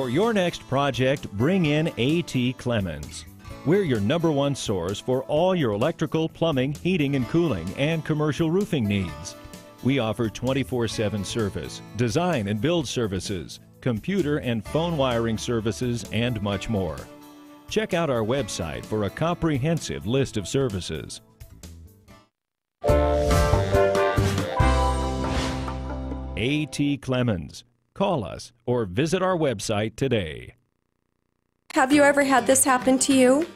For your next project, bring in A.T. Clemens. We're your #1 source for all your electrical, plumbing, heating and cooling, and commercial roofing needs. We offer 24/7 service, design and build services, computer and phone wiring services, and much more. Check out our website for a comprehensive list of services. A.T. Clemens. Call us or visit our website today. Have you ever had this happen to you?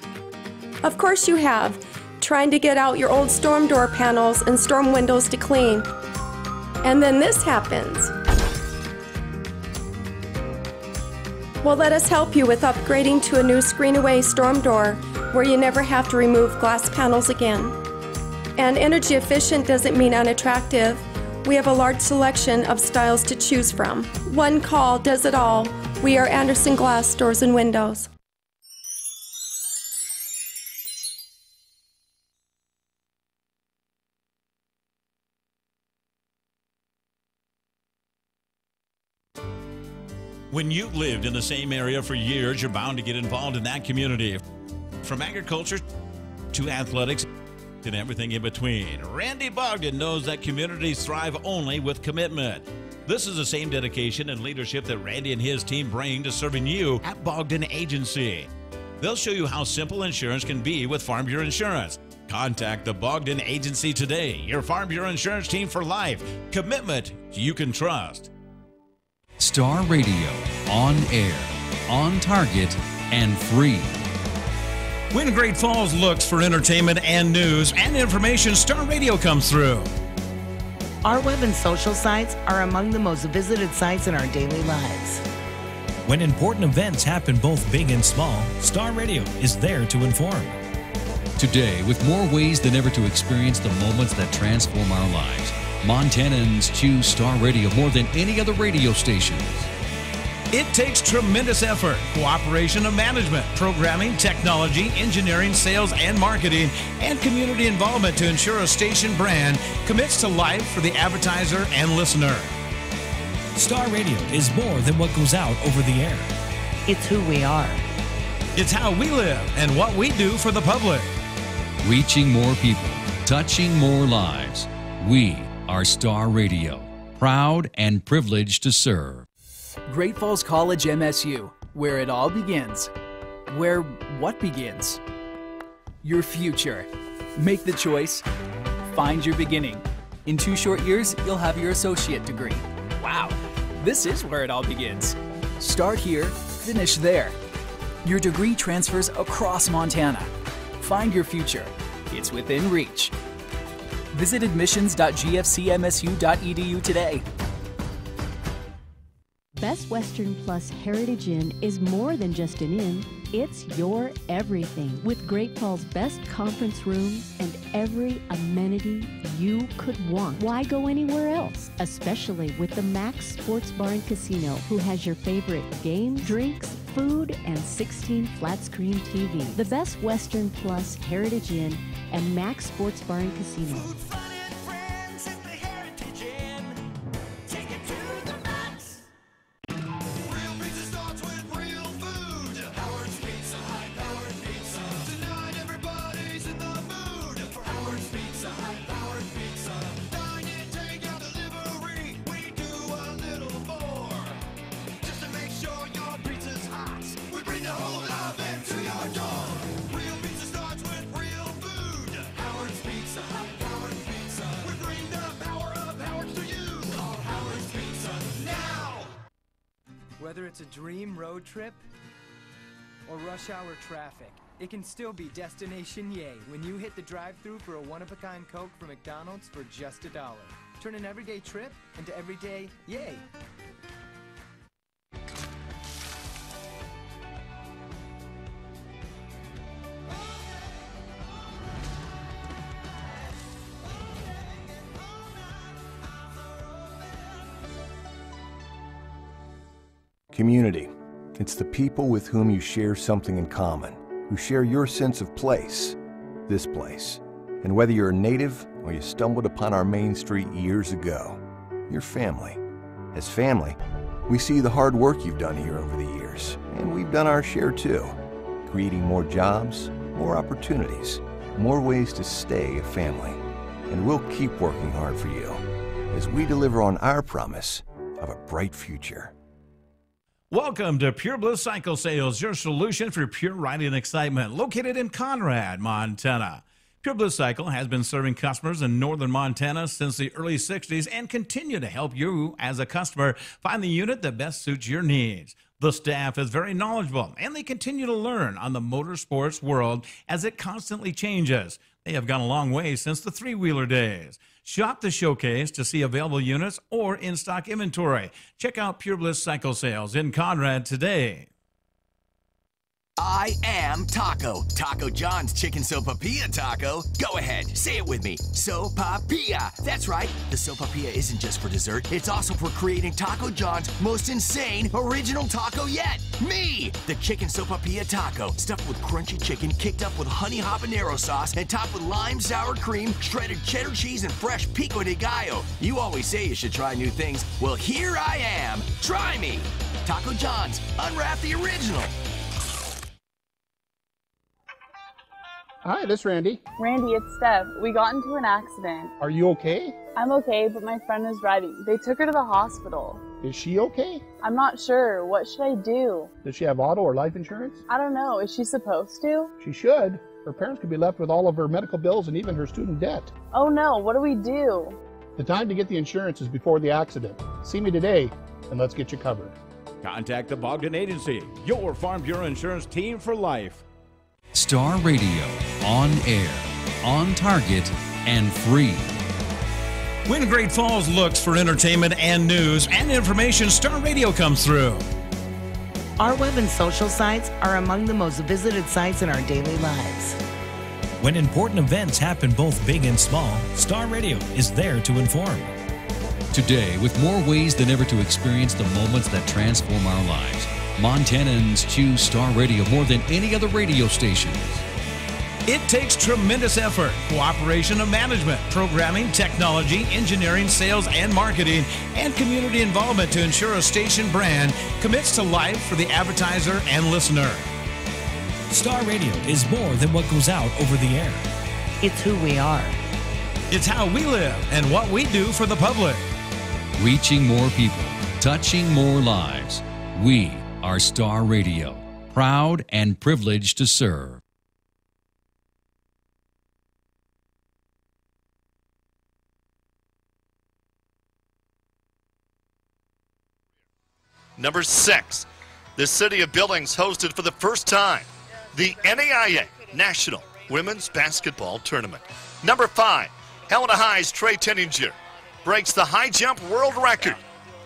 Of course you have, trying to get out your old storm door panels and storm windows to clean. And then this happens. Well, let us help you with upgrading to a new screen-away storm door where you never have to remove glass panels again. And energy efficient doesn't mean unattractive. We have a large selection of styles to choose from. One call does it all. We are Anderson Glass Doors and Windows. When you've lived in the same area for years, you're bound to get involved in that community. From agriculture to athletics and everything in between, Randy Bogdan knows that communities thrive only with commitment. This is the same dedication and leadership that Randy and his team bring to serving you at Bogdan Agency. They'll show you how simple insurance can be with Farm Bureau Insurance. Contact the Bogdan Agency today, your Farm Bureau Insurance team for life. Commitment you can trust. Star Radio, on air, on target, and free. When Great Falls looks for entertainment and news and information, Star Radio comes through. Our web and social sites are among the most visited sites in our daily lives. When important events happen both big and small, Star Radio is there to inform. Today, with more ways than ever to experience the moments that transform our lives, Montanans choose Star Radio more than any other radio stations. It takes tremendous effort, cooperation of management, programming, technology, engineering, sales, and marketing, and community involvement to ensure a station brand commits to life for the advertiser and listener. Star Radio is more than what goes out over the air. It's who we are. It's how we live and what we do for the public. Reaching more people, touching more lives. We are Star Radio, proud and privileged to serve. Great Falls College MSU, where it all begins. Where what begins? Your future. Make the choice. Find your beginning. In 2 short years, you'll have your associate degree. Wow, this is where it all begins. Start here, finish there. Your degree transfers across Montana. Find your future. It's within reach. Visit admissions.gfcmsu.edu today. Best Western Plus Heritage Inn is more than just an inn, it's your everything. With Great Falls' best conference rooms and every amenity you could want. Why go anywhere else? Especially with the Max Sports Bar and Casino, who has your favorite games, drinks, food, and 16 flat-screen TV. The Best Western Plus Heritage Inn and Max Sports Bar and Casino. Whether it's a dream road trip or rush hour traffic, it can still be Destination Yay when you hit the drive-thru for a one-of-a-kind Coke from McDonald's for just $1. Turn an everyday trip into everyday yay. Community. It's the people with whom you share something in common, who share your sense of place, this place. And whether you're a native or you stumbled upon our main street years ago, you're family. As family, we see the hard work you've done here over the years. yours, and we've done our share too, creating more jobs, more opportunities, more ways to stay a family. And we'll keep working hard for you as we deliver on our promise of a bright future. Welcome to Pure Bliss Cycle Sales, your solution for pure riding excitement, located in Conrad, Montana. Pure Bliss Cycle has been serving customers in northern Montana since the early 60s and continue to help you as a customer find the unit that best suits your needs. The staff is very knowledgeable, and they continue to learn on the motorsports world as it constantly changes. They have gone a long way since the three-wheeler days. Shop the showcase to see available units or in-stock inventory. Check out Pure Bliss Cycle Sales in Conrad today. I am Taco. Taco John's Chicken Sopapilla Taco. Go ahead, say it with me. Sopapilla. That's right. The Sopapilla isn't just for dessert. It's also for creating Taco John's most insane original taco yet. Me! The Chicken Sopapilla Taco. Stuffed with crunchy chicken, kicked up with honey habanero sauce, and topped with lime sour cream, shredded cheddar cheese, and fresh pico de gallo. You always say you should try new things. Well, here I am. Try me. Taco John's. Unwrap the original. Hi, this is Randy. Randy, it's Steph. We got into an accident. Are you okay? I'm okay, but my friend is driving. They took her to the hospital. Is she okay? I'm not sure. What should I do? Does she have auto or life insurance? I don't know. Is she supposed to? She should. Her parents could be left with all of her medical bills and even her student debt. Oh no, what do we do? The time to get the insurance is before the accident. See me today, and let's get you covered. Contact the Bogdan Agency, your Farm Bureau Insurance team for life. Star Radio, on air, on target, and free. When Great Falls looks for entertainment and news and information, Star Radio comes through. Our web and social sites are among the most visited sites in our daily lives. When important events happen both big and small, Star Radio is there to inform. Today, with more ways than ever to experience the moments that transform our lives, Montanans choose Star Radio more than any other radio station. It takes tremendous effort, cooperation of management, programming, technology, engineering, sales, and marketing, and community involvement to ensure a station brand commits to life for the advertiser and listener. Star Radio is more than what goes out over the air. It's who we are. It's how we live and what we do for the public. Reaching more people, touching more lives. We are Star Radio, proud and privileged to serve. Number 6, the city of Billings hosted for the first time the NAIA National Women's Basketball Tournament. Number 5, Helena High's Trey Tenninger breaks the high jump world record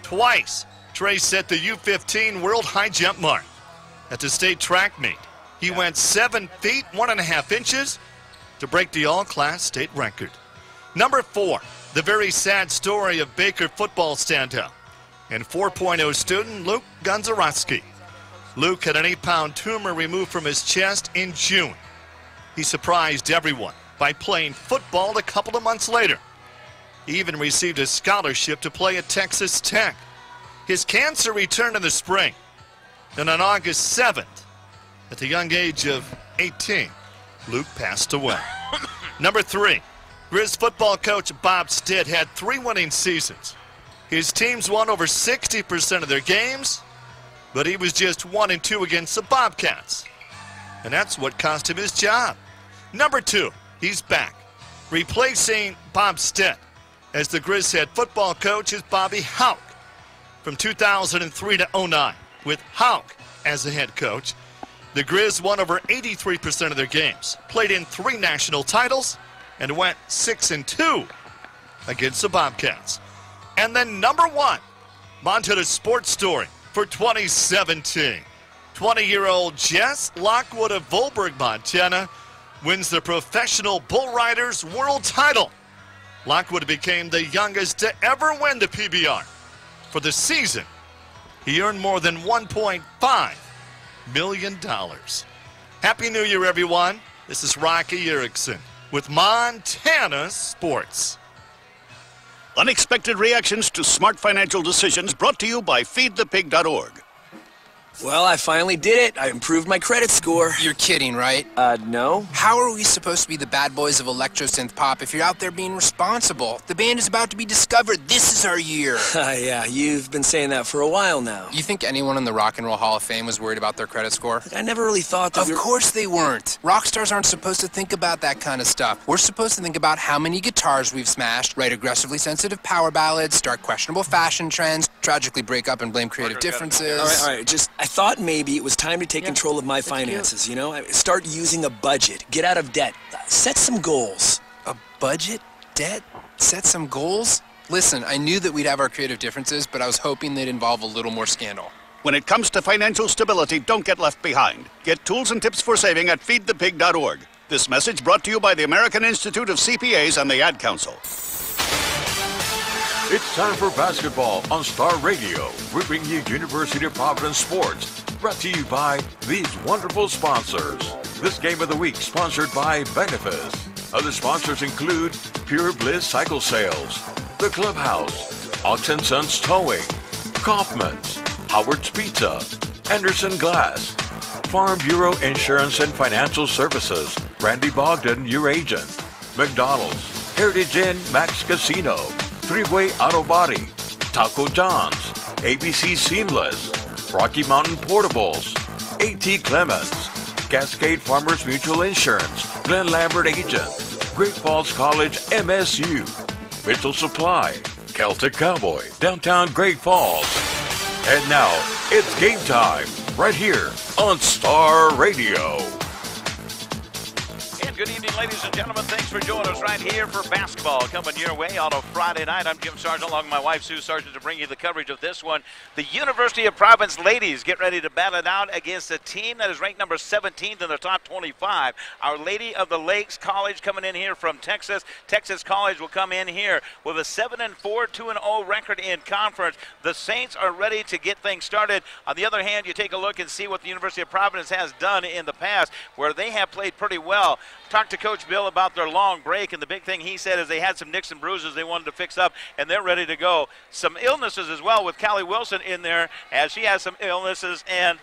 twice. Trey set the U15 world high jump mark. At the state track meet, he went 7 feet 1.5 inches to break the all-class state record. Number 4, the very sad story of Baker football standout and 4.0 student Luke Gonzarowski. Luke had an 8-pound tumor removed from his chest in June. He surprised everyone by playing football a couple of months later. He even received a scholarship to play at Texas Tech. His cancer returned in the spring, and on August 7th, at the young age of 18, Luke passed away. Number 3, Grizz football coach Bob Stitt had 3 winning seasons. His teams won over 60% of their games, but he was just 1-2 against the Bobcats. And that's what cost him his job. Number 2, he's back, replacing Bob Stitt as the Grizz head football coach is Bobby Houck. From 2003 to 2009, with Houck as the head coach, the Grizz won over 83% of their games, played in 3 national titles, and went 6-2 against the Bobcats. And then number 1, Montana sports story for 2017. 20-year-old Jess Lockwood of Volberg, Montana, wins the Professional Bull Riders World title. Lockwood became the youngest to ever win the PBR. For the season, he earned more than $1.5 million. Happy New Year, everyone. This is Rocky Erickson with Montana Sports. Unexpected reactions to smart financial decisions brought to you by feedthepig.org. Well, I finally did it. I improved my credit score. You're kidding, right? No. How are we supposed to be the bad boys of electro synth pop if you're out there being responsible? The band is about to be discovered. This is our year. Yeah, you've been saying that for a while now. You think anyone in the Rock and Roll Hall of Fame was worried about their credit score? I never really thought that. Of course they weren't. Rock stars aren't supposed to think about that kind of stuff. We're supposed to think about how many guitars we've smashed, write aggressively sensitive power ballads, start questionable fashion trends, tragically break up and blame creative differences. All right. I thought maybe it was time to take control of my finances, you know? Start using a budget, get out of debt, set some goals. A budget? Debt? Set some goals? Listen, I knew that we'd have our creative differences, but I was hoping they'd involve a little more scandal. When it comes to financial stability, don't get left behind. Get tools and tips for saving at feedthepig.org. This message brought to you by the American Institute of CPAs and the Ad Council. It's time for basketball on Star Radio. We bring you University of Providence sports, brought to you by these wonderful sponsors. This game of the week sponsored by Benefice. Other sponsors include Pure Bliss Cycle Sales, The Clubhouse, Ox & Sons Towing, Kaufman's, Howard's Pizza, Anderson Glass, Farm Bureau Insurance and Financial Services, Randy Bogdan, your agent, McDonald's, Heritage Inn, Max Casino, Three-Way Auto Body, Taco John's, ABC Seamless, Rocky Mountain Portables, A.T. Clemens, Cascade Farmers Mutual Insurance, Glenn Lambert Agent, Great Falls College MSU, Mitchell Supply, Celtic Cowboy, downtown Great Falls. And now, it's game time, right here on Star Radio. And good evening, ladies and gentlemen. Thanks for joining us right here for basketball coming your way on a Friday night. I'm Jim Sargent, along with my wife, Sue Sargent, to bring you the coverage of this one. The University of Providence ladies get ready to battle it out against a team that is ranked number 17th in the top 25. Our Lady of the Lakes College coming in here from Texas. Texas College will come in here with a 7-4, 2-0 record in conference. The Saints are ready to get things started. On the other hand, you take a look and see what the University of Providence has done in the past, where they have played pretty well. Talked to Coach Bill about their long break, and the big thing he said is they had some nicks and bruises they wanted to fix up, and they're ready to go. Some illnesses as well with Callie Wilson in there, as she has some illnesses, and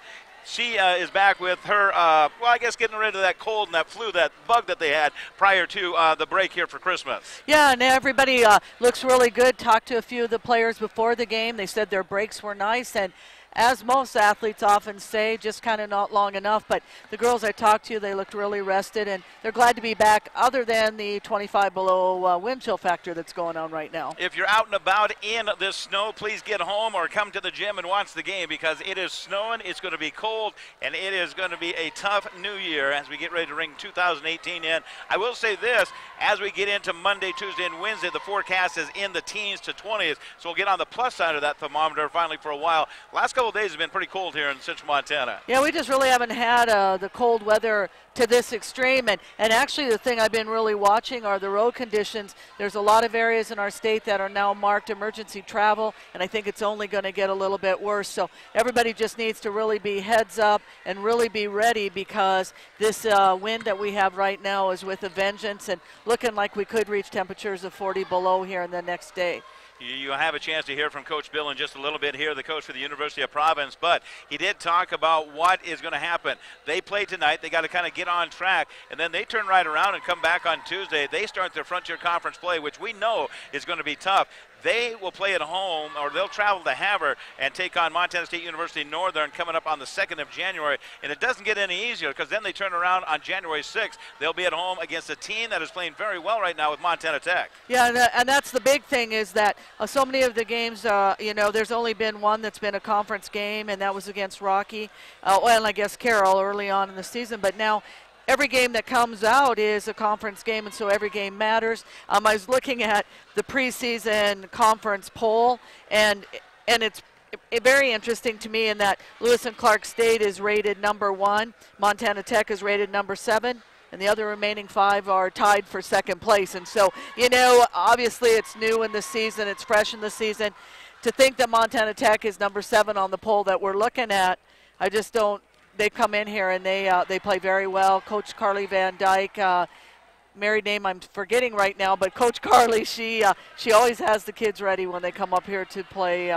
she is back with her, well, I guess getting rid of that cold and that flu, that bug that they had prior to the break here for Christmas. Yeah, and everybody looks really good. Talked to a few of the players before the game. They said their breaks were nice, and as most athletes often say, just kind of not long enough. But the girls I talked to, they looked really rested, and they're glad to be back, other than the 25 below wind chill factor that's going on right now. If you're out and about in this snow, please get home or come to the gym and watch the game, because it is snowing, it's going to be cold, and it is going to be a tough new year as we get ready to ring 2018 in. I will say this, as we get into Monday, Tuesday, and Wednesday, the forecast is in the teens to 20s, so we'll get on the plus side of that thermometer finally for a while. Last couple of days have been pretty cold here in Central Montana. Yeah, we just really haven't had the cold weather to this extreme, and actually the thing I've been really watching are the road conditions. There's a lot of areas in our state that are now marked emergency travel, and I think it's only going to get a little bit worse. So everybody just needs to really be heads up and really be ready, because this wind that we have right now is with a vengeance and looking like we could reach temperatures of 40 below here in the next day. You have a chance to hear from Coach Bill in just a little bit here, the coach for the University of Providence, but he did talk about what is going to happen. They play tonight. They got to kind of get on track, and then they turn right around and come back on Tuesday. They start their Frontier Conference play, which we know is going to be tough. They will play at home, or they'll travel to Havre and take on Montana State University Northern coming up on the 2nd of January. And it doesn't get any easier, because then they turn around on January 6th. They'll be at home against a team that is playing very well right now with Montana Tech. Yeah, and that's the big thing, is that so many of the games, you know, there's only been one that's been a conference game, and that was against Rocky. Well, I guess Carroll early on in the season, but now every game that comes out is a conference game, and so every game matters. I was looking at the preseason conference poll, and it's very interesting to me in that Lewis and Clark State is rated number 1, Montana Tech is rated number 7, and the other remaining 5 are tied for 2nd place. And so, you know, obviously it's new in the season, it's fresh in the season. To think that Montana Tech is number 7 on the poll that we're looking at, I just don't. They come in here and they play very well. Coach Carly Van Dyke, married name I'm forgetting right now, but Coach Carly, she always has the kids ready when they come up here to play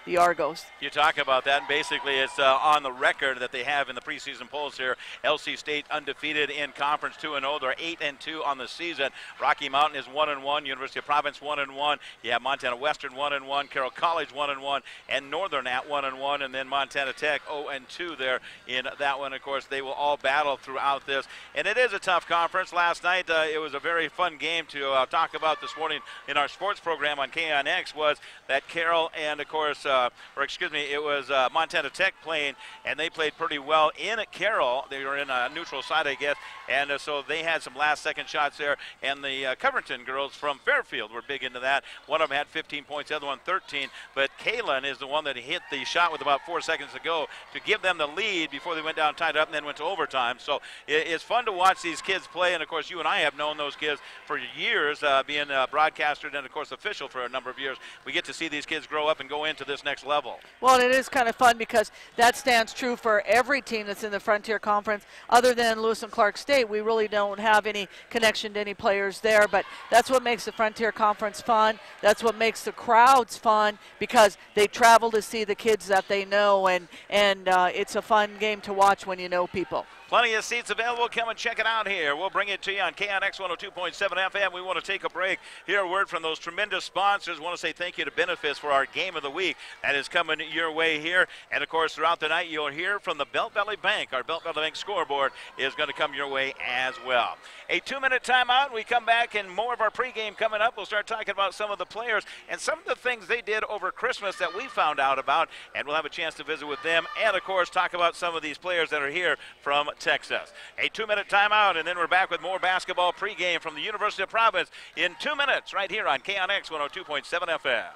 the Argos. You talk about that, and basically it's on the record that they have in the preseason polls here. LC State undefeated in conference, 2-0. They're 8-2 on the season. Rocky Mountain is 1-1. University of Providence 1-1. You have Montana Western 1-1. Carroll College 1-1, and Northern at 1-1, and then Montana Tech 0-2 there in that one. Of course, they will all battle throughout this, and it is a tough conference. Last night it was a very fun game to talk about this morning in our sports program on KNX. Was that Carroll and of course, it was Montana Tech playing, and they played pretty well in Carroll. They were in a neutral side, I guess, and so they had some last-second shots there. And the Covington girls from Fairfield were big into that. One of them had 15 points, the other one 13. But Kaylin is the one that hit the shot with about 4 seconds to go to give them the lead before they went down, tied up, and then went to overtime. So it's fun to watch these kids play. And of course, you and I have known those kids for years, being a broadcaster and of course official for a number of years. We get to see these kids grow up and go into this next level. Well, it is kind of fun because that stands true for every team that's in the Frontier Conference. Other than Lewis and Clark State, we really don't have any connection to any players there, but that's what makes the Frontier Conference fun. That's what makes the crowds fun, because they travel to see the kids that they know, and it's a fun game to watch when you know people. Plenty of seats available. Come and check it out here. We'll bring it to you on KNX 102.7 FM. We want to take a break, hear a word from those tremendous sponsors. Want to say thank you to Benefis for our game of the week. That is coming your way here. And, of course, throughout the night, you'll hear from the Belt Valley Bank. Our Belt Valley Bank scoreboard is going to come your way as well. A 2-minute timeout. We come back, and more of our pregame coming up. We'll start talking about some of the players and some of the things they did over Christmas that we found out about. And we'll have a chance to visit with them and, of course, talk about some of these players that are here from Texas. A 2-minute timeout, and then we're back with more basketball pregame from the University of Providence in 2 minutes right here on KNX 102.7 FM.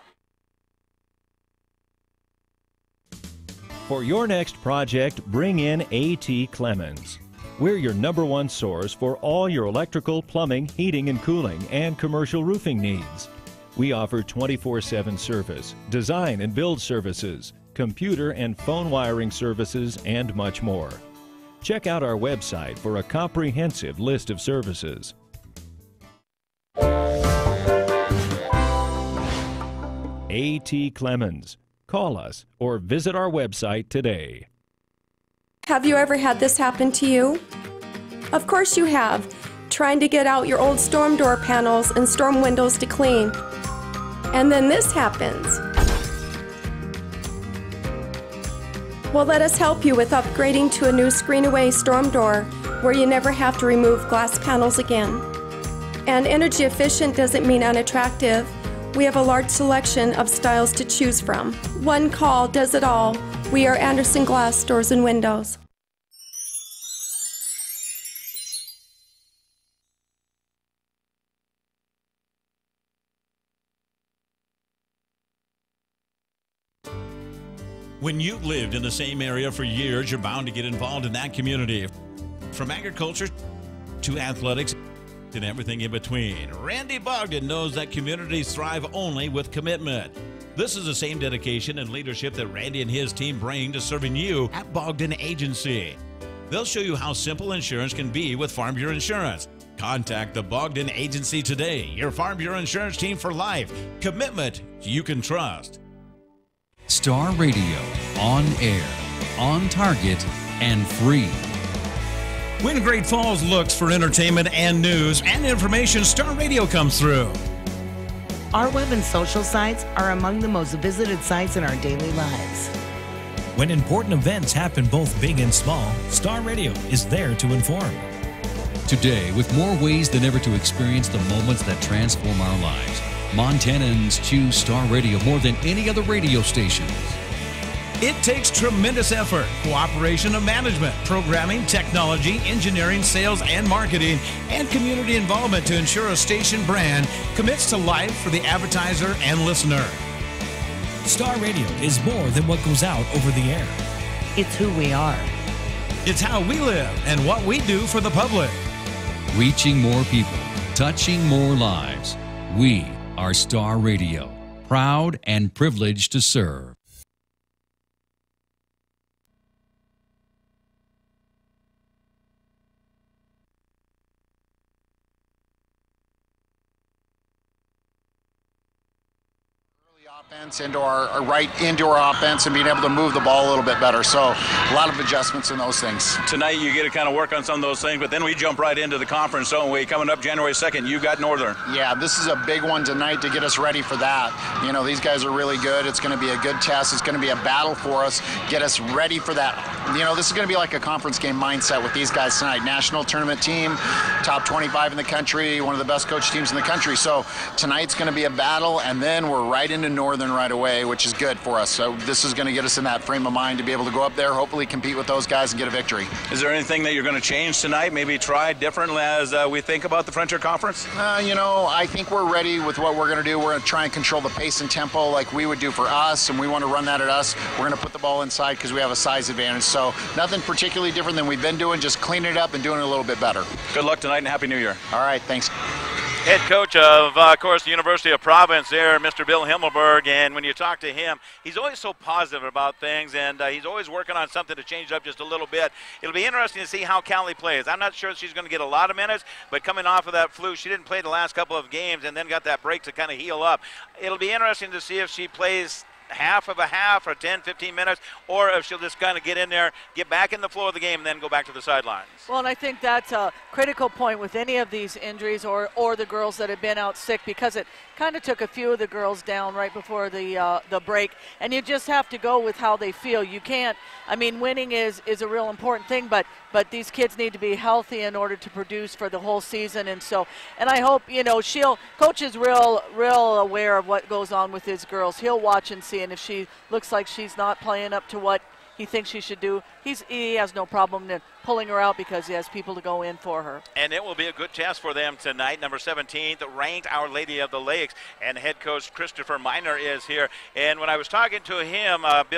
For your next project, bring in A.T. Clemens. We're your #1 source for all your electrical, plumbing, heating and cooling, and commercial roofing needs. We offer 24/7 service, design and build services, computer and phone wiring services, and much more. Check out our website for a comprehensive list of services. A.T. Clemens. Call us or visit our website today. Have you ever had this happen to you? Of course you have. Trying to get out your old storm door panels and storm windows to clean. And then this happens. Well, let us help you with upgrading to a new screen-away storm door where you never have to remove glass panels again. And energy efficient doesn't mean unattractive. We have a large selection of styles to choose from. One call does it all. We are Anderson Glass Doors and Windows. When you've lived in the same area for years, you're bound to get involved in that community. From agriculture to athletics and everything in between, Randy Bogdan knows that communities thrive only with commitment. This is the same dedication and leadership that Randy and his team bring to serving you at Bogdan Agency. They'll show you how simple insurance can be with Farm Bureau Insurance. Contact the Bogdan Agency today, your Farm Bureau Insurance team for life. Commitment you can trust. Star Radio, on air, on target, and free. When Great Falls looks for entertainment and news and information, Star Radio comes through. Our web and social sites are among the most visited sites in our daily lives. When important events happen both big and small, Star Radio is there to inform. Today, with more ways than ever to experience the moments that transform our lives, Montanans choose Star Radio more than any other radio station. It takes tremendous effort, cooperation of management, programming, technology, engineering, sales, and marketing, and community involvement to ensure a station brand commits to life for the advertiser and listener. Star Radio is more than what goes out over the air. It's who we are. It's how we live and what we do for the public. Reaching more people, touching more lives. We are Star Radio, proud and privileged to serve. into our offense and being able to move the ball a little bit better. So a lot of adjustments in those things. Tonight you get to kind of work on some of those things, but then we jump right into the conference, don't we? Coming up January 2nd, you got Northern. Yeah, this is a big one tonight to get us ready for that. You know, these guys are really good. It's going to be a good test. It's going to be a battle for us. Get us ready for that. You know, this is going to be like a conference game mindset with these guys tonight. National tournament team, top 25 in the country, one of the best coach teams in the country. So tonight's going to be a battle, and then we're right into Northern right away, which is good for us. So this is going to get us in that frame of mind to be able to go up there, hopefully compete with those guys and get a victory. Is there anything that you're going to change tonight, maybe try differently as we think about the Frontier Conference? You know, I think we're ready with what we're going to do. We're going to try and control the pace and tempo like we would do for us, and we want to run that at us. We're going to put the ball inside because we have a size advantage. So nothing particularly different than we've been doing, just cleaning it up and doing it a little bit better. Good luck tonight and Happy New Year. All right, thanks. Head coach of course, the University of Providence there, Mr. Bill Himmelberg, and when you talk to him, he's always so positive about things, and he's always working on something to change it up just a little bit. It'll be interesting to see how Callie plays. I'm not sure she's going to get a lot of minutes, but coming off of that flu, she didn't play the last couple of games and then got that break to kind of heal up. It'll be interesting to see if she plays half of a half or 10, 15 minutes, or if she'll just kind of get in there, get back in the flow of the game, and then go back to the sidelines. Well, and I think that's a critical point with any of these injuries or the girls that have been out sick, because it kind of took a few of the girls down right before the break, and you just have to go with how they feel. You can't, I mean, winning is a real important thing, but these kids need to be healthy in order to produce for the whole season, and I hope, you know, Coach is real aware of what goes on with his girls. He'll watch and see, and if she looks like she's not playing up to what he thinks she should do, he has no problem in pulling her out because he has people to go in for her. And it will be a good test for them tonight. Number 17, ranked Our Lady of the Lakes, and head coach Christopher Miner is here. And when I was talking to him, Coach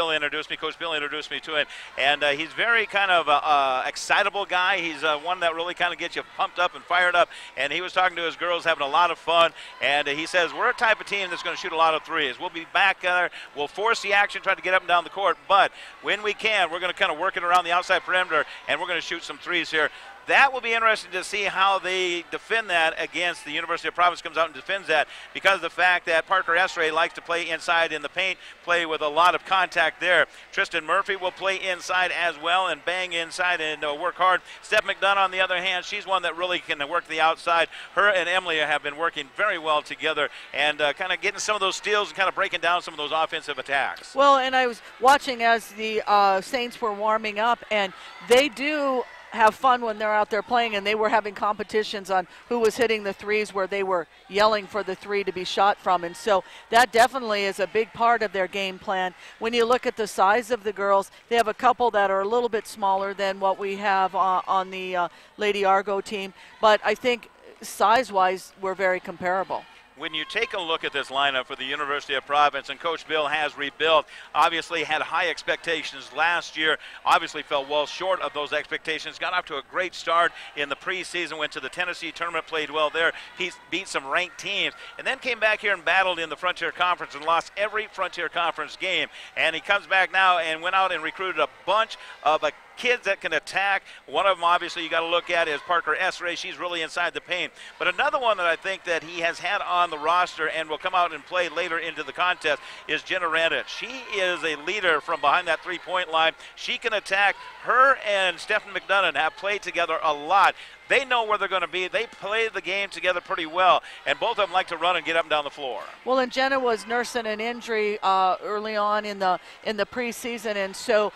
Bill introduced me to him, and he's very kind of excitable guy. He's one that really kind of gets you pumped up and fired up. And he was talking to his girls, having a lot of fun. And he says, we're a type of team that's going to shoot a lot of threes. We'll be back there. We'll force the action, try to get up and down the court. But when we can, we're going to kind of work it around the outside perimeter, and we're going to shoot some threes here. That will be interesting to see how they defend that against the University of Providence comes out and defends that, because of the fact that Parker Esray likes to play inside in the paint, play with a lot of contact there. Tristan Murphy will play inside as well and bang inside and work hard. Steph McDonough, on the other hand, she's one that really can work the outside. Her and Emily have been working very well together and kind of getting some of those steals and kind of breaking down some of those offensive attacks. Well, and I was watching as the Saints were warming up, and they do have fun when they're out there playing, and they were having competitions on who was hitting the threes, where they were yelling for the three to be shot from, and so that definitely is a big part of their game plan. When you look at the size of the girls, they have a couple that are a little bit smaller than what we have on the Lady Argo team, but I think size-wise we're very comparable. When you take a look at this lineup for the University of Providence, and Coach Bill has rebuilt, obviously had high expectations last year, obviously fell well short of those expectations, got off to a great start in the preseason, went to the Tennessee tournament, played well there. He beat some ranked teams, and then came back here and battled in the Frontier Conference and lost every Frontier Conference game. And he comes back now and went out and recruited a bunch of kids that can attack. One of them, obviously, you got to look at is Parker Esray. She's really inside the paint. But another one that I think that he has had on the roster and will come out and play later into the contest is Jenna Randit. She is a leader from behind that three-point line. She can attack. Her and Stephen McDonough have played together a lot. They know where they're going to be. They play the game together pretty well, and both of them like to run and get up and down the floor. Well, and Jenna was nursing an injury early on in the preseason, and so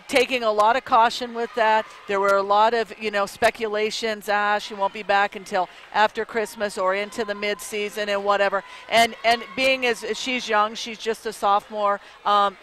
taking a lot of caution with that. There were a lot of speculations. She won't be back until after Christmas or into the mid-season and whatever. And being as she's young, she's just a sophomore.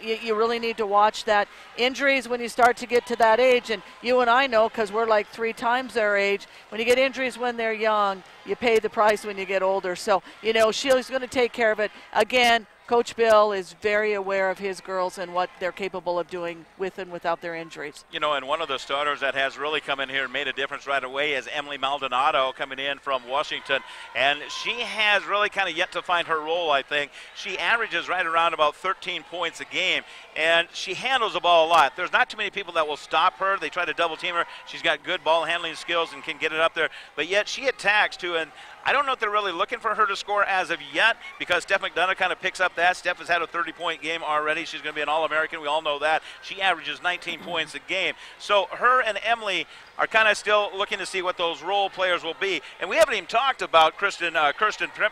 You really need to watch that. Injuries when you start to get to that age, and you and I know because we're like 3 times their age. When you get injuries when they're young, you pay the price when you get older. So, she's going to take care of it. Again, Coach Bill is very aware of his girls and what they're capable of doing with and without their injuries. And one of the starters that has really come in here and made a difference right away is Emily Maldonado, coming in from Washington. And she has really kind of yet to find her role, I think. She averages right around about 13 points a game, and she handles the ball a lot. There's not too many people that will stop her. They try to double team her. She's got good ball handling skills and can get it up there, but yet she attacks too. And I don't know if they're really looking for her to score as of yet, because Steph McDonough kind of picks up that. Steph has had a 30-point game already. She's going to be an All-American. We all know that. She averages 19 points a game. So her and Emily are kind of still looking to see what those role players will be. And we haven't even talked about Kirsten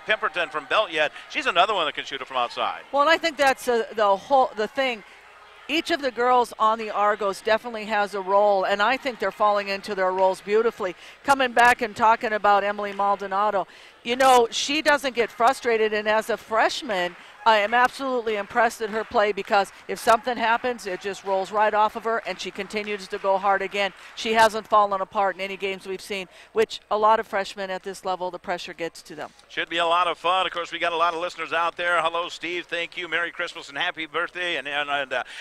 Pemberton from Belt yet. She's another one that can shoot it from outside. Well, and I think that's the thing. Each of the girls on the Argos definitely has a role, and I think they're falling into their roles beautifully. Coming back and talking about Emily Maldonado, you know, she doesn't get frustrated, and as a freshman, I am absolutely impressed at her play because if something happens, it just rolls right off of her, and she continues to go hard again. She hasn't fallen apart in any games we've seen, which a lot of freshmen at this level, the pressure gets to them. Should be a lot of fun. Of course, we got a lot of listeners out there. Hello, Steve. Thank you. Merry Christmas and happy birthday and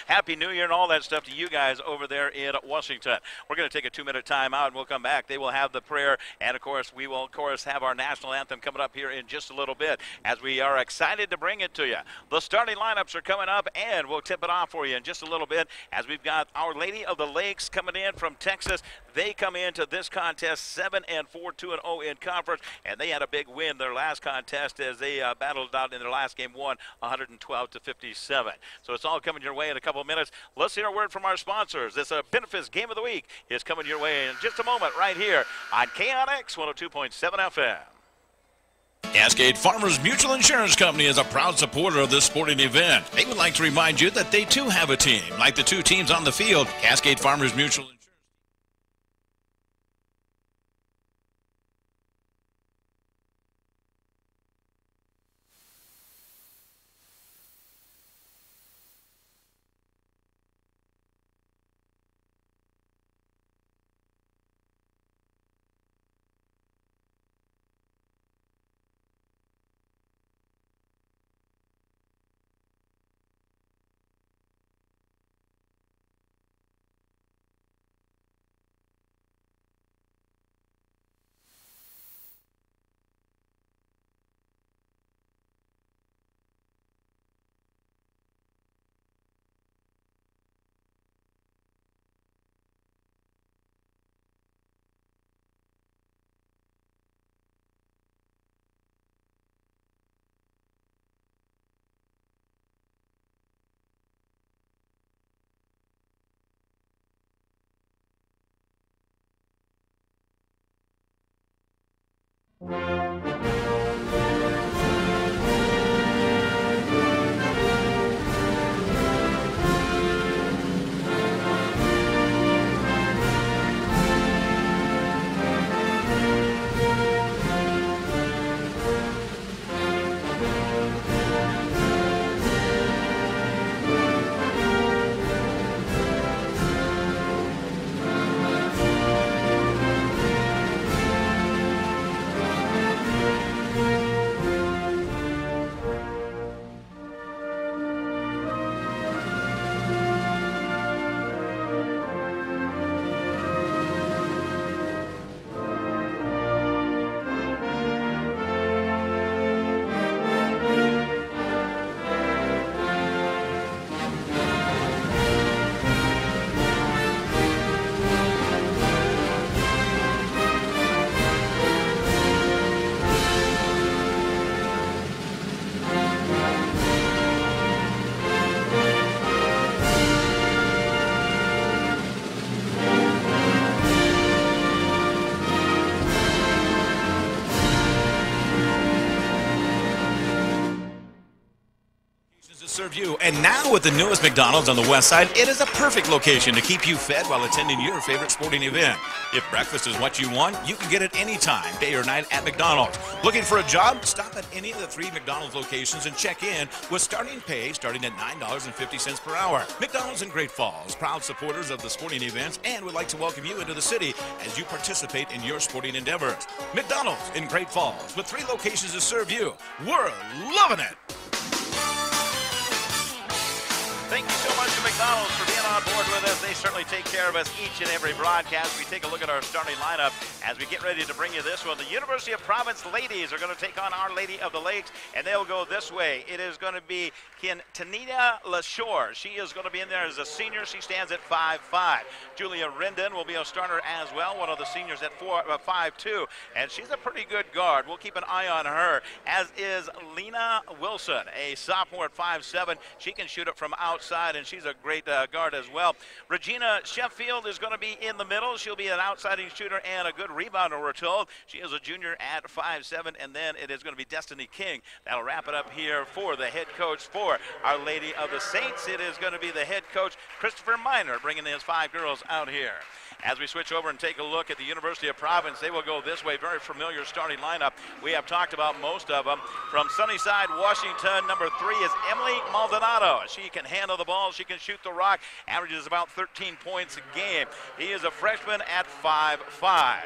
Happy New Year and all that stuff to you guys over there in Washington. We're going to take a 2-minute time out, and we'll come back. They will have the prayer, and, of course, we will, of course, have our national anthem coming up here in just a little bit as we are excited to bring it to you. The starting lineups are coming up, and we'll tip it off for you in just a little bit as we've got Our Lady of the Lakes coming in from Texas. They come into this contest 7-4, 2-0 in conference, and they had a big win their last contest as they battled out in their last game, won 112-57. So it's all coming your way in a couple of minutes. Let's hear a word from our sponsors. This Benefits Game of the Week is coming your way in just a moment right here on KNX 102.7 FM. Cascade Farmers Mutual Insurance Company is a proud supporter of this sporting event. They would like to remind you that they too have a team. Like the two teams on the field, Cascade Farmers Mutual Insurance. Serve you. And now with the newest McDonald's on the west side, it is a perfect location to keep you fed while attending your favorite sporting event. If breakfast is what you want, you can get it anytime, day or night at McDonald's. Looking for a job? Stop at any of the 3 McDonald's locations and check in with starting pay starting at $9.50 per hour. McDonald's in Great Falls, proud supporters of the sporting events, and would like to welcome you into the city as you participate in your sporting endeavors. McDonald's in Great Falls with 3 locations to serve you. We're loving it. Thank you so much to McDonald's for being on board with us. They certainly take care of us each and every broadcast. We take a look at our starting lineup as we get ready to bring you this one. The University of Providence ladies are going to take on Our Lady of the Lakes, and they'll go this way. It is going to be Tanita LaShore. She is going to be in there as a senior. She stands at 5'5". Julia Rendon will be a starter as well, one of the seniors at 5'2", and she's a pretty good guard. We'll keep an eye on her, as is Lena Wilson, a sophomore at 5'7". She can shoot it from outside, and she's a great guard as well. Regina Sheffield is going to be in the middle. She'll be an outside shooter and a good rebounder, we're told. She is a junior at 5'7", and then it is going to be Destiny King. That'll wrap it up here for the head coach for Our Lady of the Saints. It is going to be the head coach, Christopher Miner, bringing his 5 girls out here. As we switch over and take a look at the University of Providence, they will go this way. Very familiar starting lineup. We have talked about most of them. From Sunnyside, Washington, number 3 is Emily Maldonado. She can handle the ball. She can shoot the rock. Averages about 13 points a game. He is a freshman at 5'5".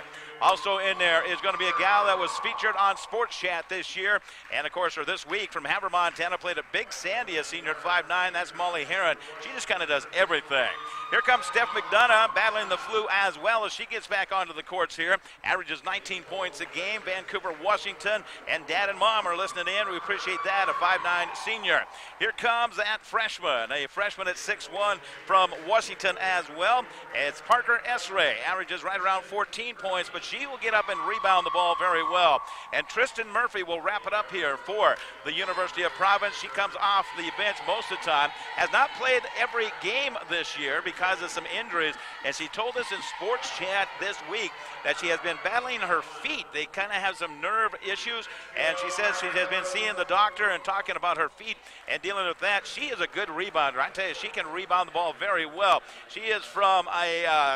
Also in there is going to be a gal that was featured on Sports Chat this year, and of course, or this week, from Havre, Montana, played at Big Sandy, a senior at 5'9". That's Molly Heron. She just kind of does everything. Here comes Steph McDonough battling the flu as well as she gets back onto the courts here. Averages 19 points a game. Vancouver, Washington, and Dad and Mom are listening in. We appreciate that, a 5'9" senior. Here comes that freshman, a freshman at 6'1" from Washington as well. It's Parker Esray. Averages right around 14 points, but she will get up and rebound the ball very well. And Tristan Murphy will wrap it up here for the University of Providence. She comes off the bench most of the time. Has not played every game this year because of some injuries. And she told us in Sports Chat this week that she has been battling her feet. They kind of have some nerve issues. And she says she has been seeing the doctor and talking about her feet and dealing with that. She is a good rebounder. I tell you, she can rebound the ball very well. She is from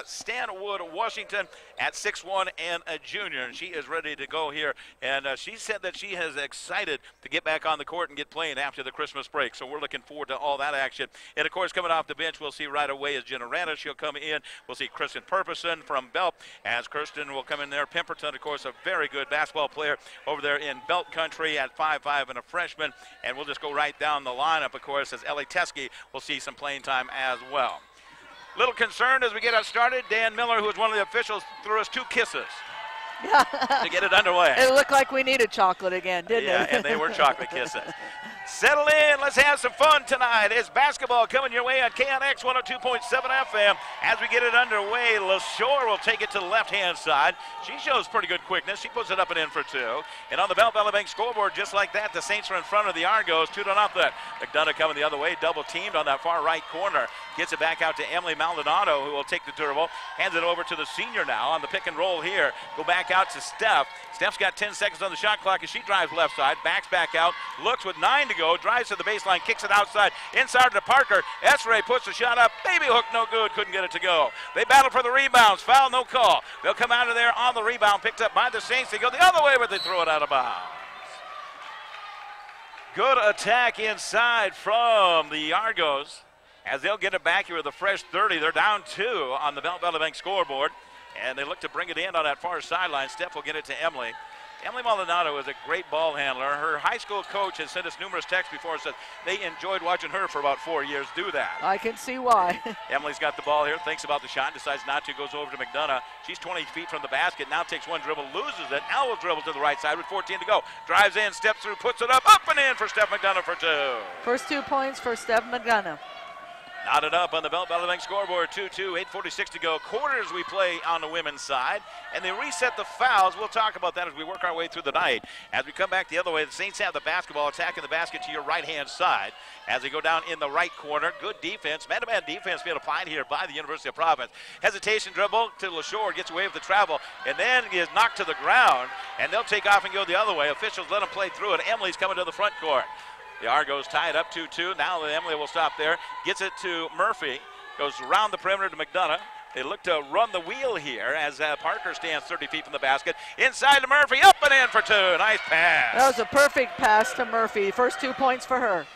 Stanwood, Washington, at 6'1" and a junior, and she is ready to go here. And she said that she is excited to get back on the court and get playing after the Christmas break. So we're looking forward to all that action. And of course, coming off the bench, we'll see right away is Jenna Rana. She'll come in. We'll see Kristen Purposen from Belt, as Kirsten will come in there. Pemberton, of course, a very good basketball player over there in Belt Country at 5'5" and a freshman. And we'll just go right down the lineup, of course, as Ellie Teskey will see some playing time as well. Little concerned as we get us started. Dan Miller, who is one of the officials, threw us 2 kisses to get it underway. It looked like we needed chocolate again, didn't it? Yeah, and they were chocolate kisses. Settle in. Let's have some fun tonight. It's basketball coming your way on KNX 102.7 FM. As we get it underway, LaShore will take it to the left-hand side. She shows pretty good quickness. She puts it up and in for 2. And on the Bell Bank scoreboard, just like that, the Saints are in front of the Argos, 2-0. McDonough coming the other way, double-teamed on that far right corner. Gets it back out to Emily Maldonado, who will take the dribble. Hands it over to the senior now on the pick and roll here. Go back out to Steph. Steph's got 10 seconds on the shot clock as she drives left side, backs back out, looks with 9 to go, drives to the baseline, kicks it outside, inside to Parker. Esray puts the shot up, baby hook, no good, couldn't get it to go. They battle for the rebounds, foul, no call. They'll come out of there on the rebound, picked up by the Saints. They go the other way, but they throw it out of bounds. Good attack inside from the Argos as they'll get it back here with a fresh 30. They're down 2 on the Bell Bank scoreboard, and they look to bring it in on that far sideline. Steph will get it to Emily. Emily Maldonado is a great ball handler. Her high school coach has sent us numerous texts before and said they enjoyed watching her for about 4 years do that. I can see why. Emily's got the ball here, thinks about the shot, decides not to, goes over to McDonough. She's 20 feet from the basket, now takes one dribble, loses it. Now will dribble to the right side with 14 to go. Drives in, steps through, puts it up and in for Steph McDonough for 2. First 2 points for Steph McDonough. Knotted up on the Bell Bank scoreboard, 2-2, 8:46 to go. Quarters we play on the women's side, and they reset the fouls. We'll talk about that as we work our way through the night. As we come back the other way, the Saints have the basketball, attacking the basket to your right-hand side. As they go down in the right corner, good defense, man-to-man defense being applied here by the University of Providence. Hesitation dribble to LaShore, gets away with the travel, and then is knocked to the ground, and they'll take off and go the other way. Officials let them play through it. Emily's coming to the front court. The Argos tie it up 2-2. Now Emily will stop there. Gets it to Murphy. Goes around the perimeter to McDonough. They look to run the wheel here as Parker stands 30 feet from the basket. Inside to Murphy. Up and in for 2. Nice pass. That was a perfect pass to Murphy. First 2 points for her.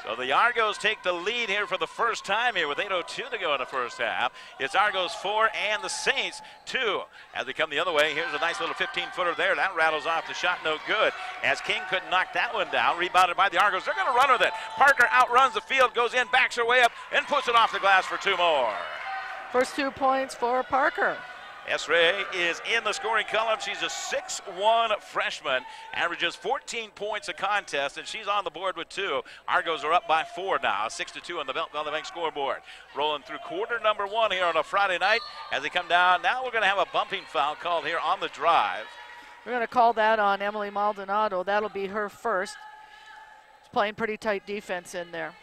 So the Argos take the lead here for the first time here with 8:02 to go in the first half. It's Argos 4 and the Saints 2. As they come the other way, here's a nice little 15-footer there. That rattles off the shot, no good. As King couldn't knock that one down, rebounded by the Argos. They're going to run with it. Parker outruns the field, goes in, backs her way up, and puts it off the glass for 2 more. First 2 points for Parker. Esrae is in the scoring column. She's a 6'1" freshman, averages 14 points a contest, and she's on the board with 2. Argos are up by 4 now, 6-2 on the Valley Bank scoreboard. Rolling through quarter number 1 here on a Friday night as they come down. Now we're going to have a bumping foul called here on the drive. We're going to call that on Emily Maldonado. That'll be her first. She's playing pretty tight defense in there.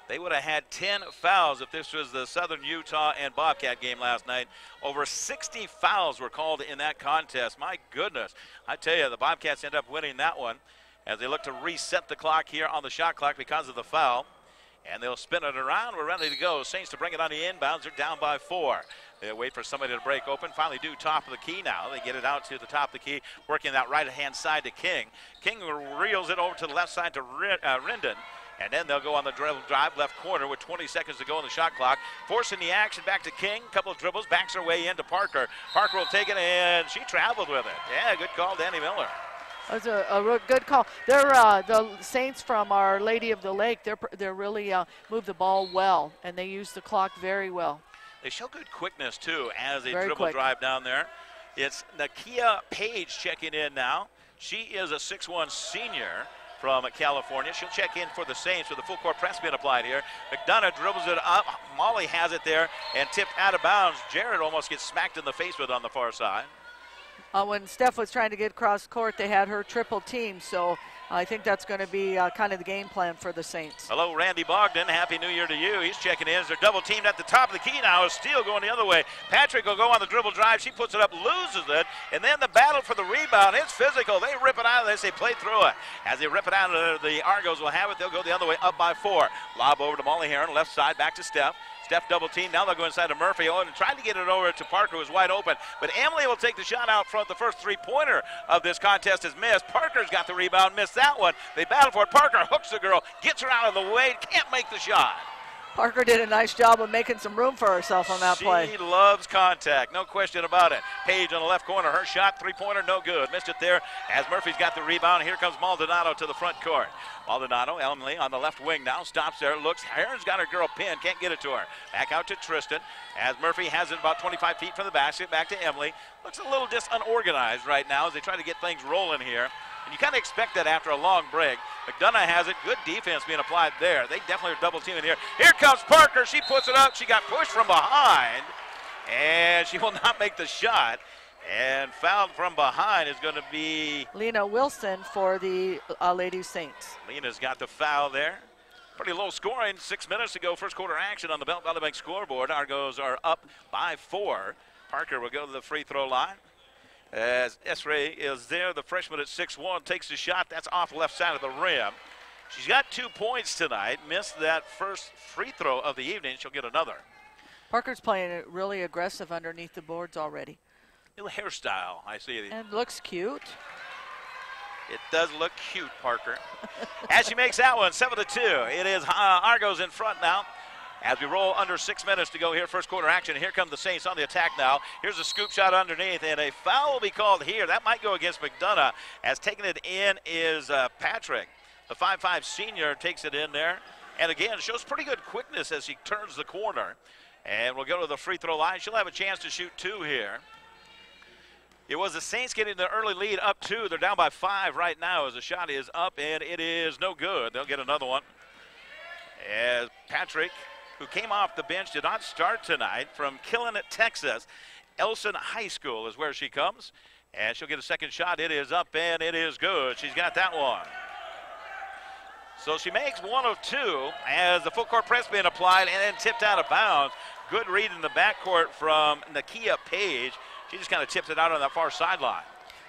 They would have had 10 fouls if this was the Southern Utah and Bobcat game last night. Over 60 fouls were called in that contest. My goodness. I tell you, the Bobcats end up winning that one as they look to reset the clock here on the shot clock because of the foul. And they'll spin it around. We're ready to go. Saints to bring it on the inbounds. They're down by 4. They'll wait for somebody to break open. Finally do top of the key now. They get it out to the top of the key, working that right-hand side to King. King reels it over to the left side to Rendon. And then they'll go on the drive left corner with 20 seconds to go on the shot clock. Forcing the action back to King. Couple of dribbles, backs her way into Parker. Parker will take it, and she traveled with it. Yeah, good call, Danny Miller. That was a good call. They're the Saints from Our Lady of the Lake. They're really move the ball well, and they use the clock very well. They show good quickness, too, as they Very dribble quick. drive down there. It's Nakia Page checking in now. She is a 6'1" senior from California. She'll check in for the Saints with the full court press being applied here. McDonough dribbles it up. Molly has it there and tipped out of bounds. Jared almost gets smacked in the face with it on the far side. When Steph was trying to get across court, they had her triple team, so I think that's going to be kind of the game plan for the Saints. Hello, Randy Bogdan. Happy New Year to you. He's checking in as they're double teamed at the top of the key now. A steal going the other way. Patrick will go on the dribble drive. She puts it up, loses it, and then the battle for the rebound. It's physical. They rip it out of this. They play through it. As they rip it out of there, the Argos will have it. They'll go the other way, up by 4. Lob over to Molly Heron, left side, back to Steph. Steph double team. Now they'll go inside to Murphy. Oh, and trying to get it over to Parker, who's wide open. But Emily will take the shot out front. The first three-pointer of this contest is missed. Parker's got the rebound, missed that one. They battle for it. Parker hooks the girl, gets her out of the way, can't make the shot. Parker did a nice job of making some room for herself on that play. She loves contact, no question about it. Page on the left corner, her shot, three-pointer, no good. Missed it there as Murphy's got the rebound. Here comes Maldonado to the front court. Maldonado, Emily on the left wing now, stops there, looks. Heron's got her girl pinned, can't get it to her. Back out to Tristan as Murphy has it about 25 feet from the basket. Back to Emily. Looks a little unorganized right now as they try to get things rolling here. And you kind of expect that after a long break. McDonough has it. Good defense being applied there. They definitely are double teaming here. Here comes Parker. She puts it up. She got pushed from behind. And she will not make the shot. And fouled from behind is going to be Lena Wilson for the Lady Saints. Lena's got the foul there. Pretty low scoring. 6 minutes to go. First quarter action on the Belt Valley Bank scoreboard. Argos are up by 4. Parker will go to the free throw line. As Esrae is there, the freshman at 6'1", takes the shot. That's off the left side of the rim. She's got 2 points tonight. Missed that first free throw of the evening. She'll get another. Parker's playing really aggressive underneath the boards already. New hairstyle, I see. And looks cute. It does look cute, Parker. As she makes that one, 7-2. It is Argos in front now. As we roll under 6 minutes to go here, first quarter action. Here come the Saints on the attack now. Here's a scoop shot underneath, and a foul will be called here. That might go against McDonough. As taking it in is Patrick. The 5'5" senior takes it in there. And again, shows pretty good quickness as he turns the corner. And we'll go to the free throw line. She'll have a chance to shoot 2 here. It was the Saints getting the early lead up 2. They're down by 5 right now as the shot is up, and it is no good. They'll get another one. As Patrick, who came off the bench, did not start tonight from Killen, Texas. Elson High School is where she comes. And she'll get a second shot. It is up, and it is good. She's got that one. So she makes 1 of 2 as the full court press being applied and then tipped out of bounds. Good read in the backcourt from Nakia Page. She just kind of tips it out on that far sideline.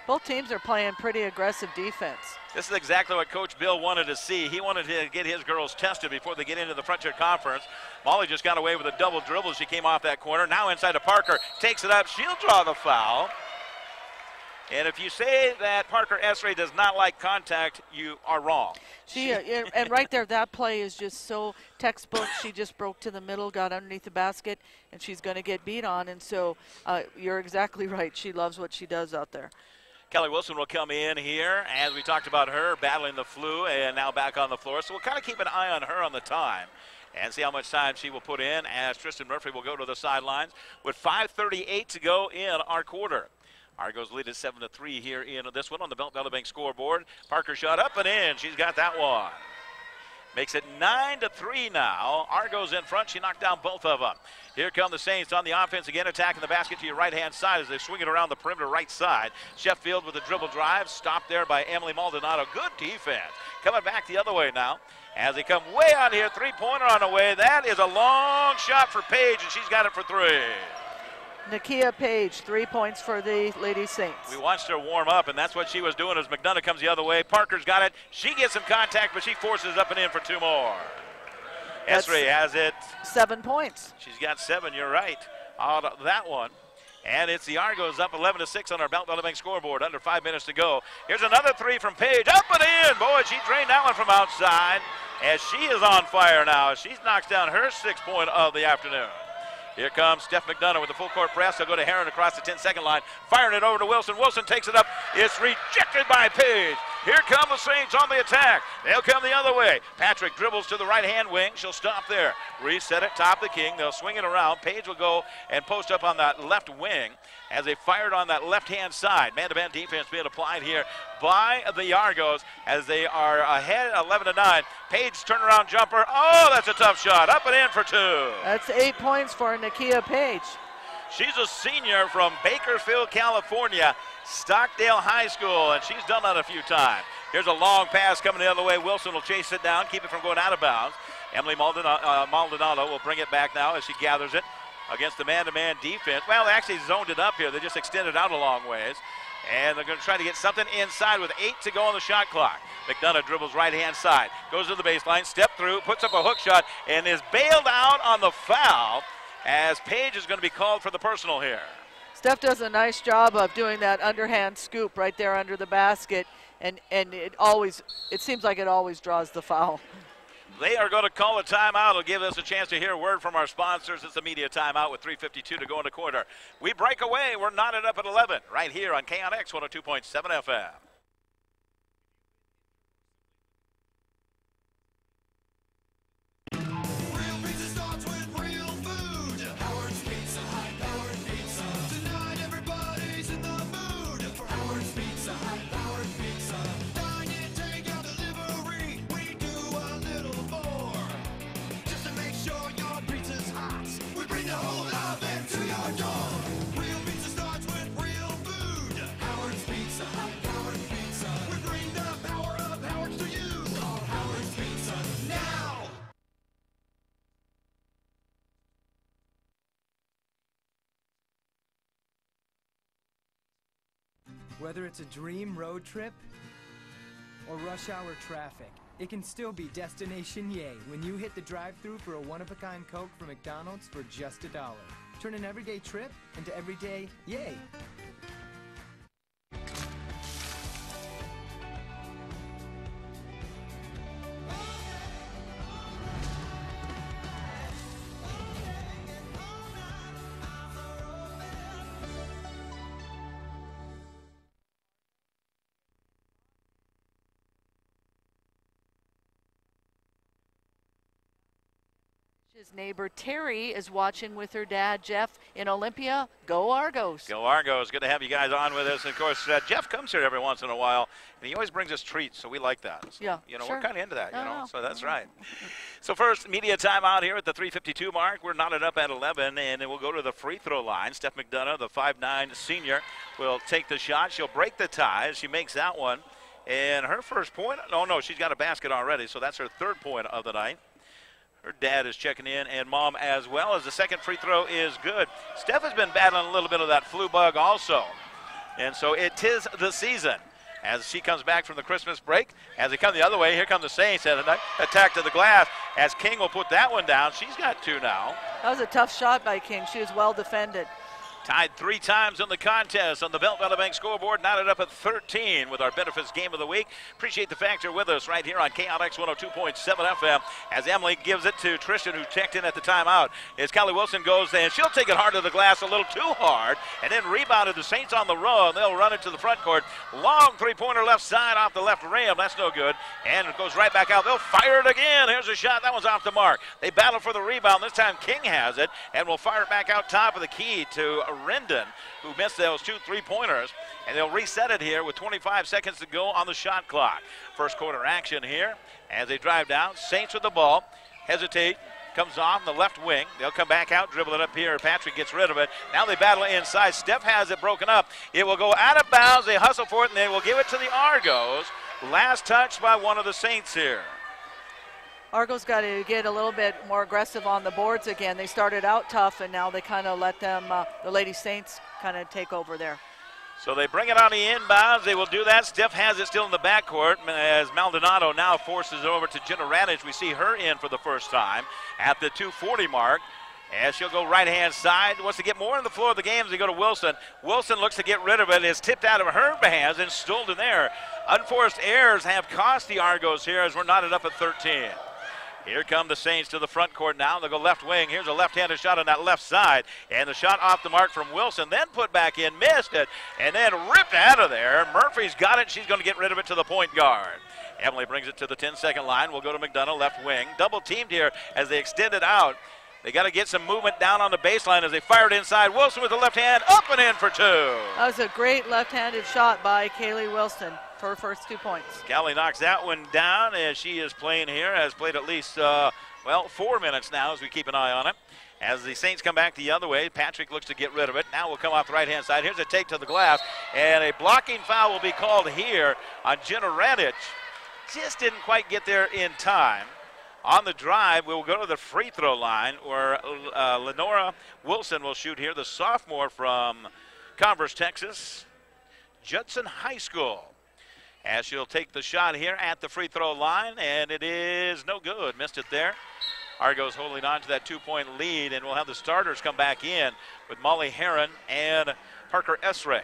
Both teams are playing pretty aggressive defense. This is exactly what Coach Bill wanted to see. He wanted to get his girls tested before they get into the Frontier Conference. Molly just got away with a double dribble as she came off that corner. Now inside to Parker. Takes it up. She'll draw the foul. And if you say that Parker Esrae does not like contact, you are wrong. And right there, that play is just so textbook. She just broke to the middle, got underneath the basket, and she's going to get beat on. And so you're exactly right. She loves what she does out there. Kelly Wilson will come in here, as we talked about her, battling the flu and now back on the floor. So we'll kind of keep an eye on her on the time. and see how much time she will put in as Tristan Murphy will go to the sidelines with 5:38 to go in our quarter. Argos lead at 7-3 here in this one on the Belt Valley Bank scoreboard. Parker shot up and in. She's got that one. Makes it 9-3 now. Argos in front. She knocked down both of them. Here come the Saints on the offense again, attacking the basket to your right-hand side as they swing it around the perimeter right side. Sheffield with a dribble drive, stopped there by Emily Maldonado. Good defense. Coming back the other way now as they come way out here. Three-pointer on the way. That is a long shot for Paige, and she's got it for three. Nakia Page, 3 points for the Lady Saints. We watched her warm up, and that's what she was doing as McDonough comes the other way. Parker's got it. She gets some contact, but she forces up and in for two more. Esri has it. 7 points. She's got 7, you're right, out of that one. And it's the Argos up 11-6 on our Belt Valley Bank scoreboard. Under 5 minutes to go. Here's another three from Paige. Up and in. Boy, she drained that one from outside as she is on fire now. She's knocked down her 6th point of the afternoon. Here comes Steph McDonough with the full court press. They'll go to Heron across the 10-second line. Firing it over to Wilson. Wilson takes it up. It's rejected by Paige. Here come the Saints on the attack. They'll come the other way. Patrick dribbles to the right-hand wing. She'll stop there. Reset it, top the King. They'll swing it around. Paige will go and post up on that left wing as they fired on that left-hand side. Man-to-man defense being applied here by the Argos as they are ahead 11-9. Paige turnaround jumper. Oh, that's a tough shot. Up and in for 2. That's 8 points for Nakia Page. She's a senior from Bakersfield, California, Stockdale High School, and she's done that a few times. Here's a long pass coming the other way. Wilson will chase it down, keep it from going out of bounds. Emily Maldonado will bring it back now as she gathers it against the man-to-man defense. Well, they actually zoned it up here. They just extended out a long ways. And they're going to try to get something inside with 8 to go on the shot clock. McDonough dribbles right-hand side, goes to the baseline, step through, puts up a hook shot, and is bailed out on the foul as Paige is going to be called for the personal here. Steph does a nice job of doing that underhand scoop right there under the basket, and it seems like it always draws the foul. They are going to call a timeout. It'll give us a chance to hear a word from our sponsors. It's a media timeout with 3:52 to go in the quarter. We break away. We're knotted up at 11 right here on KNX 102.7 FM. Whether it's a dream road trip or rush hour traffic, it can still be destination yay when you hit the drive-thru for a one-of-a-kind Coke from McDonald's for just $1. Turn an everyday trip into everyday yay. His neighbor Terry is watching with her dad Jeff in Olympia. Go Argos. Go Argos. Good to have you guys on with us. And of course, Jeff comes here every once in a while, and he always brings us treats, so we like that. So, yeah, you know, sure. We're kind of into that, you know, so that's right. So first, media timeout here at the 3:52 mark. We're knotted up at 11, and then we'll go to the free throw line. Steph McDonough, the 5'9" senior, will take the shot. She'll break the tie as she makes that one. And her first point, no, she's got a basket already, so that's her 3rd point of the night. Her dad is checking in, and mom as well, as the second free throw is good. Steph has been battling a little bit of that flu bug also. And so it is the season. As she comes back from the Christmas break, as they come the other way, here come the Saints, and an attack to the glass as King will put that one down. She's got 2 now. That was a tough shot by King. She was well defended. Tied 3 times in the contest on the Belt Valley Bank scoreboard, knotted up at 13 with our benefits game of the week. Appreciate the fact you're with us right here on KLX 102.7 FM as Emily gives it to Tristan, who checked in at the timeout. As Callie Wilson goes, and she'll take it hard to the glass, a little too hard, and then rebounded. The Saints on the run. They'll run it to the front court. Long three-pointer left side off the left rim. That's no good. And it goes right back out. They'll fire it again. Here's a shot. That one's off the mark. They battle for the rebound. This time King has it, and will fire it back out top of the key to Rendon, who missed those 2 3-pointers, and they'll reset it here with 25 seconds to go on the shot clock. First quarter action here as they drive down. Saints with the ball, hesitate, comes off the left wing. They'll come back out, dribble it up here. Patrick gets rid of it. Now they battle inside. Steph has it broken up. It will go out of bounds. They hustle for it, and they will give it to the Argos. Last touch by one of the Saints here. Argos got to get a little bit more aggressive on the boards again. They started out tough, and now they kind of let them, the Lady Saints, kind of take over there. So they bring it on the inbounds. They will do that. Steph has it still in the backcourt as Maldonado now forces it over to Jenna Radich. We see her in for the first time at the 2:40 mark. As she'll go right-hand side. Wants to get more on the floor of the game as they go to Wilson. Wilson looks to get rid of it. It's tipped out of her hands and stoled in there. Unforced errors have cost the Argos here as we're knotted up at 13. Here come the Saints to the front court now. They'll go left wing. Here's a left-handed shot on that left side. And the shot off the mark from Wilson, then put back in, missed it, and then ripped out of there. Murphy's got it. She's going to get rid of it to the point guard. Emily brings it to the 10-second line. We'll go to McDonough, left wing. Double teamed here as they extend it out. They got to get some movement down on the baseline as they fire it inside. Wilson with the left hand, up and in for 2. That was a great left-handed shot by Kaylee Wilson for her first 2 points. Callie knocks that one down as she is playing here, has played at least, 4 minutes now as we keep an eye on it. As the Saints come back the other way, Patrick looks to get rid of it. Now we'll come off the right-hand side. Here's a take to the glass, and a blocking foul will be called here on Jenna Radich. Just didn't quite get there in time. On the drive, we'll go to the free throw line where Lenora Wilson will shoot here, the sophomore from Converse, Texas, Judson High School. As she'll take the shot here at the free throw line, and it is no good. Missed it there. Argos holding on to that 2-point lead, and we'll have the starters come back in with Molly Heron and Parker Esray.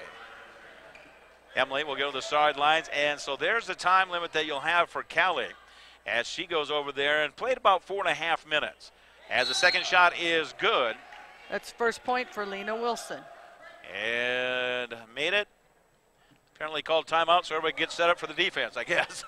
Emily will go to the sidelines, and so there's the time limit that you'll have for Callie as she goes over there and played about 4.5 minutes. As the second shot is good. That's first point for Lena Wilson. And made it. Apparently called timeout, so everybody gets set up for the defense, I guess.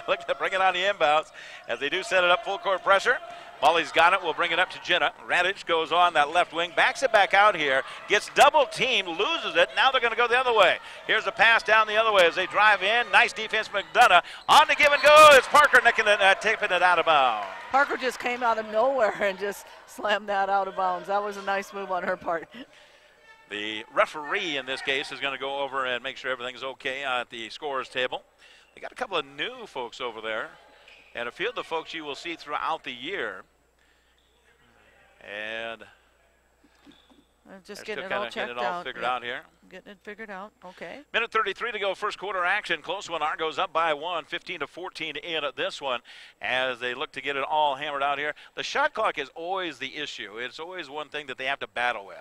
Look to bring it on the inbounds as they do set it up full court pressure. Molly's got it. We'll bring it up to Jenna. Radich goes on that left wing, backs it back out here, gets double teamed, loses it. Now they're going to go the other way. Here's a pass down the other way as they drive in. Nice defense, McDonough. On to give and go. It's Parker nicking it, tipping it out of bounds. Parker just came out of nowhere and just slammed that out of bounds. That was a nice move on her part. The referee in this case is going to go over and make sure everything's okay at the scorer's table. They got a couple of new folks over there and a few of the folks you will see throughout the year. And just getting it all checked out. Figured out here. Getting it figured out. Okay. Minute 33 to go. First quarter action. Close one. Argos up by 1, 15-14 in this one as they look to get it all hammered out here. The shot clock is always the issue. It's always one thing that they have to battle with.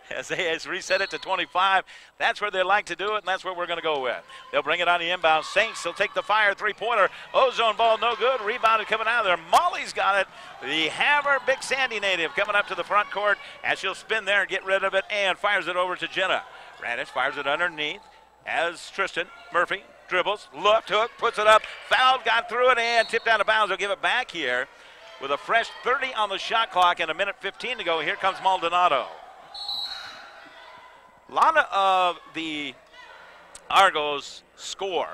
As they reset it to 25, that's where they like to do it, and that's where we're going to go with. They'll bring it on the inbound. Saints, they'll take the fire three-pointer. Ozone ball, no good. Rebounded coming out of there. Molly's got it. The Hammer, Big Sandy native, coming up to the front court, and she'll spin there and get rid of it and fires it over to Jenna. Radich fires it underneath as Tristan Murphy dribbles, left hook, puts it up, fouled, got through it, and tipped out of bounds. They'll give it back here. With a fresh 30 on the shot clock and a minute 15 to go, here comes Maldonado. A lot of the Argos score.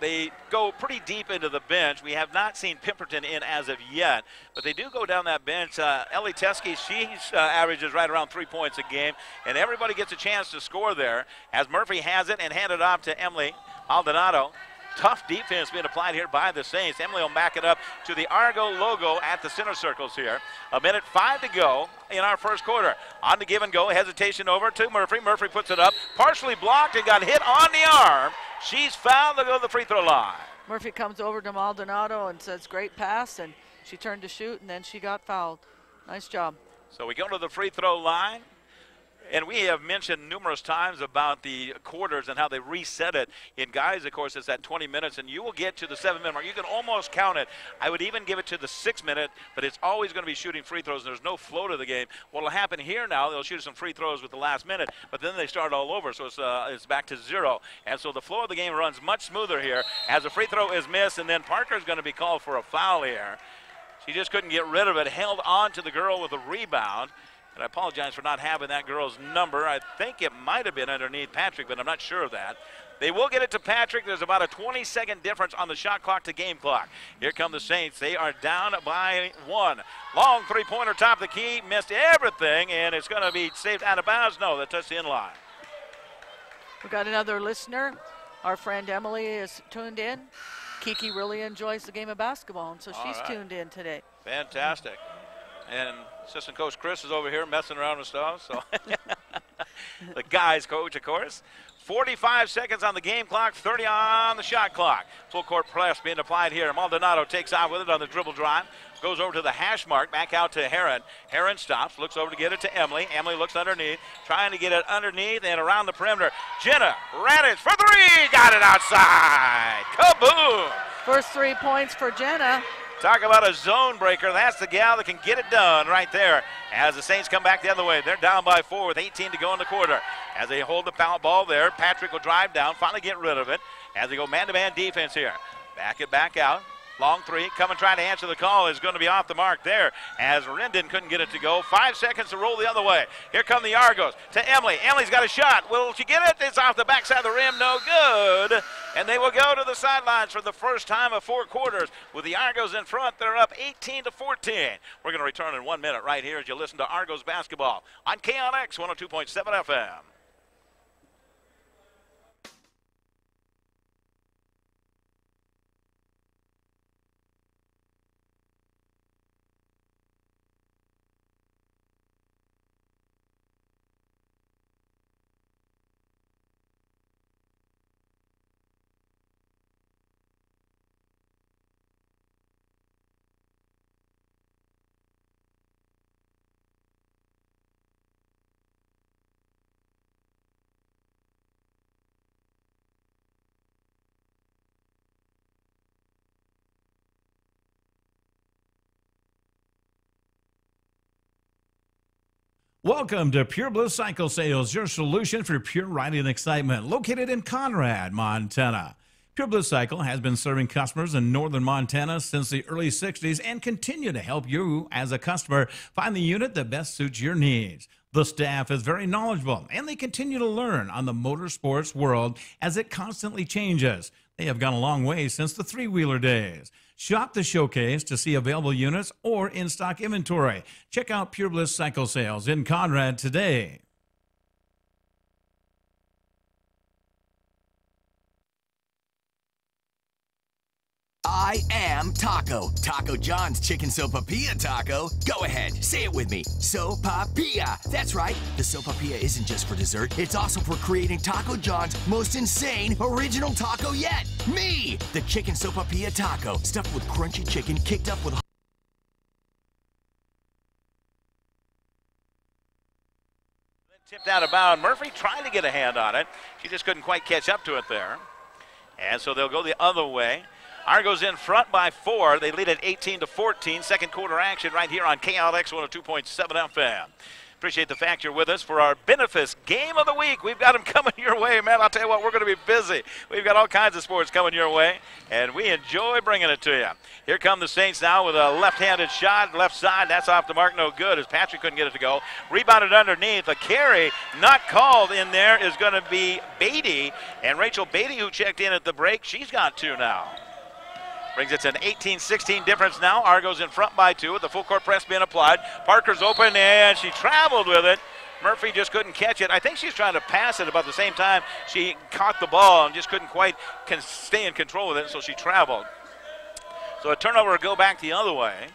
They go pretty deep into the bench. We have not seen Pemberton in as of yet, but they do go down that bench. Ellie Teskey, she averages right around 3 points a game, and everybody gets a chance to score there as Murphy has it and handed off to Emily Maldonado. Tough defense being applied here by the Saints. Emily will back it up to the Argo logo at the center circles here. A minute 5 to go in our first quarter. On the give and go, hesitation over to Murphy. Murphy puts it up, partially blocked and got hit on the arm. She's fouled to go to the free throw line. Murphy comes over to Maldonado and says, great pass, and she turned to shoot, and then she got fouled. Nice job. So we go to the free throw line. And we have mentioned numerous times about the quarters and how they reset it. In guys, of course, it's at 20 minutes, and you will get to the 7-minute mark. You can almost count it. I would even give it to the 6-minute, but it's always going to be shooting free throws, and there's no flow to the game. What will happen here now, they'll shoot some free throws with the last minute, but then they start all over, so it's back to 0. And so the flow of the game runs much smoother here as a free throw is missed, and then Parker's going to be called for a foul here. She just couldn't get rid of it, held on to the girl with a rebound. And I apologize for not having that girl's number. I think it might have been underneath Patrick, but I'm not sure of that. They will get it to Patrick. There's about a 20-second difference on the shot clock to game clock. Here come the Saints. They are down by 1. Long three-pointer top of the key. Missed everything, and it's going to be saved out of bounds. No, that touched the in-line. We got another listener. Our friend Emily is tuned in. Kiki really enjoys the game of basketball, and so she's tuned in today. Fantastic. And assistant coach Chris is over here messing around with stuff. So the guys coach, of course. 45 seconds on the game clock, 30 on the shot clock. Full court press being applied here. Maldonado takes off with it on the dribble drive. Goes over to the hash mark, back out to Heron. Heron stops, looks over to get it to Emily. Emily looks underneath, trying to get it underneath and around the perimeter. Jenna Radich for 3, got it outside. Kaboom! First 3 points for Jenna. Talk about a zone breaker. That's the gal that can get it done right there. As the Saints come back the other way, they're down by 4 with 18 to go in the quarter. As they hold the ball there, Patrick will drive down, finally get rid of it. As they go man-to-man defense here. Back it back out. Long 3, coming trying to answer the call is going to be off the mark there as Rendon couldn't get it to go. 5 seconds to roll the other way. Here come the Argos to Emily. Emily's got a shot. Will she get it? It's off the backside of the rim. No good. And they will go to the sidelines for the first time of 4 quarters. With the Argos in front, they're up 18-14. We're going to return in 1 minute right here as you listen to Argos basketball on KLX 102.7 FM. Welcome to Pure Bliss Cycle Sales, your solution for pure riding excitement, located in Conrad, Montana. Pure Bliss Cycle has been serving customers in northern Montana since the early 60s and continue to help you as a customer find the unit that best suits your needs. The staff is very knowledgeable, and they continue to learn on the motorsports world as it constantly changes. They have gone a long way since the three-wheeler days. Shop the showcase to see available units or in-stock inventory. Check out Pure Bliss Cycle Sales in Conrad today. I am Taco. Taco John's Chicken Sopapilla Taco. Go ahead, say it with me. Sopapilla. That's right. The Sopapilla isn't just for dessert. It's also for creating Taco John's most insane original taco yet. Me, the Chicken Sopapilla Taco. Stuffed with crunchy chicken, kicked up with tipped out of bounds. Murphy trying to get a hand on it. She just couldn't quite catch up to it there. And so they'll go the other way. Argos in front by 4. They lead at 18-14. Second quarter action right here on KLX 102.7 FM. Appreciate the fact you're with us for our Benefice Game of the Week. We've got them coming your way, man. I'll tell you what, we're going to be busy. We've got all kinds of sports coming your way, and we enjoy bringing it to you. Here come the Saints now with a left-handed shot. Left side, that's off the mark, no good, as Patrick couldn't get it to go. Rebounded underneath. A carry not called in there is going to be Beatty, and Rachel Beatty, who checked in at the break, she's got 2 now. Brings it to an 18-16 difference now. Argos in front by 2 with the full court press being applied. Parker's open, and she traveled with it. Murphy just couldn't catch it. I think she's trying to pass it about the same time she caught the ball and just couldn't quite stay in control with it, so she traveled. So a turnover will go back the other way.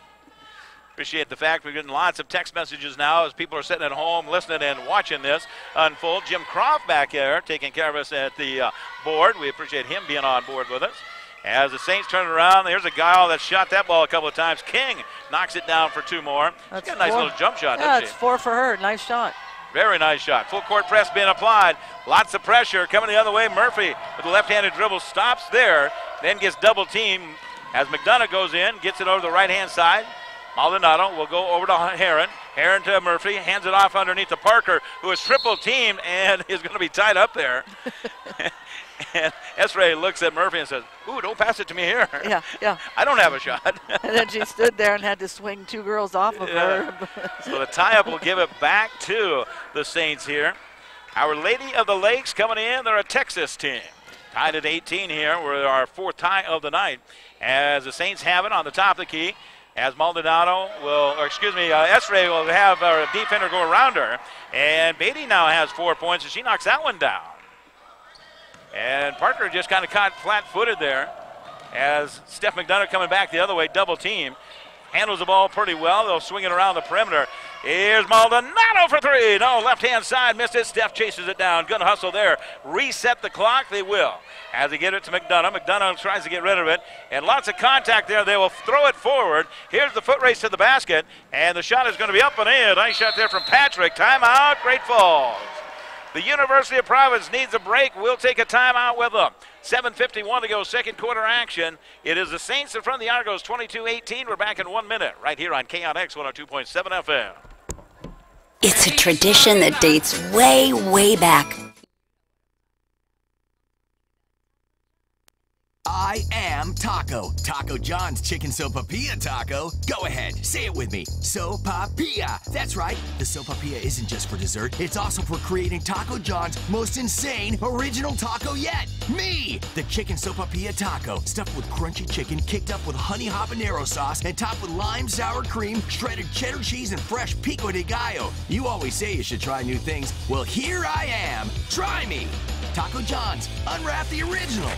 Appreciate the fact we're getting lots of text messages now as people are sitting at home listening and watching this unfold. Jim Croft back there taking care of us at the board. We appreciate him being on board with us. As the Saints turn around, there's a guy that shot that ball a couple of times. King knocks it down for 2 more. She's got a nice little jump shot, doesn't she? Yeah, it's 4 for her. Nice shot. Very nice shot. Full court press being applied. Lots of pressure coming the other way. Murphy with the left-handed dribble stops there, then gets double teamed as McDonough goes in, gets it over the right-hand side. Maldonado will go over to Heron. Heron to Murphy, hands it off underneath to Parker, who is triple teamed and is going to be tied up there. And Esrae looks at Murphy and says, "Ooh, don't pass it to me here." Yeah. I don't have a shot. And then she stood there and had to swing 2 girls off of her. So the tie-up will give it back to the Saints here. Our Lady of the Lakes coming in. They're a Texas team. Tied at 18 here. We're our 4th tie of the night. As the Saints have it on the top of the key. As Maldonado Esrae will have our defender go around her. And Beatty now has 4 points, and she knocks that one down. And Parker just kind of caught flat-footed there as Steph McDonough coming back the other way, double team. Handles the ball pretty well. They'll swing it around the perimeter. Here's Maldonado for 3. No, left-hand side, missed it. Steph chases it down. Good hustle there. Reset the clock. They will. As they get it to McDonough. McDonough tries to get rid of it. And lots of contact there. They will throw it forward. Here's the foot race to the basket. And the shot is going to be up and in. Nice shot there from Patrick. Timeout, Great Falls. The University of Providence needs a break. We'll take a timeout with them. 7:51 to go, second quarter action. It is the Saints in front of the Argos, 22-18. We're back in 1 minute right here on KNX 102.7 FM. It's a tradition that dates way, way back. I am Taco. Taco John's Chicken Sopapilla Taco. Go ahead, say it with me. Sopapilla. That's right. The Sopapilla isn't just for dessert. It's also for creating Taco John's most insane original taco yet. Me! The Chicken Sopapilla Taco. Stuffed with crunchy chicken, kicked up with honey habanero sauce, and topped with lime sour cream, shredded cheddar cheese, and fresh pico de gallo. You always say you should try new things. Well, here I am. Try me. Taco John's. Unwrap the original.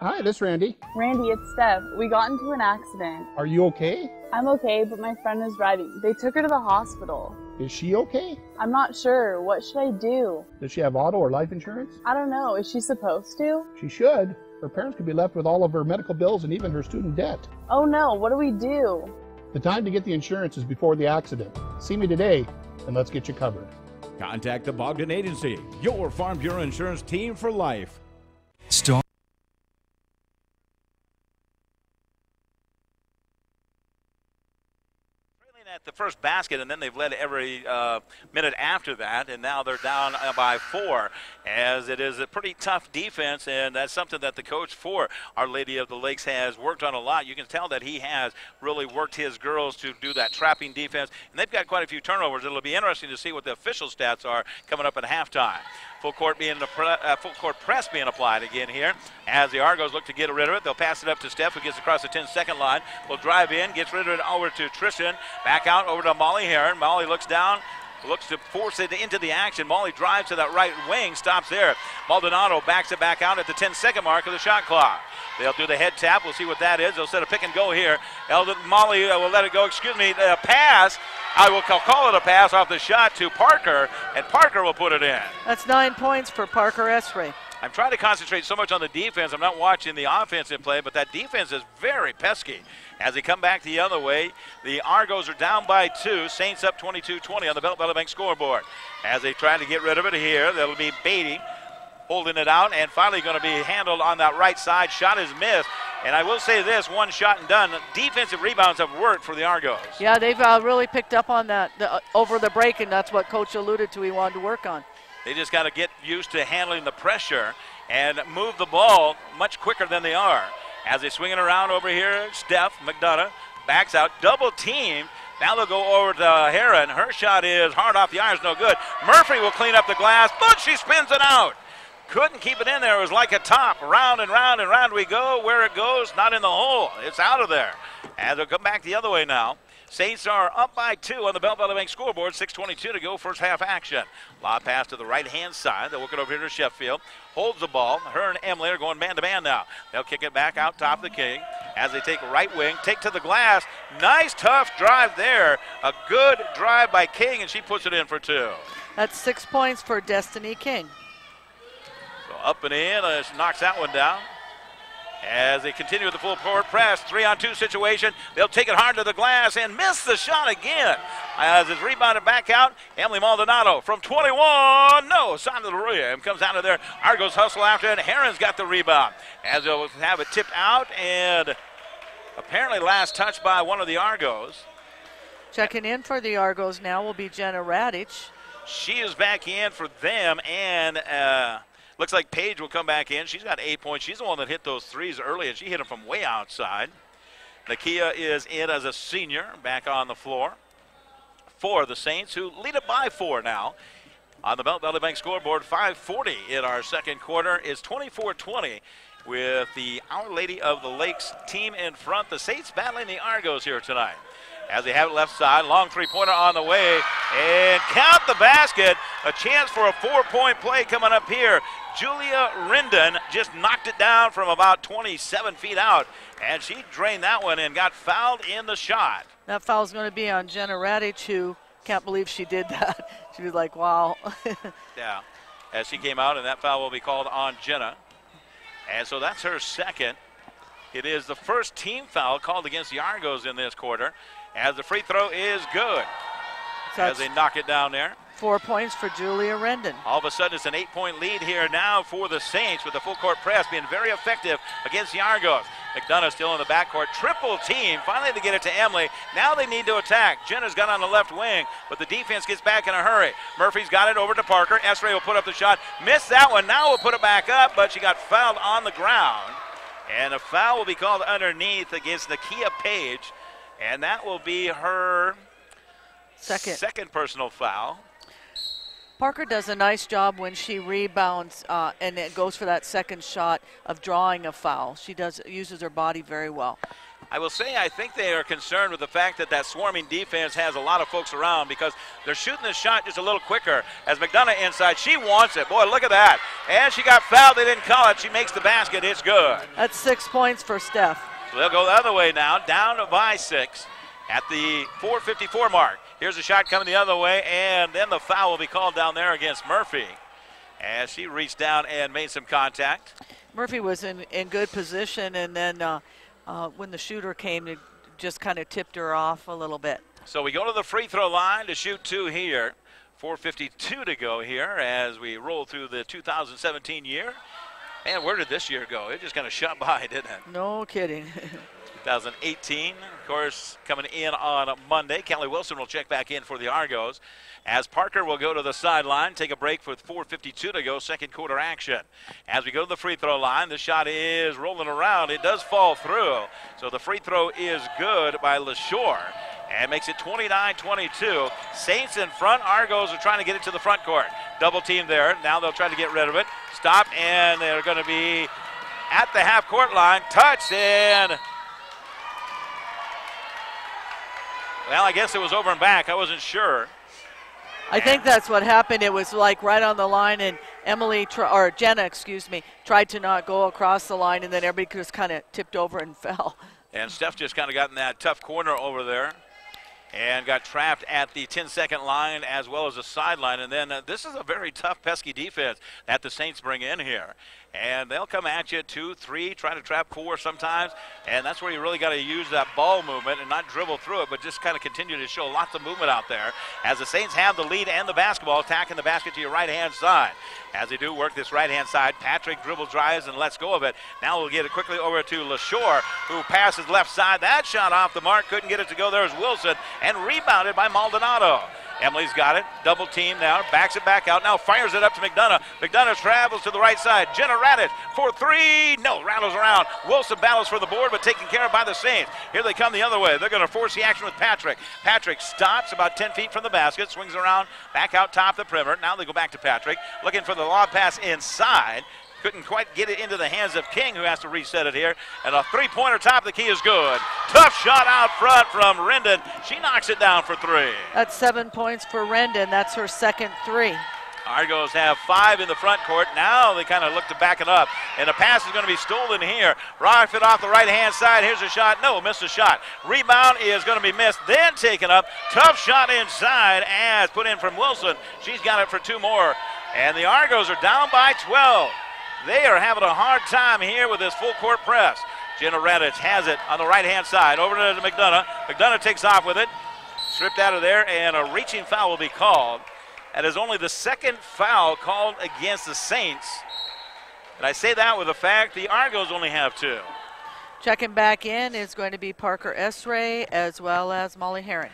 Hi, this is Randy. Randy, it's Steph. We got into an accident. Are you okay? I'm okay, but my friend is driving. They took her to the hospital. Is she okay? I'm not sure. What should I do? Does she have auto or life insurance? I don't know. Is she supposed to? She should. Her parents could be left with all of her medical bills and even her student debt. Oh no, what do we do? The time to get the insurance is before the accident. See me today, and let's get you covered. Contact the Bogdan Agency, your Farm Bureau insurance team for life. Star. At the first basket, and then they've led every minute after that, and now they're down by 4, as it is a pretty tough defense, and that's something that the coach for Our Lady of the Lakes has worked on a lot. You can tell that he has really worked his girls to do that trapping defense, and they've got quite a few turnovers. It'll be interesting to see what the official stats are coming up at halftime. Full court press being applied again here as the Argos look to get rid of it. They'll pass it up to Steph, who gets across the 10-second line. Will drive in, gets rid of it over to Tristan. Back out over to Molly Heron. Molly looks down, looks to force it into the action. Molly drives to that right wing, stops there. Maldonado backs it back out at the 10-second mark of the shot clock. They'll do the head tap. We'll see what that is. They'll set a pick and go here. Molly will let it go. Pass. I will call it a pass off the shot to Parker, and Parker will put it in. That's 9 points for Parker Esrae. I'm trying to concentrate so much on the defense. I'm not watching the offensive play, but that defense is very pesky. As they come back the other way, the Argos are down by 2. Saints up 22-20 on the Belt Bank scoreboard. As they try to get rid of it here, that'll be Beatty holding it out, and finally going to be handled on that right side. Shot is missed. And I will say this, one shot and done. Defensive rebounds have worked for the Argos. Yeah, they've really picked up on that over the break, and that's what Coach alluded to he wanted to work on. They just got to get used to handling the pressure and move the ball much quicker than they are. As they swing it around over here, Steph McDonough backs out, double team. Now they'll go over to Heron. Her shot is hard off the irons, no good. Murphy will clean up the glass, but she spins it out. Couldn't keep it in there. It was like a top. Round and round and round we go. Where it goes, not in the hole. It's out of there. And they'll come back the other way now. Saints are up by 2 on the Belt Bank scoreboard. 6:22 to go, first half action. Lob pass to the right-hand side. They'll work it over here to Sheffield. Holds the ball. Her and Emily are going man-to-man now. They'll kick it back out top of the King as they take right wing, take to the glass. Nice, tough drive there. A good drive by King, and she puts it in for 2. That's 6 points for Destiny King. So up and in, she knocks that one down. As they continue with the full court press, 3-on-2 situation. They'll take it hard to the glass and miss the shot again. As it's rebounded back out, Emily Maldonado from 21. No, Sandra rim comes out of there. Argos hustle after it. Heron's got the rebound. As they'll have it tipped out, and apparently last touch by one of the Argos. Checking in for the Argos now will be Jenna Radich. She is back in for them, and looks like Paige will come back in. She's got 8 points. She's the one that hit those threes early, and she hit them from way outside. Nakia is in as a senior, back on the floor for the Saints, who lead it by 4 now. On the Belt Valley Bank scoreboard, 5:40 in our second quarter is 24-20 with the Our Lady of the Lakes team in front. The Saints battling the Argos here tonight. As they have it left side, long three-pointer on the way, and count the basket. A chance for a 4-point play coming up here. Julia Rendon just knocked it down from about 27 feet out, and she drained that one and got fouled in the shot. That foul's going to be on Jenna Radich, who can't believe she did that. She was like, wow. Yeah, as she came out, and that foul will be called on Jenna. And so that's her second. It is the first team foul called against the Argos in this quarter, as the free throw is good. So as they knock it down there. 4 points for Julia Rendon. All of a sudden, it's an 8-point lead here now for the Saints, with the full court press being very effective against the Argos. McDonough still in the backcourt. Triple team. Finally, they get it to Emily. Now they need to attack. Jenna's got on the left wing, but the defense gets back in a hurry. Murphy's got it over to Parker. Esray will put up the shot. Missed that one. Now we'll put it back up, but she got fouled on the ground. And a foul will be called underneath against Nakia Page. And that will be her second personal foul. Parker does a nice job when she rebounds and it goes for that second shot of drawing a foul. She uses her body very well. I will say I think they are concerned with the fact that that swarming defense has a lot of folks around, because they're shooting the shot just a little quicker. As McDonough inside, she wants it. Boy, look at that. And she got fouled. They didn't call it. She makes the basket. It's good. That's 6 points for Steph. So they'll go the other way now, down by 6 at the 4:54 mark. Here's a shot coming the other way, and then the foul will be called down there against Murphy as she reached down and made some contact. Murphy was in good position, and then when the shooter came, it just kind of tipped her off a little bit. So we go to the free throw line to shoot 2 here. 4:52 to go here as we roll through the 2017 year. Man, where did this year go? It just kind of shot by, didn't it? No kidding. 2018, of course, coming in on Monday. Kelly Wilson will check back in for the Argos, as Parker will go to the sideline, take a break with 4:52 to go, second quarter action. As we go to the free throw line, the shot is rolling around. It does fall through, so the free throw is good by LaShore, and makes it 29-22. Saints in front. Argos are trying to get it to the front court. Double team there. Now they'll try to get rid of it. Stop, and they're going to be at the half-court line. Touched, and well, I guess it was over and back. I wasn't sure. I think that's what happened. It was like right on the line, and Jenna, tried to not go across the line, and then everybody just kind of tipped over and fell. And Steph just kind of got in that tough corner over there and got trapped at the 10-second line as well as the sideline. And then this is a very tough, pesky defense that the Saints bring in here. And they'll come at you 2, 3, try to trap 4 sometimes. And that's where you really got to use that ball movement and not dribble through it, but just kind of continue to show lots of movement out there. As the Saints have the lead and the basketball, attacking the basket to your right-hand side. As they do work this right-hand side, Patrick dribble drives and lets go of it. Now we'll get it quickly over to LaShore, who passes left side. That shot off the mark, couldn't get it to go. There's Wilson, and rebounded by Maldonado. Emily's got it, double team now, backs it back out, now fires it up to McDonough. McDonough travels to the right side. Jenna Radich for 3, no, rattles around. Wilson battles for the board, but taken care of by the Saints. Here they come the other way. They're going to force the action with Patrick. Patrick stops about 10 feet from the basket, swings around, back out top the perimeter. Now they go back to Patrick, looking for the lob pass inside. Couldn't quite get it into the hands of King, who has to reset it here. And a three-pointer top of the key is good. Tough shot out front from Rendon. She knocks it down for 3. That's 7 points for Rendon. That's her second 3. Argos have 5 in the front court. Now they kind of look to back it up. And the pass is going to be stolen here. Rockford off the right-hand side. Here's a shot. No, missed a shot. Rebound is going to be missed, then taken up. Tough shot inside as put in from Wilson. She's got it for 2 more. And the Argos are down by 12. They are having a hard time here with this full court press. Jenna Radich has it on the right-hand side. Over to McDonough. McDonough takes off with it. Stripped out of there, and a reaching foul will be called. That is only the second foul called against the Saints. And I say that with the fact the Argos only have 2. Checking back in is going to be Parker Esray as well as Molly Herron.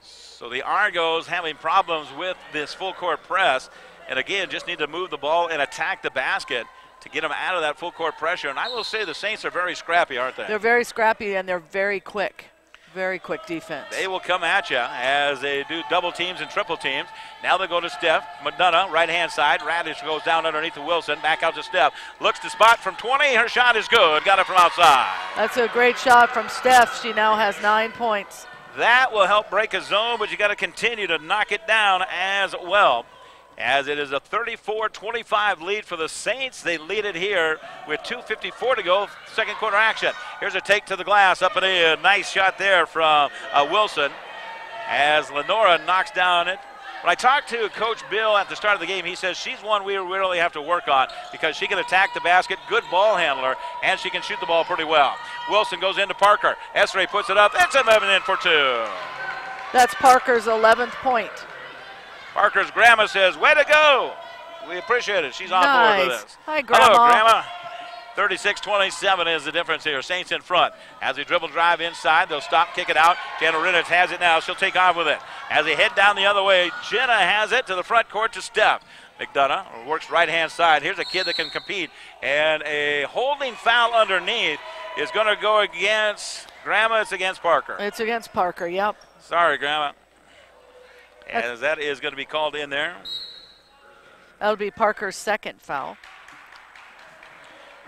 So the Argos having problems with this full court press. And again, just need to move the ball and attack the basket to get them out of that full court pressure. And I will say the Saints are very scrappy, aren't they? They're very scrappy, and they're very quick. Very quick defense. They will come at you as they do double teams and triple teams. Now they go to Steph. McDonough, right-hand side. Radish goes down underneath to Wilson. Back out to Steph. Looks to spot from 20. Her shot is good. Got it from outside. That's a great shot from Steph. She now has 9 points. That will help break a zone, but you got to continue to knock it down as well. As it is a 34-25 lead for the Saints. They lead it here with 2:54 to go, second quarter action. Here's a take to the glass, up and in. Nice shot there from Wilson as Lenora knocks down it. When I talked to Coach Bill at the start of the game, he says she's one we really have to work on because she can attack the basket, good ball handler, and she can shoot the ball pretty well. Wilson goes into Parker. Esray puts it up. That's a in for 2. That's Parker's 11th point. Parker's grandma says, way to go. We appreciate it. She's on board with this. Hi, Grandma. Hello, Grandma. 36-27 is the difference here. Saints in front. As they dribble drive inside, they'll stop, kick it out. Jenna Radich has it now. She'll take off with it. As they head down the other way, Jenna has it to the front court to Steph. McDonough works right-hand side. Here's a kid that can compete. And a holding foul underneath is going to go against Grandma. It's against Parker. It's against Parker, yep. Sorry, Grandma. As that is going to be called in there. That'll be Parker's second foul.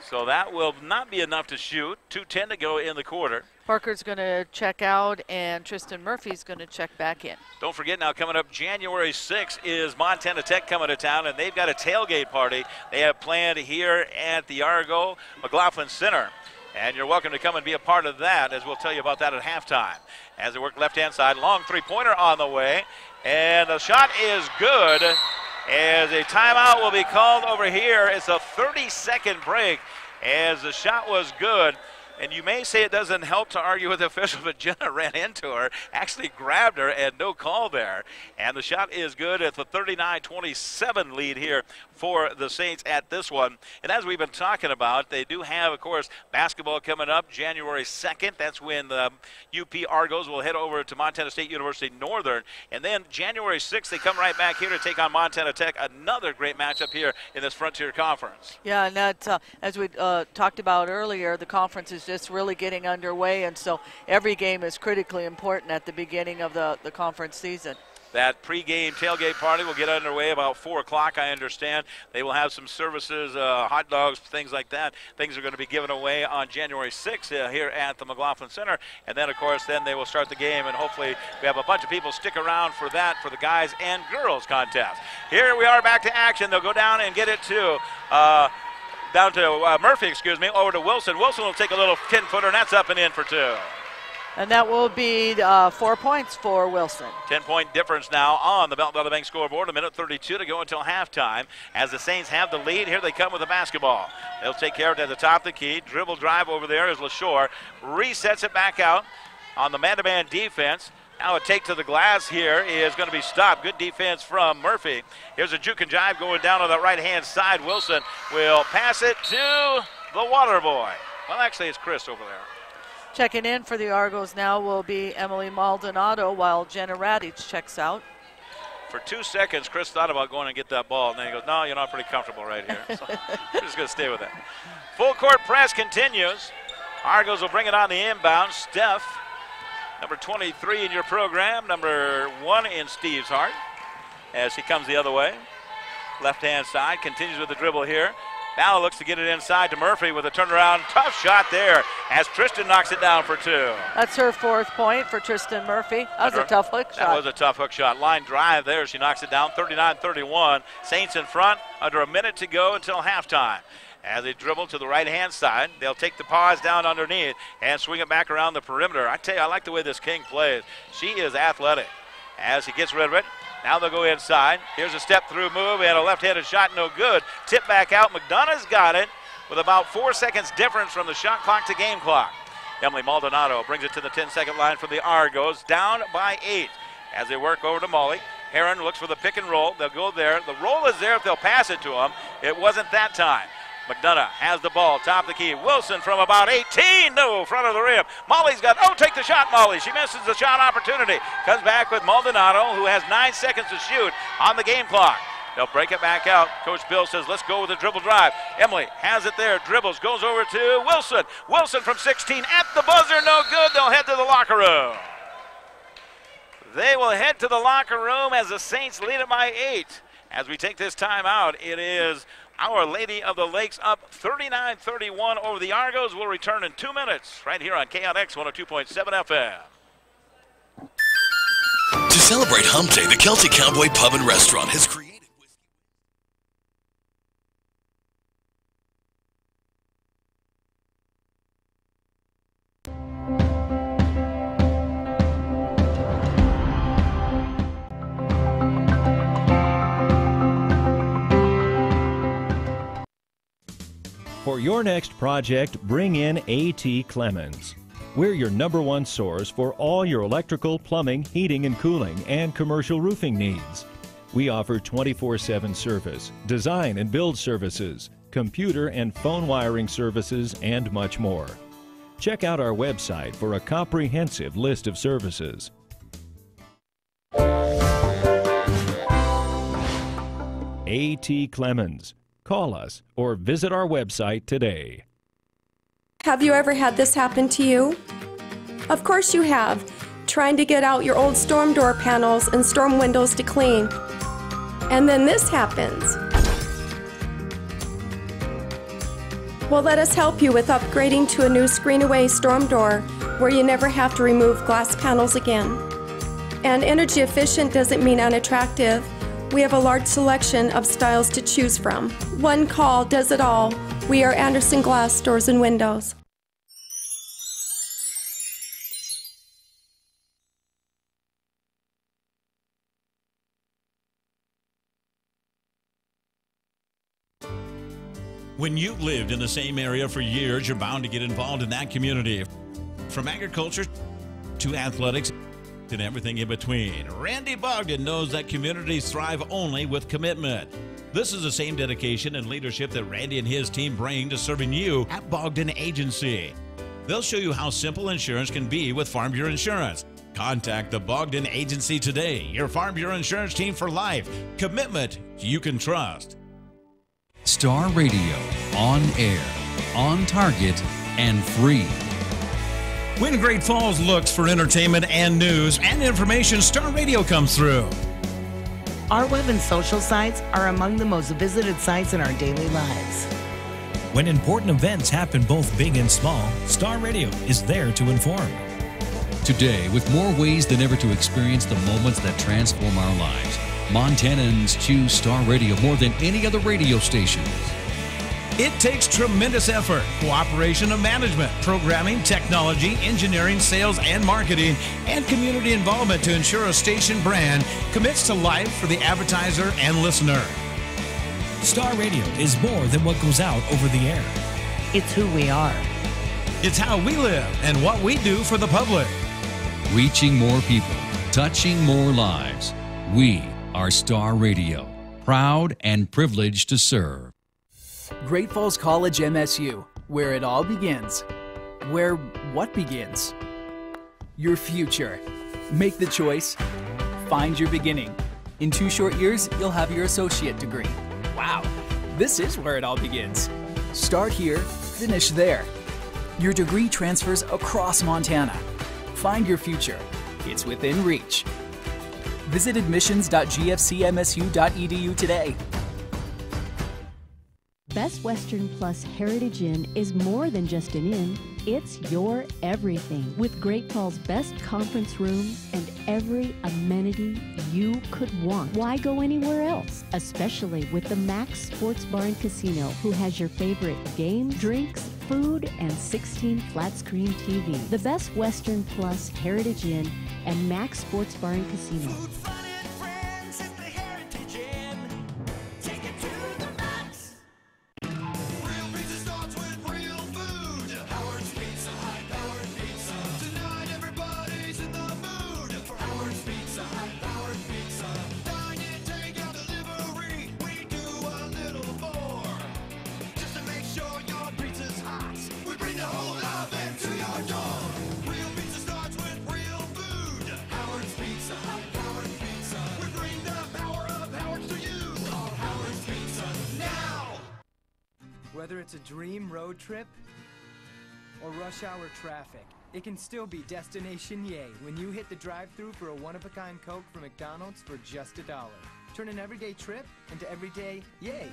So that will not be enough to shoot. 2:10 to go in the quarter. Parker's going to check out, and Tristan Murphy's going to check back in. Don't forget now, coming up January 6th is Montana Tech coming to town, and they've got a tailgate party they have planned here at the Argo McLaughlin Center. And you're welcome to come and be a part of that, as we'll tell you about that at halftime. As they work left-hand side, long three-pointer on the way. And the shot is good as a timeout will be called over here. It's a 30-second break as the shot was good. And you may say it doesn't help to argue with the official, but Jenna ran into her, actually grabbed her, and no call there. And the shot is good. It's a 39-27 lead here for the Saints at this one. And as we've been talking about, they do have, of course, basketball coming up January 2nd. That's when the UP Argos will head over to Montana State University Northern. And then January 6th, they come right back here to take on Montana Tech. Another great matchup here in this Frontier Conference. Yeah, and that, as we talked about earlier, the conference is just really getting underway, and so every game is critically important at the beginning of the conference season. That pregame tailgate party will get underway about 4 o'clock, I understand. They will have some services, hot dogs, things like that. Things are going to be given away on January 6th here at the McLaughlin Center. And then, of course, then they will start the game, and hopefully we have a bunch of people stick around for that, for the guys and girls contest. Here we are back to action. They'll go down and get it to down to Murphy, over to Wilson. Wilson will take a little 10-footer, and that's up and in for 2. And that will be 4 points for Wilson. 10-point difference now on the Belt Valley Bank scoreboard. A minute 32 to go until halftime. As the Saints have the lead, here they come with the basketball. They'll take care of it at the top of the key. Dribble drive over there is LaShore. Resets it back out on the man-to-man defense. Now a take to the glass here is going to be stopped. Good defense from Murphy. Here's a juke and jive going down on the right-hand side. Wilson will pass it to the water boy. Well, actually, it's Chris over there. Checking in for the Argos now will be Emily Maldonado while Jenna Radich checks out. For 2 seconds, Chris thought about going and get that ball, and then he goes, no, you're not pretty comfortable right here. So we're just going to stay with it. Full court press continues. Argos will bring it on the inbound. Steph, number 23 in your program, number 1 in Steve's heart, as he comes the other way. Left-hand side, continues with the dribble here. Now looks to get it inside to Murphy with a turnaround. Tough shot there as Tristan knocks it down for 2. That's her 4th point for Tristan Murphy. That was a tough hook shot. That was a tough hook shot. Line drive there. She knocks it down 39-31. Saints in front, under a minute to go until halftime. As they dribble to the right-hand side, they'll take the pause down underneath and swing it back around the perimeter. I tell you, I like the way this King plays. She is athletic. As he gets rid of it, Now they'll go inside. Here's a step-through move and a left-handed shot, no good. Tip back out. McDonough's got it with about 4 seconds difference from the shot clock to game clock. Emily Maldonado brings it to the 10-second line from the Argos, down by 8. As they work over to Molly, Heron looks for the pick and roll. They'll go there. The roll is there if they'll pass it to him. It wasn't that time. McDonough has the ball, top of the key. Wilson from about 18, no, front of the rim. Molly's got, take the shot, Molly. She misses the shot opportunity. Comes back with Maldonado, who has 9 seconds to shoot on the game clock. They'll break it back out. Coach Bill says, let's go with the dribble drive. Emily has it there, dribbles, goes over to Wilson. Wilson from 16 at the buzzer, no good. They'll head to the locker room. They will head to the locker room as the Saints lead it by 8. As we take this time out, it is Our Lady of the Lakes up 39-31 over the Argos. Will return in 2 minutes right here on KLX 102.7 FM. To celebrate Hump Day, the Celtic Cowboy Pub and Restaurant has created For your next project, bring in A.T. Clemens. We're your #1 source for all your electrical, plumbing, heating and cooling, and commercial roofing needs. We offer 24/7 service, design and build services, computer and phone wiring services, and much more. Check out our website for a comprehensive list of services. A.T. Clemens. Call us or visit our website today. Have you ever had this happen to you? Of course you have, trying to get out your old storm door panels and storm windows to clean. And then this happens. Well, let us help you with upgrading to a new screen-away storm door where you never have to remove glass panels again. And energy efficient doesn't mean unattractive. We have a large selection of styles to choose from. One call does it all. We are Anderson Glass Doors and Windows. When you've lived in the same area for years, you're bound to get involved in that community. From agriculture to athletics and everything in between, Randy Bogdan knows that communities thrive only with commitment. This is the same dedication and leadership that Randy and his team bring to serving you at Bogdan Agency. They'll show you how simple insurance can be with Farm Bureau Insurance. Contact the Bogdan Agency today, your Farm Bureau Insurance team for life. Commitment you can trust. Star Radio, on air, on target, and free. When Great Falls looks for entertainment and news and information, Star Radio comes through. Our web and social sites are among the most visited sites in our daily lives. When important events happen both big and small, Star Radio is there to inform. Today, with more ways than ever to experience the moments that transform our lives, Montanans choose Star Radio more than any other radio station. It takes tremendous effort, cooperation of management, programming, technology, engineering, sales, and marketing, and community involvement to ensure a station brand commits to life for the advertiser and listener. Star Radio is more than what goes out over the air. It's who we are. It's how we live and what we do for the public. Reaching more people, touching more lives. We are Star Radio, proud and privileged to serve. Great Falls College MSU, where it all begins. Where what begins? Your future. Make the choice. Find your beginning. In 2 short years, you'll have your associate degree. Wow, this is where it all begins. Start here, finish there. Your degree transfers across Montana. Find your future. It's within reach. Visit admissions.gfcmsu.edu today. Best Western Plus Heritage Inn is more than just an inn, it's your everything. With Great Falls' best conference rooms and every amenity you could want. Why go anywhere else? Especially with the Max Sports Bar and Casino, who has your favorite games, drinks, food, and 16 flat-screen TV. The Best Western Plus Heritage Inn and Max Sports Bar and Casino. Whether it's a dream road trip or rush hour traffic, it can still be destination yay when you hit the drive-thru for a one-of-a-kind Coke from McDonald's for just $1. Turn an everyday trip into everyday yay.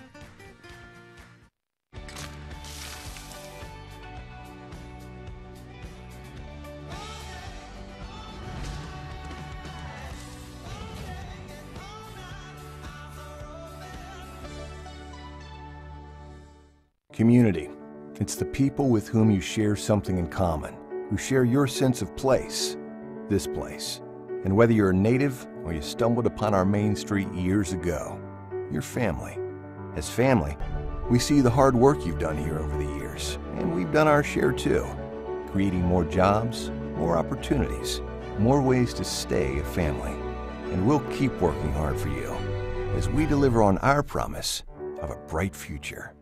Community. It's the people with whom you share something in common, who share your sense of place, this place. And whether you're a native or you stumbled upon our main street years ago, you're family. As family, we see the hard work you've done here over the years, and we've done our share too, creating more jobs, more opportunities, more ways to stay a family. And we'll keep working hard for you as we deliver on our promise of a bright future.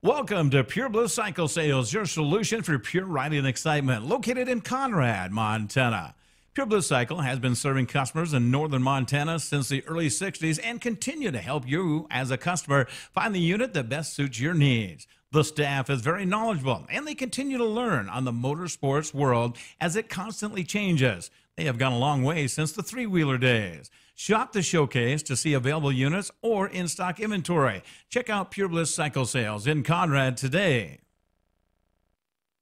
Welcome to Pure Bliss Cycle Sales, your solution for pure riding excitement, located in Conrad, Montana. Pure Bliss Cycle has been serving customers in northern Montana since the early 60s and continue to help you as a customer find the unit that best suits your needs. The staff is very knowledgeable, and they continue to learn on the motorsports world as it constantly changes. They have gone a long way since the three-wheeler days. Shop the showcase to see available units or in-stock inventory. Check out Pure Bliss Cycle Sales in Conrad today.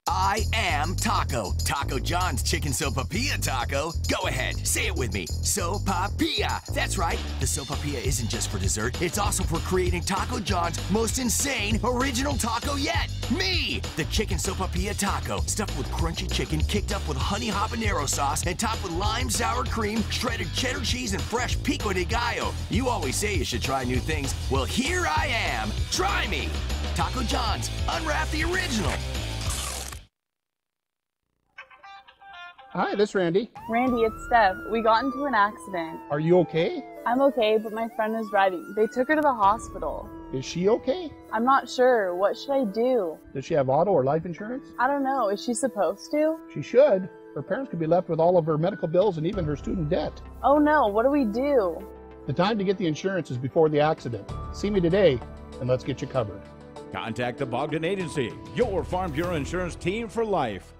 I am Taco. Taco John's Chicken Sopapilla Taco. Go ahead, say it with me. Sopapilla. That's right. The Sopapilla isn't just for dessert. It's also for creating Taco John's most insane original taco yet. Me! The Chicken Sopapilla Taco. Stuffed with crunchy chicken, kicked up with honey habanero sauce, and topped with lime sour cream, shredded cheddar cheese, and fresh pico de gallo. You always say you should try new things. Well, here I am. Try me. Taco John's. Unwrap the original. Hi, this is Randy. Randy, it's Steph. We got into an accident. Are you okay? I'm okay, but my friend was driving. They took her to the hospital. Is she okay? I'm not sure. What should I do? Does she have auto or life insurance? I don't know. Is she supposed to? She should. Her parents could be left with all of her medical bills and even her student debt. Oh no, what do we do? The time to get the insurance is before the accident. See me today, and let's get you covered. Contact the Bogdan Agency, your Farm Bureau insurance team for life.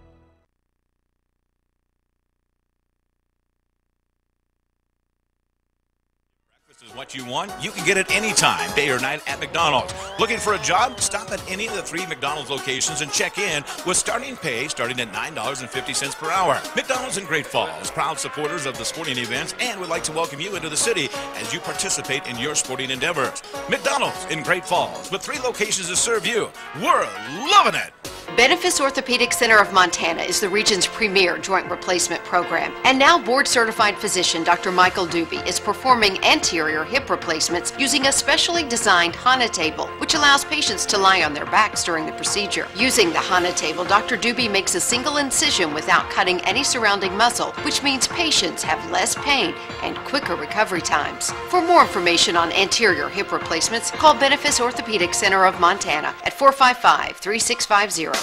Is what you want? You can get it anytime, day or night at McDonald's. Looking for a job? Stop at any of the 3 McDonald's locations and check in with starting pay starting at $9.50 per hour. McDonald's in Great Falls, proud supporters of the sporting events, and would like to welcome you into the city as you participate in your sporting endeavors. McDonald's in Great Falls with 3 locations to serve you. We're loving it! Benefis Orthopedic Center of Montana is the region's premier joint replacement program. And now board-certified physician Dr. Michael Doobie is performing anterior hip replacements using a specially designed HANA table, which allows patients to lie on their backs during the procedure. Using the HANA table, Dr. Doobie makes a single incision without cutting any surrounding muscle, which means patients have less pain and quicker recovery times. For more information on anterior hip replacements, call Benefis Orthopedic Center of Montana at 455-3650. Our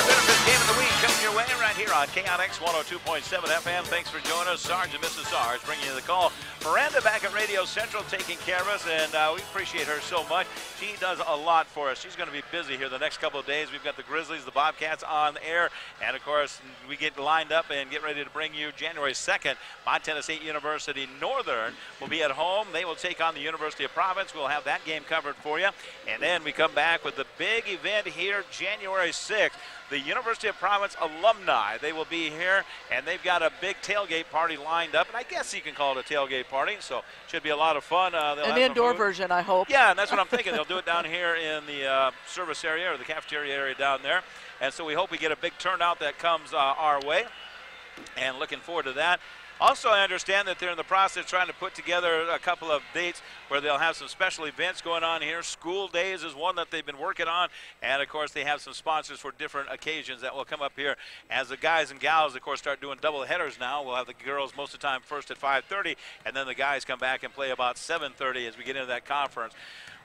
benefit game of the week coming your way right here on KNX 102.7 FM. Thanks for joining us. Sarge and Mrs. Sarge bringing you the call. Miranda back at Radio Central taking care of us, and we appreciate her so much. She does a lot for us. She's going to be busy here the next couple of days. We've got the Grizzlies, the Bobcats on the air, and of course we get lined up and get ready to bring you January 2nd. Montana State University Northern will be at home. They will take on the University of Providence. We'll have that game covered for you. And then we come back with the big event here January 6th. The University of Providence alumni. They will be here, and they've got a big tailgate party lined up, and I guess you can call it a tailgate party, so should be a lot of fun. An indoor version, I hope. Yeah, and that's what I'm thinking. They'll do it down here in the service area or the cafeteria area down there, and so we hope we get a big turnout that comes our way, and looking forward to that. Also, I understand that they're in the process of trying to put together a couple of dates where they'll have some special events going on here. School Days is one that they've been working on. And, of course, they have some sponsors for different occasions that will come up here as the guys and gals, of course, start doing double headers now. We'll have the girls most of the time first at 5:30, and then the guys come back and play about 7:30 as we get into that conference.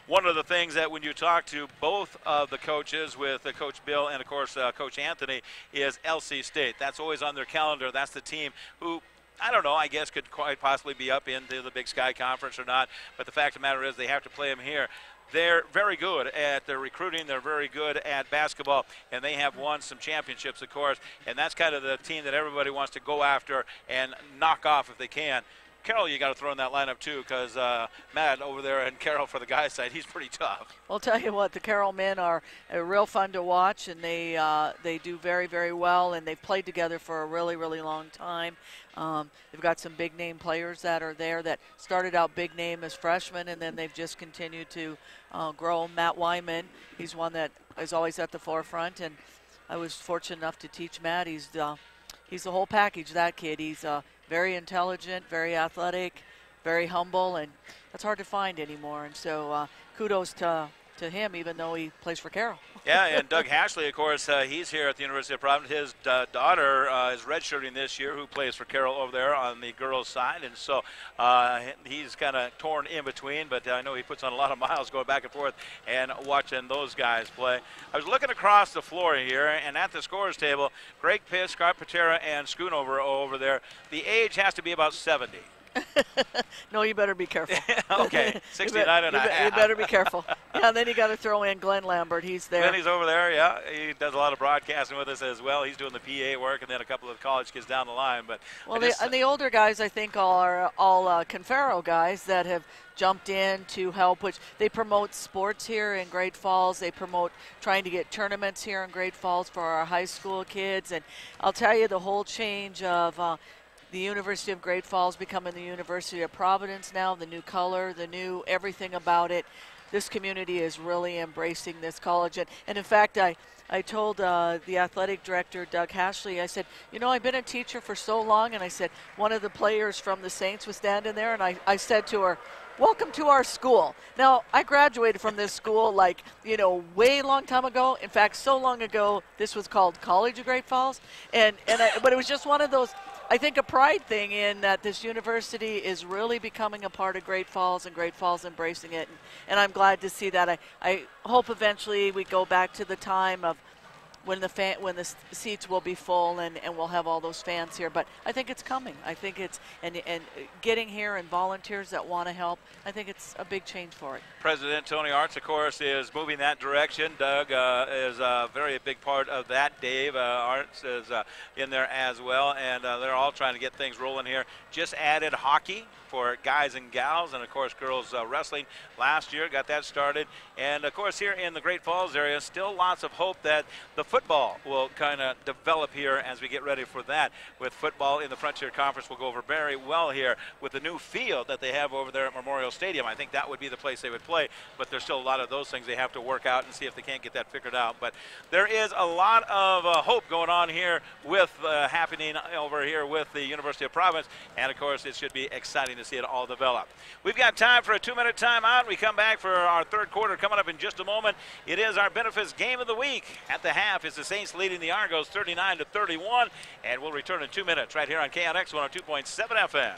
One of the things that when you talk to both of the coaches, with Coach Bill and, of course, Coach Anthony, is LC State. That's always on their calendar. That's the team who I don't know, I guess could quite possibly be up into the Big Sky Conference or not. But the fact of the matter is they have to play them here. They're very good at their recruiting. They're very good at basketball, and they have won some championships, of course. And that's kind of the team that everybody wants to go after and knock off if they can. Carroll, you got to throw in that lineup too, because Matt over there and Carroll for the guys' side, he's pretty tough. Well, I'll tell you what, the Carroll men are real fun to watch, and they do very, very well, and they've played together for a really, really long time. They've got some big name players that are there that started out big name as freshmen, and then they've just continued to grow. Matt Wyman, he's one that is always at the forefront, and I was fortunate enough to teach Matt. He's the whole package, that kid. He's very intelligent, very athletic, very humble, and that's hard to find anymore. And so kudos to him, even though he plays for Carroll. Yeah, and Doug Hashley, of course, he's here at the University of Providence. His daughter is redshirting this year, who plays for Carroll over there on the girls' side. And so he's kind of torn in between, but I know he puts on a lot of miles going back and forth and watching those guys play. I was looking across the floor here, and at the scorers table, Greg Piss, Scott Patera, and Schoonover over there. The age has to be about 70. No, you better be careful. Okay, 69 and a half. You better be careful. Yeah, and then you got to throw in Glenn Lambert. He's there. Glenn, he's over there, yeah. He does a lot of broadcasting with us as well. He's doing the PA work, and then a couple of college kids down the line. But well, and the older guys, I think, are all Confero guys that have jumped in to help, which they promote sports here in Great Falls. They promote trying to get tournaments here in Great Falls for our high school kids. And I'll tell you, the whole change of the University of Great Falls becoming the University of Providence now, the new color, the new everything about it. This community is really embracing this college. And in fact, I told the athletic director, Doug Hashley, I said, you know, I've been a teacher for so long, and I said, one of the players from the Saints was standing there, and I said to her, welcome to our school. Now, I graduated from this school like, you know, way long time ago. In fact, so long ago, this was called College of Great Falls. But it was just one of those, I think, a pride thing in that this university is really becoming a part of Great Falls, and Great Falls embracing it. And I'm glad to see that. I hope eventually we go back to the time of when the seats will be full and we'll have all those fans here. But I think it's coming. I think it's and getting here and volunteers that want to help. I think it's a big change for it. President Tony Arts, of course, is moving that direction. Doug is a very big part of that. Dave Arts is in there as well, and they're all trying to get things rolling here. Just added hockey for guys and gals, and of course girls wrestling last year, got that started. And of course here in the Great Falls area, still lots of hope that the football will kind of develop here as we get ready for that. With football in the Frontier Conference will go over very well here with the new field that they have over there at Memorial Stadium. I think that would be the place they would play, but there's still a lot of those things they have to work out and see if they can't get that figured out. But there is a lot of hope going on here with happening over here with the University of Providence, and of course it should be exciting to see it all develop. We've got time for a 2-minute timeout. We come back for our third quarter coming up in just a moment. It is our benefits game of the week. At the half is the Saints leading the Argos 39-31, and we'll return in 2 minutes right here on KNX 102.7 FM.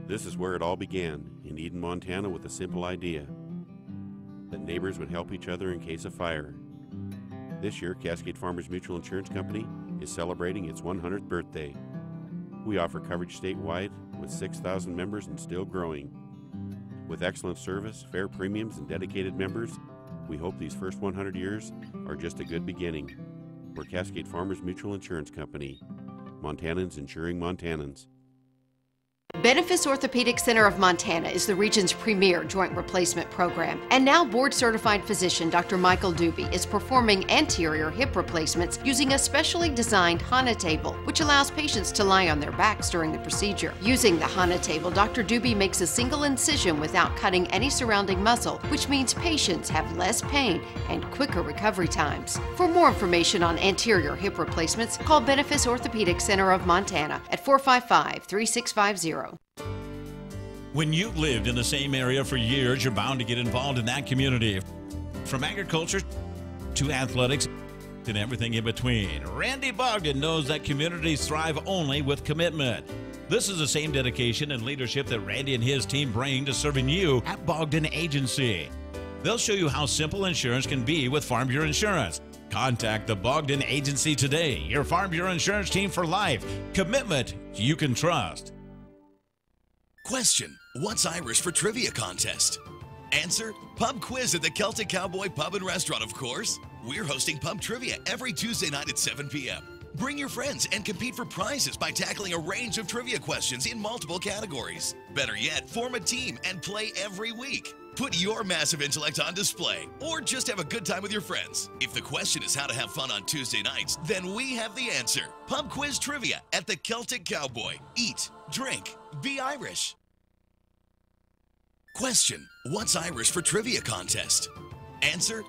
This is where it all began, in Eden, Montana, with a simple idea: that neighbors would help each other in case of fire. This year, Cascade Farmers Mutual Insurance Company is celebrating its 100th birthday. We offer coverage statewide with 6,000 members and still growing. With excellent service, fair premiums, and dedicated members, we hope these first 100 years are just a good beginning. We're Cascade Farmers Mutual Insurance Company. Montanans insuring Montanans. Benefis Orthopedic Center of Montana is the region's premier joint replacement program. And now board-certified physician Dr. Michael Doobie is performing anterior hip replacements using a specially designed HANA table, which allows patients to lie on their backs during the procedure. Using the HANA table, Dr. Doobie makes a single incision without cutting any surrounding muscle, which means patients have less pain and quicker recovery times. For more information on anterior hip replacements, call Benefis Orthopedic Center of Montana at 455-3650. When you've lived in the same area for years, you're bound to get involved in that community. From agriculture to athletics and everything in between, Randy Bogdan knows that communities thrive only with commitment. This is the same dedication and leadership that Randy and his team bring to serving you at Bogdan Agency. They'll show you how simple insurance can be with Farm Bureau Insurance. Contact the Bogdan Agency today, your Farm Bureau Insurance team for life. Commitment you can trust. Question: what's Irish for trivia contest? Answer: pub quiz at the Celtic Cowboy Pub and Restaurant, of course. We're hosting pub trivia every Tuesday night at 7 p.m. Bring your friends and compete for prizes by tackling a range of trivia questions in multiple categories. Better yet, form a team and play every week. Put your massive intellect on display, or just have a good time with your friends. If the question is how to have fun on Tuesday nights, then we have the answer. Pub quiz trivia at the Celtic Cowboy. Eat, drink, be Irish. Question: what's Irish for trivia contest? Answer: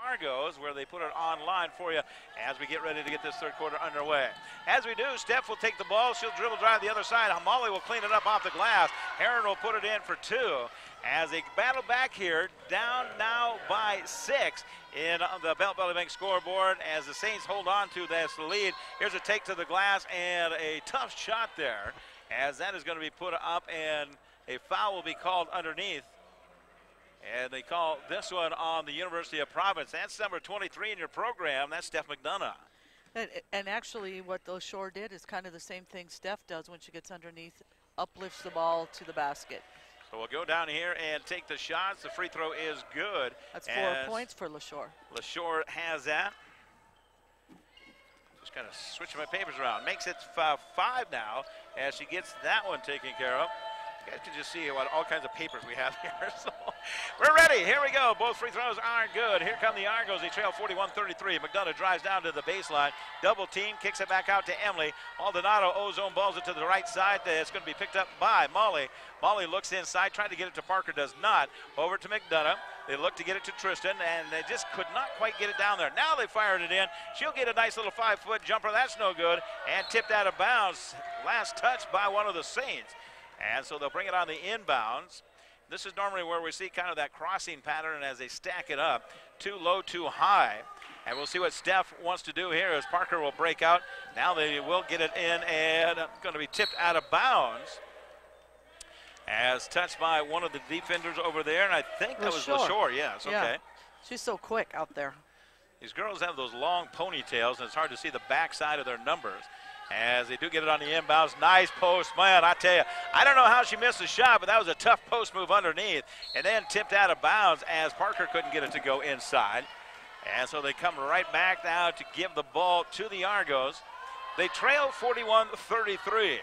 Argos, where they put it online for you as we get ready to get this third quarter underway. As we do, Steph will take the ball. She'll dribble drive the other side. Molly will clean it up off the glass. Heron will put it in for 2. As they battle back here, down now by 6 in the Belt Belly Bank scoreboard as the Saints hold on to this lead. Here's a take to the glass and a tough shot there, as that is going to be put up and a foul will be called underneath. And they call this one on the University of Providence. That's number 23 in your program. That's Steph McDonough. And actually what LaShore did is kind of the same thing Steph does when she gets underneath, uplifts the ball to the basket. So we'll go down here and take the shots. The free throw is good. That's 4 points for LaShore. LaShore has that. Just kind of switching my papers around. Makes it 5 now as she gets that one taken care of. You guys can just see what all kinds of papers we have here. So we're ready. Here we go. Both free throws are good. Here come the Argos. They trail 41-33. McDonough drives down to the baseline. Double team. Kicks it back out to Emily. Maldonado ozone balls it to the right side. It's going to be picked up by Molly. Molly looks inside, trying to get it to Parker. Does not. Over to McDonough. They look to get it to Tristan, and they just could not quite get it down there. Now they fired it in. She'll get a nice little 5-foot jumper. That's no good. And tipped out of bounds. Last touch by one of the Saints. And so they'll bring it on the inbounds. This is normally where we see kind of that crossing pattern as they stack it up. Too low, too high. And we'll see what Steph wants to do here as Parker will break out. Now they will get it in and going to be tipped out of bounds. As touched by one of the defenders over there. And I think that was LaShore. Yes, okay. Yeah. She's so quick out there. These girls have those long ponytails, and it's hard to see the backside of their numbers. As they do get it on the inbounds. Nice post. Man, I tell you, I don't know how she missed the shot, but that was a tough post move underneath. And then tipped out of bounds as Parker couldn't get it to go inside. And so they come right back now to give the ball to the Argos. They trail 41-33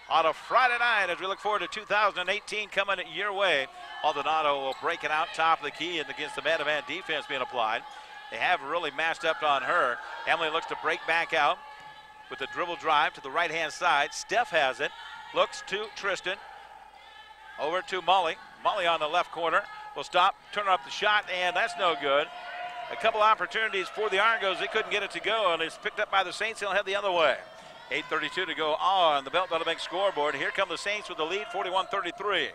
on a Friday night as we look forward to 2018 coming your way. Maldonado will break it out top of the key and against the man-to-man defense being applied. They have really matched up on her. Emily looks to break back out with the dribble drive to the right-hand side. Steph has it. Looks to Tristan. Over to Molly. Molly on the left corner. Will stop, turn up the shot, and that's no good. A couple opportunities for the Argos. They couldn't get it to go, and it's picked up by the Saints. They'll head the other way. 8:32 to go on the Belt Belly Bank scoreboard. Here come the Saints with the lead, 41-33.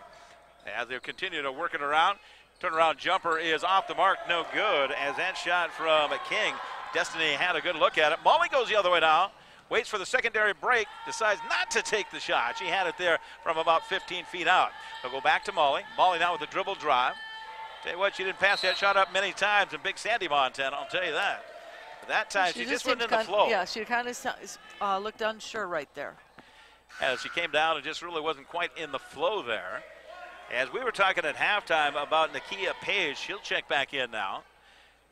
As they continue to work it around. Turnaround jumper is off the mark, no good. As that shot from King. Destiny had a good look at it. Molly goes the other way now. Waits for the secondary break, decides not to take the shot. She had it there from about 15 feet out. They'll go back to Molly. Molly now with a dribble drive. Tell you what, she didn't pass that shot up many times in Big Sandy, Montana, I'll tell you that. But that time, she just wasn't in the flow. Yeah, she kind of looked unsure right there. As she came down and just really wasn't quite in the flow there. As we were talking at halftime about Nakia Page, she'll check back in now.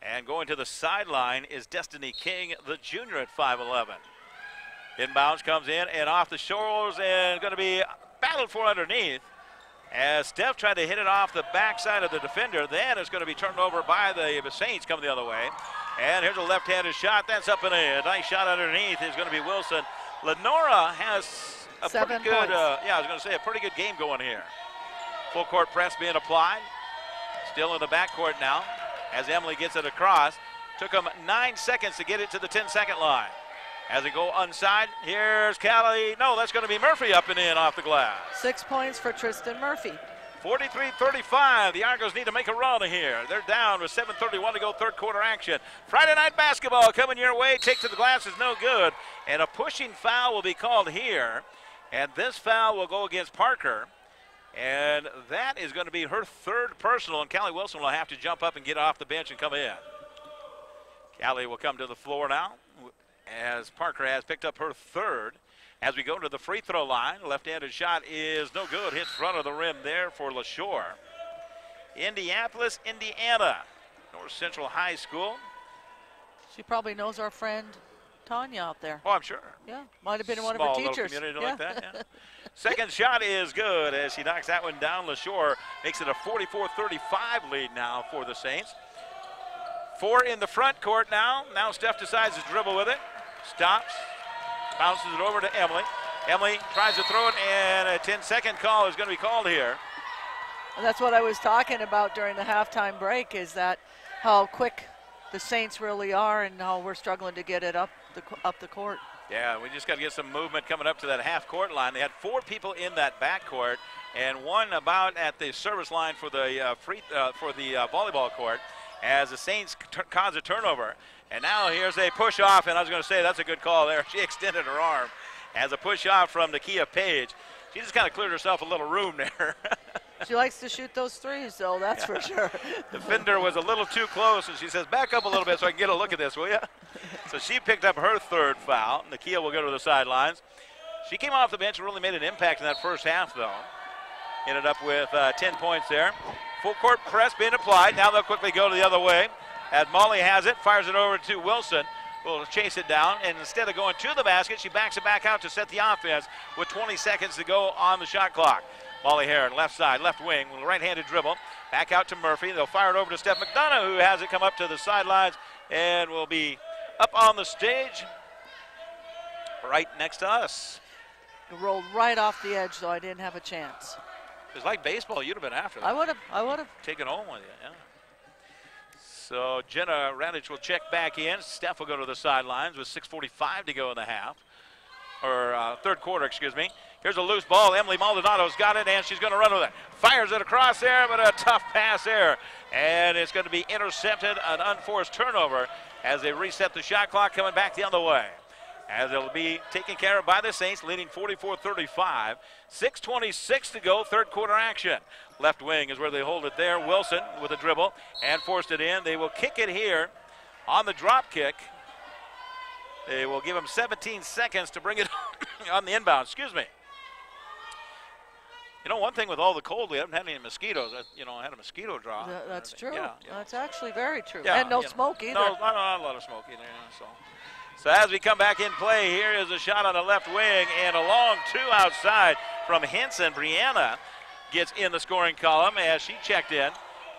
And going to the sideline is Destiny King, the junior at 5'11". Inbounds comes in and off the shoulders and going to be battled for underneath. As Steph tried to hit it off the backside of the defender, then it's going to be turned over by the Saints coming the other way. And here's a left-handed shot. That's up and in. A nice shot underneath is going to be Wilson. Lenora has a pretty good, I was going to say a pretty good game going here. Full court press being applied. Still in the backcourt now as Emily gets it across. Took them 9 seconds to get it to the 10-second line. As they go inside, here's Callie. No, that's going to be Murphy up and in off the glass. 6 points for Tristan Murphy. 43-35. The Argos need to make a run here. They're down with 7:31 to go, third quarter action. Friday night basketball coming your way. Take to the glass is no good. And a pushing foul will be called here. And this foul will go against Parker. And that is going to be her third personal. And Callie Wilson will have to jump up and get off the bench and come in. Callie will come to the floor now as Parker has picked up her third. As we go to the free throw line, left-handed shot is no good. Hits front of the rim there for LaShore. Indianapolis, Indiana, North Central High School. She probably knows our friend Tanya out there. Oh, I'm sure. Yeah, might have been one of Small her teachers. Little community like that, yeah. Second shot is good as she knocks that one down. LaShore makes it a 44-35 lead now for the Saints. 4 in the front court now. Now Steph decides to dribble with it. Stops. Bounces it over to Emily. Emily tries to throw it, and a 10-second call is going to be called here. And that's what I was talking about during the halftime break, is that how quick the Saints really are and how we're struggling to get it up the court. Yeah, we just got to get some movement coming up to that half-court line. They had 4 people in that backcourt and one about at the service line for the volleyball court as the Saints cause a turnover. And now here's a push-off, and I was going to say that's a good call there. She extended her arm as a push-off from Nakia Page. She just kind of cleared herself a little room there. She likes to shoot those threes, though, that's for sure. Defender was a little too close, and she says, back up a little bit so I can get a look at this, will you? So she picked up her third foul. Nakia will go to the sidelines. She came off the bench and really made an impact in that first half, though. Ended up with 10 points there. Full court press being applied. Now they'll quickly go to the other way. As Molly has it, fires it over to Wilson. Will chase it down, and instead of going to the basket, she backs it back out to set the offense with 20 seconds to go on the shot clock. Molly Heron, left side, left wing, with a right-handed dribble. Back out to Murphy. They'll fire it over to Steph McDonough, who has it come up to the sidelines and will be up on the stage right next to us. It rolled right off the edge, though I didn't have a chance. It was like baseball. You'd have been after that. I would have. Taken home with you, yeah. So Jenna Radich will check back in. Steph will go to the sidelines with 6:45 to go in the half. Or third quarter, excuse me. Here's a loose ball. Emily Maldonado's got it, and she's going to run with it. Fires it across there, but a tough pass there. And it's going to be intercepted, an unforced turnover as they reset the shot clock coming back the other way. As it'll be taken care of by the Saints, leading 44-35. 6:26 to go, third quarter action. Left wing is where they hold it there. Wilson with a dribble and forced it in. They will kick it here on the drop kick. They will give him 17 seconds to bring it on the inbound. Excuse me. You know, one thing with all the cold, we haven't had any mosquitoes. You know, I had a mosquito draw. That's true. Yeah. That's actually very true. Yeah, and no smoke either. No, not a lot of smoke either. So as we come back in play, here is a shot on the left wing and a long two outside from Henson. Brianna gets in the scoring column as she checked in.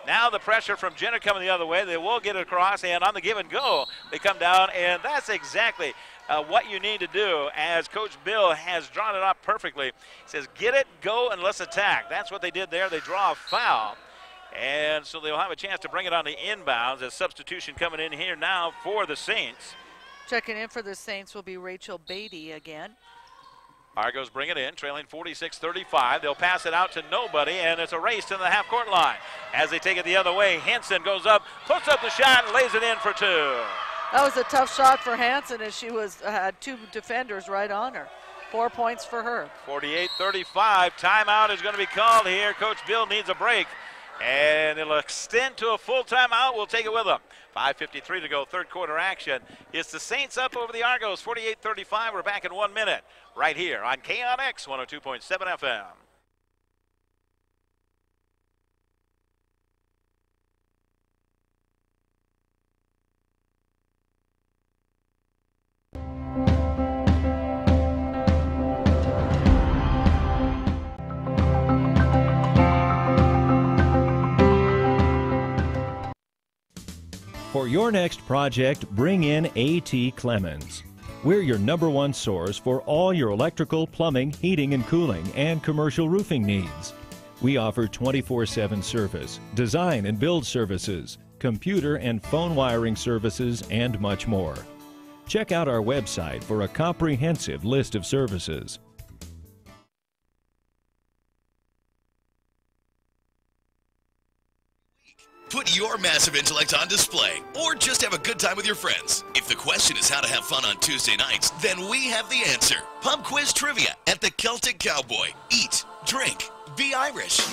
Now the pressure from Jenner coming the other way. They will get it across, and on the give and go, they come down, and that's exactly what you need to do, as Coach Bill has drawn it up perfectly. He says, get it, go, and let's attack. That's what they did there. They draw a foul, and so they'll have a chance to bring it on the inbounds. As substitution coming in here now for the Saints. Checking in for the Saints will be Rachel Beatty again. Argos bring it in, trailing 46-35. They'll pass it out to nobody, and it's a race to the half-court line. As they take it the other way, Henson goes up, puts up the shot, and lays it in for two. That was a tough shot for Hanson, as she had two defenders right on her. 4 points for her. 48-35. Timeout is going to be called here. Coach Bill needs a break, and it'll extend to a full timeout. We'll take it with them. 5:53 to go, third quarter action. It's the Saints up over the Argos, 48-35. We're back in 1 minute right here on KNX 102.7 FM. For your next project, bring in A.T. Clemens. We're your #1 source for all your electrical, plumbing, heating and cooling, and commercial roofing needs. We offer 24/7 service, design and build services, computer and phone wiring services, and much more. Check out our website for a comprehensive list of services. Put your massive intellect on display, or just have a good time with your friends. If the question is how to have fun on Tuesday nights, then we have the answer. Pub quiz trivia at the Celtic Cowboy. Eat, drink, be Irish. It's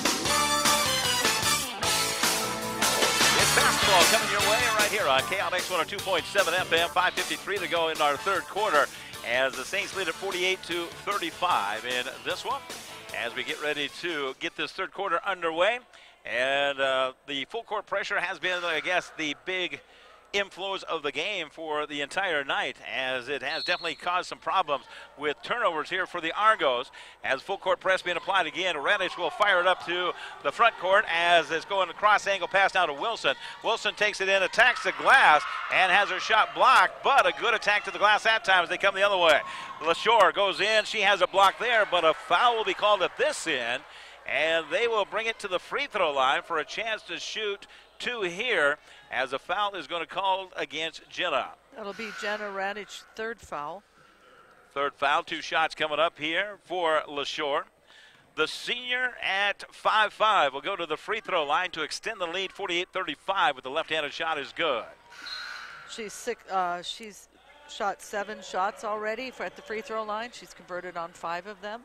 basketball coming your way right here on KLX 102.7 FM. 5:53 to go in our third quarter as the Saints lead at 48-35 in this one. As we get ready to get this third quarter underway. And the full court pressure has been, I guess, the big influence of the game for the entire night, as it has definitely caused some problems with turnovers here for the Argos. As full court press being applied again, Reddish will fire it up to the front court as it's going cross angle pass now to Wilson. Wilson takes it in, attacks the glass, and has her shot blocked, but a good attack to the glass that time as they come the other way. LaShore goes in, she has a block there, but a foul will be called at this end. And they will bring it to the free throw line for a chance to shoot two here, as a foul is going to call against Jenna. That'll be Jenna Radich, third foul. Third foul, 2 shots coming up here for LaShore. The senior at 5'5" will go to the free throw line to extend the lead 48-35, with the left-handed shot is good. She's shot 7 shots already at the free throw line. She's converted on 5 of them.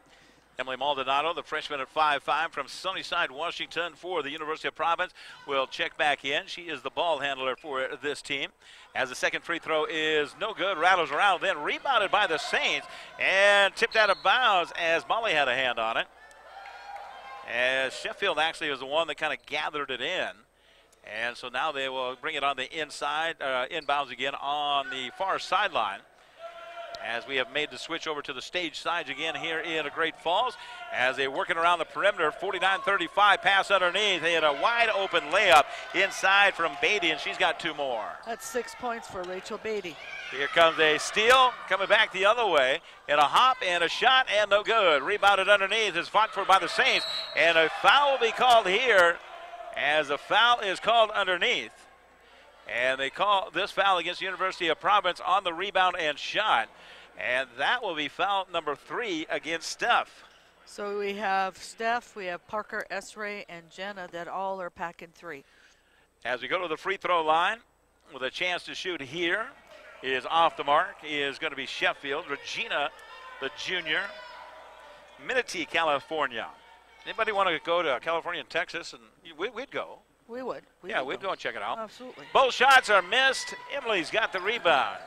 Emily Maldonado, the freshman at 5'5" from Sunnyside, Washington for the University of Providence, will check back in. She is the ball handler for this team. As the second free throw is no good, rattles around, then rebounded by the Saints and tipped out of bounds as Molly had a hand on it. As Sheffield actually was the one that kind of gathered it in. And so now they will bring it on the inside, inbounds again on the far sideline. As we have made the switch over to the stage sides again here in Great Falls, as they're working around the perimeter. 49-35, pass underneath. They had a wide open layup inside from Beatty, and she's got 2 more. That's 6 points for Rachel Beatty. Here comes a steal, coming back the other way, and a hop and a shot, and no good. Rebounded underneath, is fought for by the Saints, and a foul will be called here, as a foul is called underneath. And they call this foul against the University of Providence on the rebound and shot. And that will be foul number 3 against Steph. So we have Steph, we have Parker, Esray, and Jenna that all are packing 3. As we go to the free throw line with a chance to shoot here is off the mark is going to be Sheffield. Regina, the junior, Minotee, California. Anybody want to go to California and Texas? And we'd go. We would. We'd go and check it out. Absolutely. Both shots are missed. Emily's got the rebound.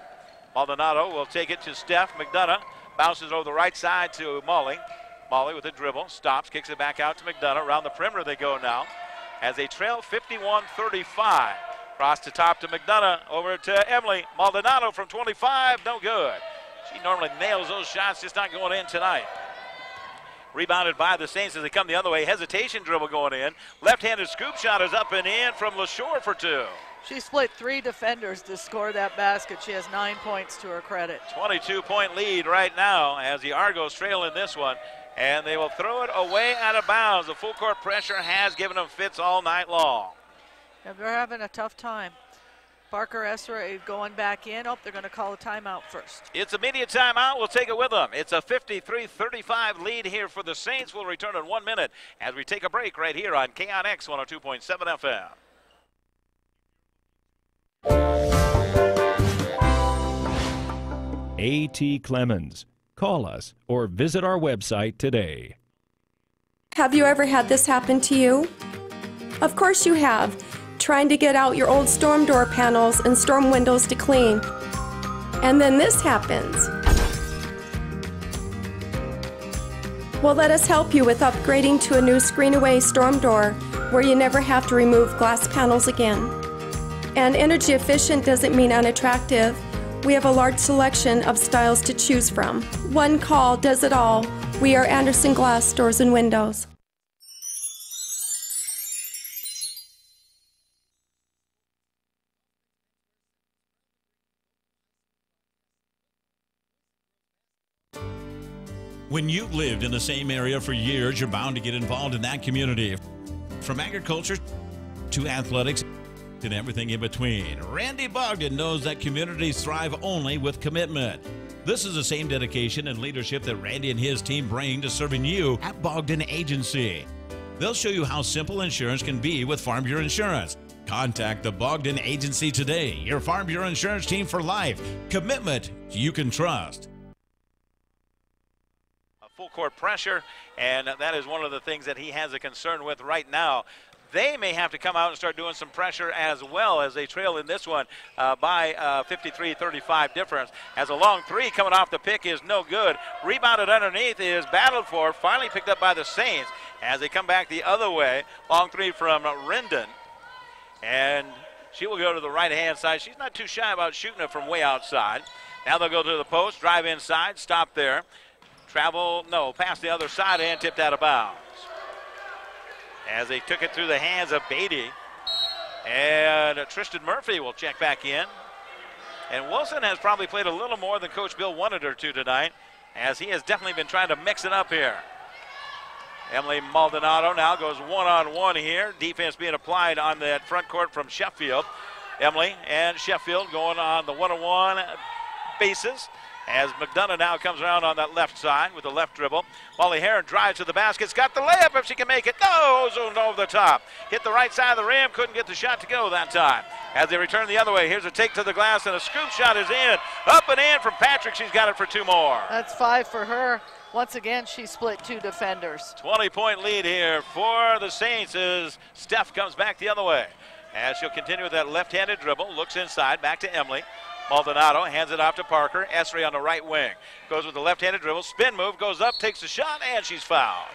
Maldonado will take it to Steph. McDonough bounces over the right side to Molly. Molly with a dribble, stops, kicks it back out to McDonough. Around the perimeter they go now as they trail 51-35. Cross to top to McDonough, over to Emily. Maldonado from 25, no good. She normally nails those shots, just not going in tonight. Rebounded by the Saints as they come the other way. Hesitation dribble going in. Left-handed scoop shot is up and in from LaShore for 2. She split 3 defenders to score that basket. She has 9 points to her credit. 22-point lead right now as the Argos trail in this one. And they will throw it away out of bounds. The full court pressure has given them fits all night long. Yeah, they're having a tough time. Parker Esra going back in. Oh, they're going to call a timeout first. It's immediate timeout. We'll take it with them. It's a 53-35 lead here for the Saints. We'll return in 1 minute as we take a break right here on KNX 102.7 FM. A.T. Clemens. Call us or visit our website today. Have you ever had this happen to you? Of course you have. Trying to get out your old storm door panels and storm windows to clean. And then this happens. Well, let us help you with upgrading to a new screen-away storm door where you never have to remove glass panels again. And energy efficient doesn't mean unattractive. We have a large selection of styles to choose from. One call does it all. We are Anderson Glass Doors and Windows. When you've lived in the same area for years, you're bound to get involved in that community. From agriculture to athletics and everything in between, Randy Bogdan knows that communities thrive only with commitment. This is the same dedication and leadership that Randy and his team bring to serving you at Bogdan Agency. They'll show you how simple insurance can be with Farm Bureau Insurance. Contact the Bogdan Agency today, your Farm Bureau insurance team for life. Commitment you can trust. Full court pressure, and that is one of the things that he has a concern with right now. They may have to come out and start doing some pressure as well as they trail in this one by 53-35 difference. As a long three coming off the pick is no good. Rebounded underneath is battled for, finally picked up by the Saints as they come back the other way. Long three from Rendon, and she will go to the right-hand side. She's not too shy about shooting it from way outside. Now they'll go to the post, drive inside, stop there. Past the other side and tipped out of bounds. As they took it through the hands of Beatty. And Tristan Murphy will check back in. And Wilson has probably played a little more than Coach Bill wanted her to tonight, as he has definitely been trying to mix it up here. Emily Maldonado now goes one-on-one here. Defense being applied on that front court from Sheffield. Emily and Sheffield going on the one-on-one basis, as McDonough now comes around on that left side with the left dribble. Molly Heron drives to the basket. Got the layup if she can make it. No, zoomed over the top. Hit the right side of the rim. Couldn't get the shot to go that time. As they return the other way, here's a take to the glass, and a scoop shot is in. Up and in from Patrick. She's got it for two more. That's 5 for her. Once again, she split two defenders. 20-point lead here for the Saints as Steph comes back the other way. As she'll continue with that left-handed dribble. Looks inside. Back to Emily. Maldonado hands it off to Parker. Esri on the right wing. Goes with the left-handed dribble. Spin move. Goes up. Takes the shot. And she's fouled.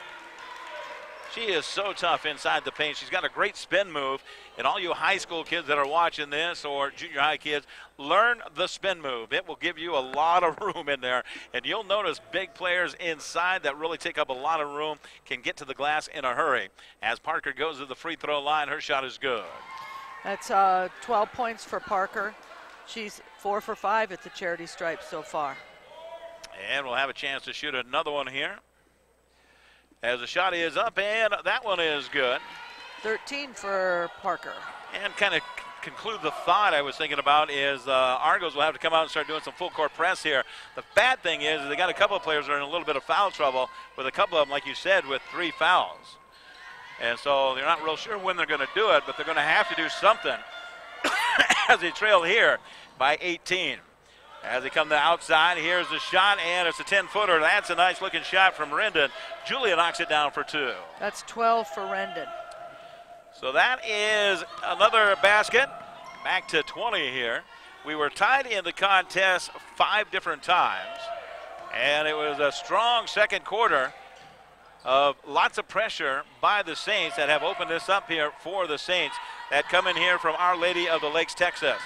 She is so tough inside the paint. She's got a great spin move. And all you high school kids that are watching this, or junior high kids, learn the spin move. It will give you a lot of room in there. And you'll notice big players inside that really take up a lot of room can get to the glass in a hurry. As Parker goes to the free throw line, her shot is good. That's 12 points for Parker. She's 4 for 5 at the charity stripe so far. And we'll have a chance to shoot another one here. As the shot is up, and that one is good. 13 for Parker. And kind of conclude the thought I was thinking about is Argos will have to come out and start doing some full court press here. The bad thing is they got a couple of players that are in a little bit of foul trouble, with a couple of them, like you said, with 3 fouls. And so they're not real sure when they're going to do it, but they're going to have to do something as they trail here by 18. As they come to the outside, here's the shot, and it's a 10-footer. That's a nice-looking shot from Rendon. Julia knocks it down for 2. That's 12 for Rendon. So that is another basket. Back to 20 here. We were tied in the contest 5 different times, and it was a strong second quarter of lots of pressure by the Saints that have opened this up here for the Saints that come in here from Our Lady of the Lakes, Texas.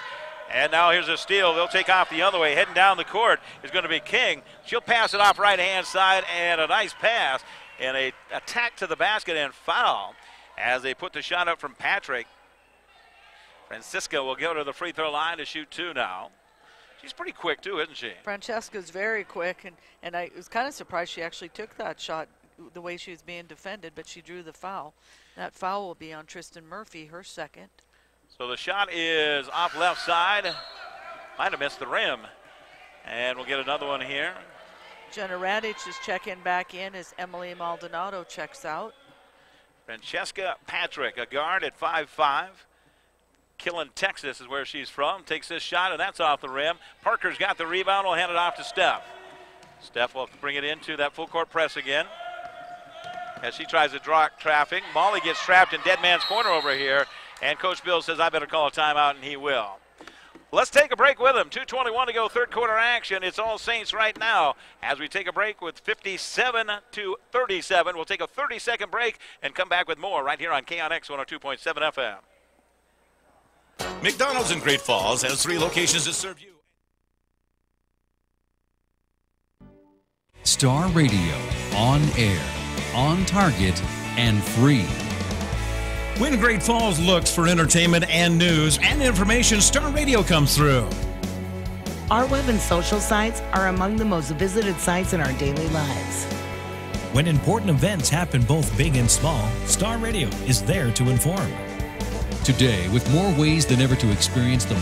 And now here's a steal. They'll take off the other way. Heading down the court is going to be King. She'll pass it off right-hand side, and a nice pass and a attack to the basket and foul as they put the shot up from Patrick. Francisca will go to the free throw line to shoot 2 now. She's pretty quick too, isn't she? Francesca's very quick, and I was kind of surprised she actually took that shot the way she was being defended, but she drew the foul. That foul will be on Tristan Murphy, her second. So the shot is off left side. Might have missed the rim. And we'll get another one here. Jenna Radic is checking back in as Emily Maldonado checks out. Francesca Patrick, a guard at 5'5". Killen, Texas is where she's from. Takes this shot, and that's off the rim. Parker's got the rebound. Will hand it off to Steph. Steph will bring it into that full court press again as she tries to draw traffic. Molly gets trapped in dead man's corner over here, and Coach Bill says, I better call a timeout, and he will. Let's take a break with him. 2:21 to go, third quarter action. It's all Saints right now as we take a break with 57-37. We'll take a 30-second break and come back with more right here on KNX 102.7 FM. McDonald's in Great Falls has 3 locations that serve you. Star Radio, on air, on target, and free. When Great Falls looks for entertainment and news and information, Star Radio comes through. Our web and social sites are among the most visited sites in our daily lives. When important events happen both big and small, Star Radio is there to inform. Today, with more ways than ever to experience the...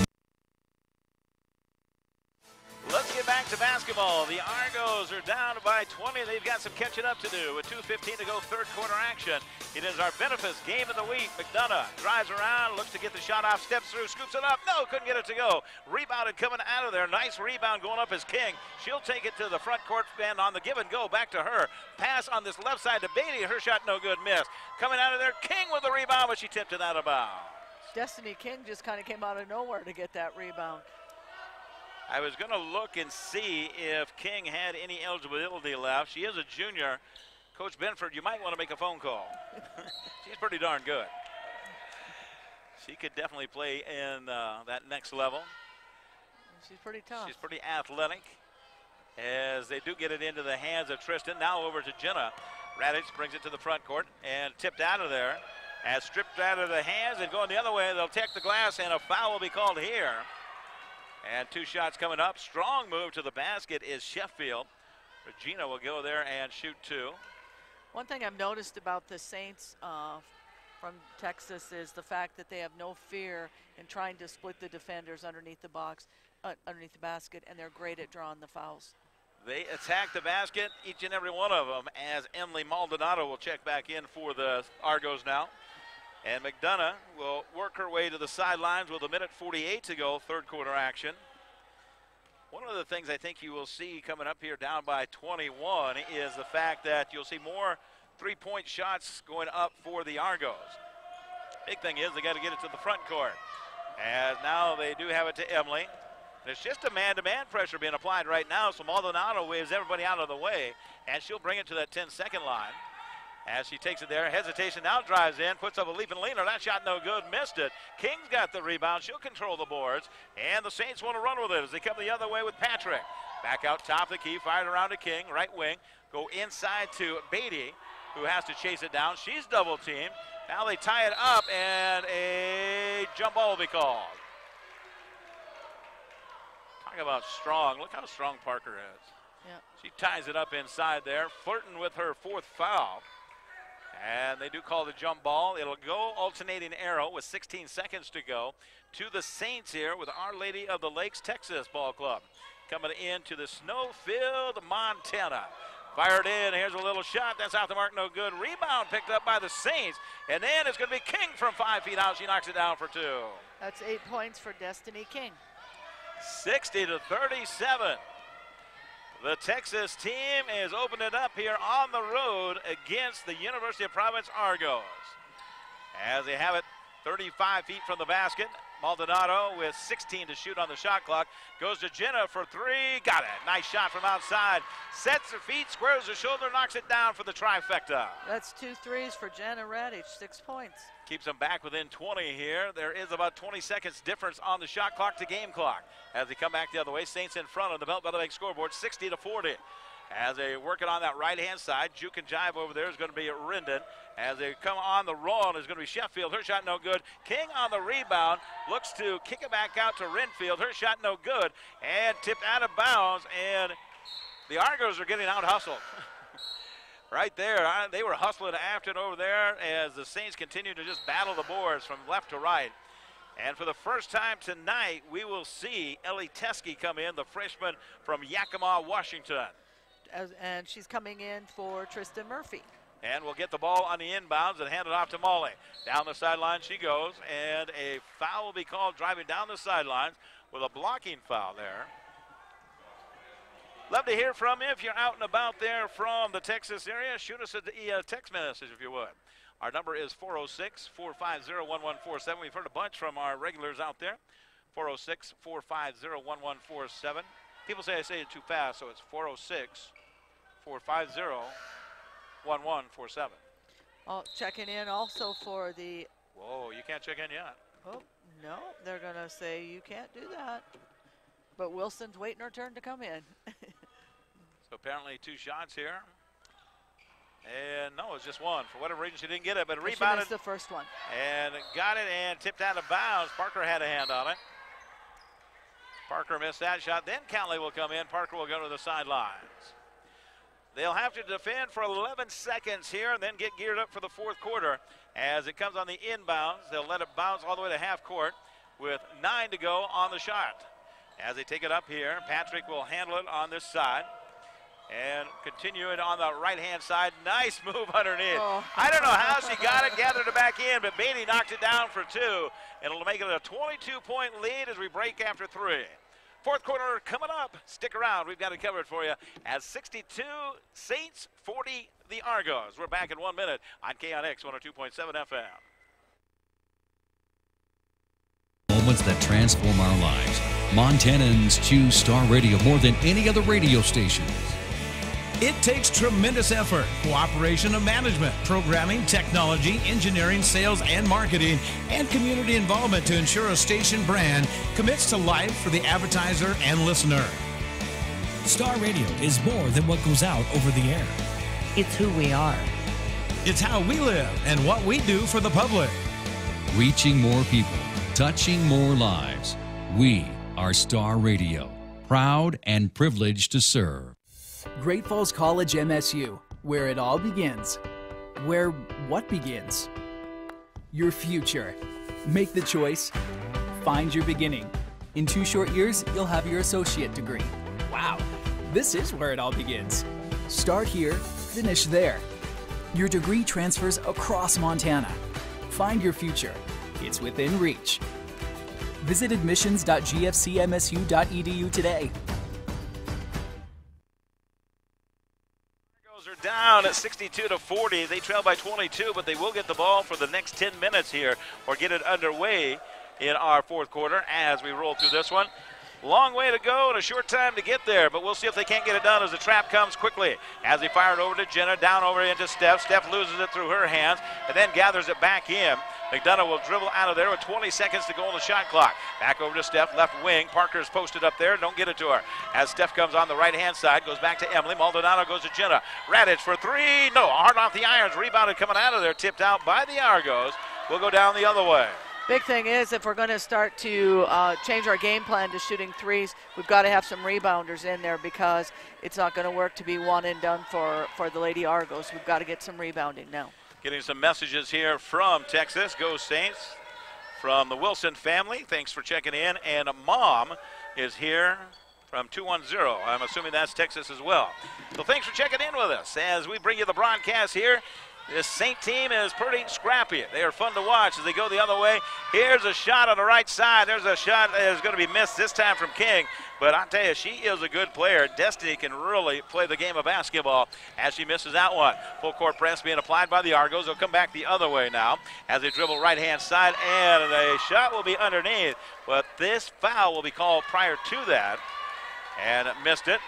Let's get back to basketball. The Argos Argos are down by 20. They've got some catching up to do with 2:15 to go, third quarter action. It is our Benefice game of the week. McDonough drives around, looks to get the shot off, steps through, scoops it up. No, couldn't get it to go. Rebounded coming out of there. Nice rebound going up is King. She'll take it to the front court and on the give and go back to her. Pass on this left side to Beatty. Her shot no good, miss. Coming out of there, King with the rebound, but she tipped it out of bounds. Destiny King just kind of came out of nowhere to get that rebound. I was going to look and see if King had any eligibility left. She is a junior. Coach Benford, you might want to make a phone call. She's pretty darn good. She could definitely play in that next level. She's pretty tough. She's pretty athletic. As they do get it into the hands of Tristan. Now over to Jenna. Radich brings it to the front court and tipped out of there. As stripped out of the hands and going the other way, they'll take the glass and a foul will be called here. And two shots coming up. Strong move to the basket is Sheffield. Regina will go there and shoot two. One thing I've noticed about the Saints from Texas is the fact that they have no fear in trying to split the defenders underneath the box, underneath the basket, and they're great at drawing the fouls. They attack the basket, each and every one of them, as Emily Maldonado will check back in for the Argos now. And McDonough will work her way to the sidelines with 1:48 to go, third quarter action. One of the things I think you will see coming up here down by 21 is the fact that you'll see more three-point shots going up for the Argos. Big thing is they got to get it to the front court. As now they do have it to Emily. There's just a man-to-man pressure being applied right now, so Maldonado waves everybody out of the way, and she'll bring it to that 10-second line. As she takes it there, hesitation now drives in, puts up a leaping leaner. That shot no good, missed it. King's got the rebound. She'll control the boards, and the Saints want to run with it as they come the other way with Patrick. Back out top of the key, fired around to King, right wing. Go inside to Beatty, who has to chase it down. She's double teamed. Now they tie it up, and a jump ball will be called. Talk about strong. Look how strong Parker is. Yeah. She ties it up inside there, flirting with her fourth foul. And they do call the jump ball. It'll go alternating arrow with 16 seconds to go to the Saints here with Our Lady of the Lakes Texas Ball Club. Coming into the snow-filled Montana. Fired in. Here's a little shot. That's out the mark. No good. Rebound picked up by the Saints. And then it's going to be King from 5 feet out. She knocks it down for two. That's 8 points for Destiny King. 60-37. The Texas team is opening it up here on the road against the University of Providence Argos. As they have it 35 feet from the basket, Maldonado with 16 to shoot on the shot clock. Goes to Jenna for three. Got it. Nice shot from outside. Sets her feet, squares her shoulder, knocks it down for the trifecta. That's 2 threes for Jenna Radich, 6 points. Keeps them back within 20 here. There is about 20 seconds difference on the shot clock to game clock. As they come back the other way, Saints in front on the Belt Bank scoreboard, 60-40. As they work it on that right-hand side, juke and jive over there is going to be Rendon. As they come on the roll, is going to be Sheffield. Her shot no good. King on the rebound, looks to kick it back out to Renfield. Her shot no good, and tipped out of bounds, and the Argos are getting out-hustled. Right there, they were hustling after it over there as the Saints continue to just battle the boards from left to right. And for the first time tonight, we will see Ellie Teskey come in, the freshman from Yakima, Washington. And she's coming in for Tristan Murphy. And we'll get the ball on the inbounds and hand it off to Molly. Down the sideline she goes, and a foul will be called driving down the sidelines with a blocking foul there. Love to hear from you if you're out and about there from the Texas area. Shoot us a text message if you would. Our number is 406-450-1147. We've heard a bunch from our regulars out there. 406-450-1147. People say I say it too fast, so it's 406-450-1147. Oh, checking in also for the... Whoa, you can't check in yet. Oh, no, they're going to say you can't do that. But Wilson's waiting her turn to come in. So apparently 2 shots here. And no, it's just one. For whatever reason, she didn't get it, but rebounded. She missed the first one. And got it and tipped out of bounds. Parker had a hand on it. Parker missed that shot. Then Countley will come in. Parker will go to the sidelines. They'll have to defend for 11 seconds here and then get geared up for the fourth quarter. As it comes on the inbounds, they'll let it bounce all the way to half court with 9 to go on the shot. As they take it up here, Patrick will handle it on this side. And continuing on the right-hand side, nice move underneath. I don't know how she got it, gathered it back in, but Beatty knocked it down for 2. And it'll make it a 22-point lead as we break after 3. Fourth quarter coming up. Stick around. We've got it covered for you as 62 Saints, 40 the Argos. We're back in 1 minute on KNX 102.7 FM. Moments that transform our lives. Montanans choose Star Radio more than any other radio station. It takes tremendous effort, cooperation of management, programming, technology, engineering, sales, and marketing, and community involvement to ensure a station brand commits to life for the advertiser and listener. Star Radio is more than what goes out over the air. It's who we are. It's how we live and what we do for the public. Reaching more people, touching more lives. We are Star Radio, proud and privileged to serve. Great Falls College MSU, where it all begins. Where what begins? Your future. Make the choice. Find your beginning. In 2 short years, you'll have your associate degree. Wow, this is where it all begins. Start here, finish there. Your degree transfers across Montana. Find your future. It's within reach. Visit admissions.gfcmsu.edu today. Down at 62-40. They trail by 22, but they will get the ball for the next 10 minutes here or get it underway in our fourth quarter as we roll through this one. Long way to go and a short time to get there, but we'll see if they can't get it done as the trap comes quickly. As they fire it over to Jenna, down over into Steph. Steph loses it through her hands and then gathers it back in. McDonough will dribble out of there with 20 seconds to go on the shot clock. Back over to Steph, left wing. Parker's posted up there. Don't get it to her. As Steph comes on the right-hand side, goes back to Emily. Maldonado goes to Jenna. Radich for 3. No, hard off the irons. Rebounded coming out of there. Tipped out by the Argos. We'll go down the other way. Big thing is if we're going to start to change our game plan to shooting threes, we've got to have some rebounders in there because it's not going to work to be one and done for the Lady Argos. We've got to get some rebounding now. Getting some messages here from Texas. Go Saints. From the Wilson family. Thanks for checking in. And a mom is here from 210. I'm assuming that's Texas as well. So thanks for checking in with us as we bring you the broadcast here. This Saint team is pretty scrappy. They are fun to watch as they go the other way. Here's a shot on the right side. There's a shot that is going to be missed this time from King. But I tell you, she is a good player. Destiny can really play the game of basketball as she misses that one. Full court press being applied by the Argos. They'll come back the other way now as they dribble right-hand side. And the shot will be underneath. But this foul will be called prior to that. And missed it.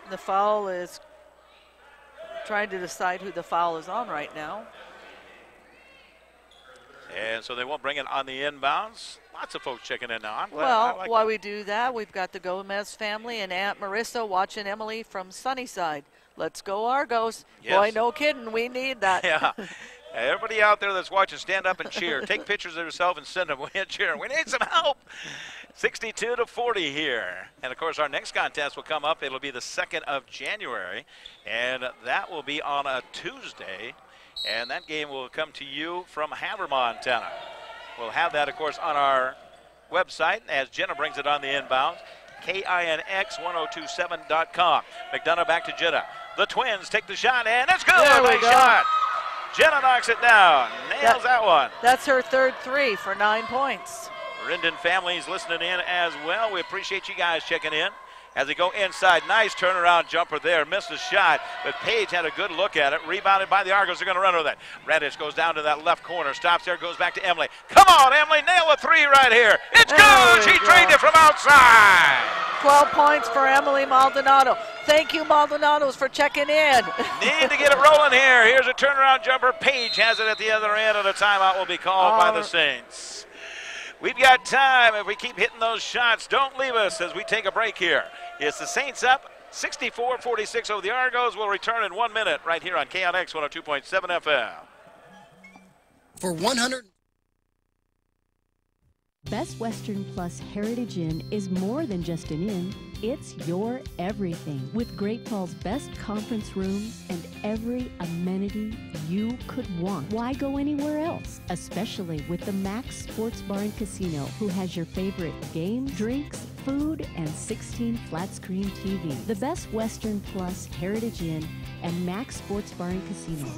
The foul is trying to decide who the foul is on right now. And so they won't bring it on the inbounds. Lots of folks checking in now. I'm glad. Well, while we do that, we've got the Gomez family and Aunt Marissa watching Emily from Sunnyside. Let's go Argos. Yes. Boy, no kidding. We need that. Yeah. Everybody out there that's watching, stand up and cheer. Take pictures of yourself and send them. We need some help. 62-40 here. And, of course, our next contest will come up. It'll be the 2nd of January, and that will be on a Tuesday. And that game will come to you from Havre, Montana. We'll have that, of course, on our website as Jenna brings it on the inbounds, KINX1027.com. McDonough back to Jenna. The Twins take the shot, and it's good. Nice shot. Jenna knocks it down. Nails that one. That's her third 3 for 9 points. Rendon family's listening in as well. We appreciate you guys checking in. As they go inside, nice turnaround jumper there. Missed the shot, but Page had a good look at it. Rebounded by the Argos. They're going to run with it. Radich goes down to that left corner. Stops there, goes back to Emily. Come on, Emily, nail a 3 right here. It's good. She drained it from outside. 12 points for Emily Maldonado. Thank you, Maldonados, for checking in. Need to get it rolling here. Here's a turnaround jumper. Page has it at the other end, and a timeout will be called by the Saints. We've got time. If we keep hitting those shots, don't leave us as we take a break here. It's the Saints up 64-46 over the Argos. We'll return in 1 minute right here on KNX 102.7 FM. For 100. Best Western Plus Heritage Inn is more than just an inn, it's your everything. With Great Falls' best conference rooms and every amenity you could want. Why go anywhere else? Especially with the Max Sports Bar and Casino, who has your favorite games, drinks, food, and 16 flat-screen TV. The Best Western Plus, Heritage Inn, and Max Sports Bar and Casino.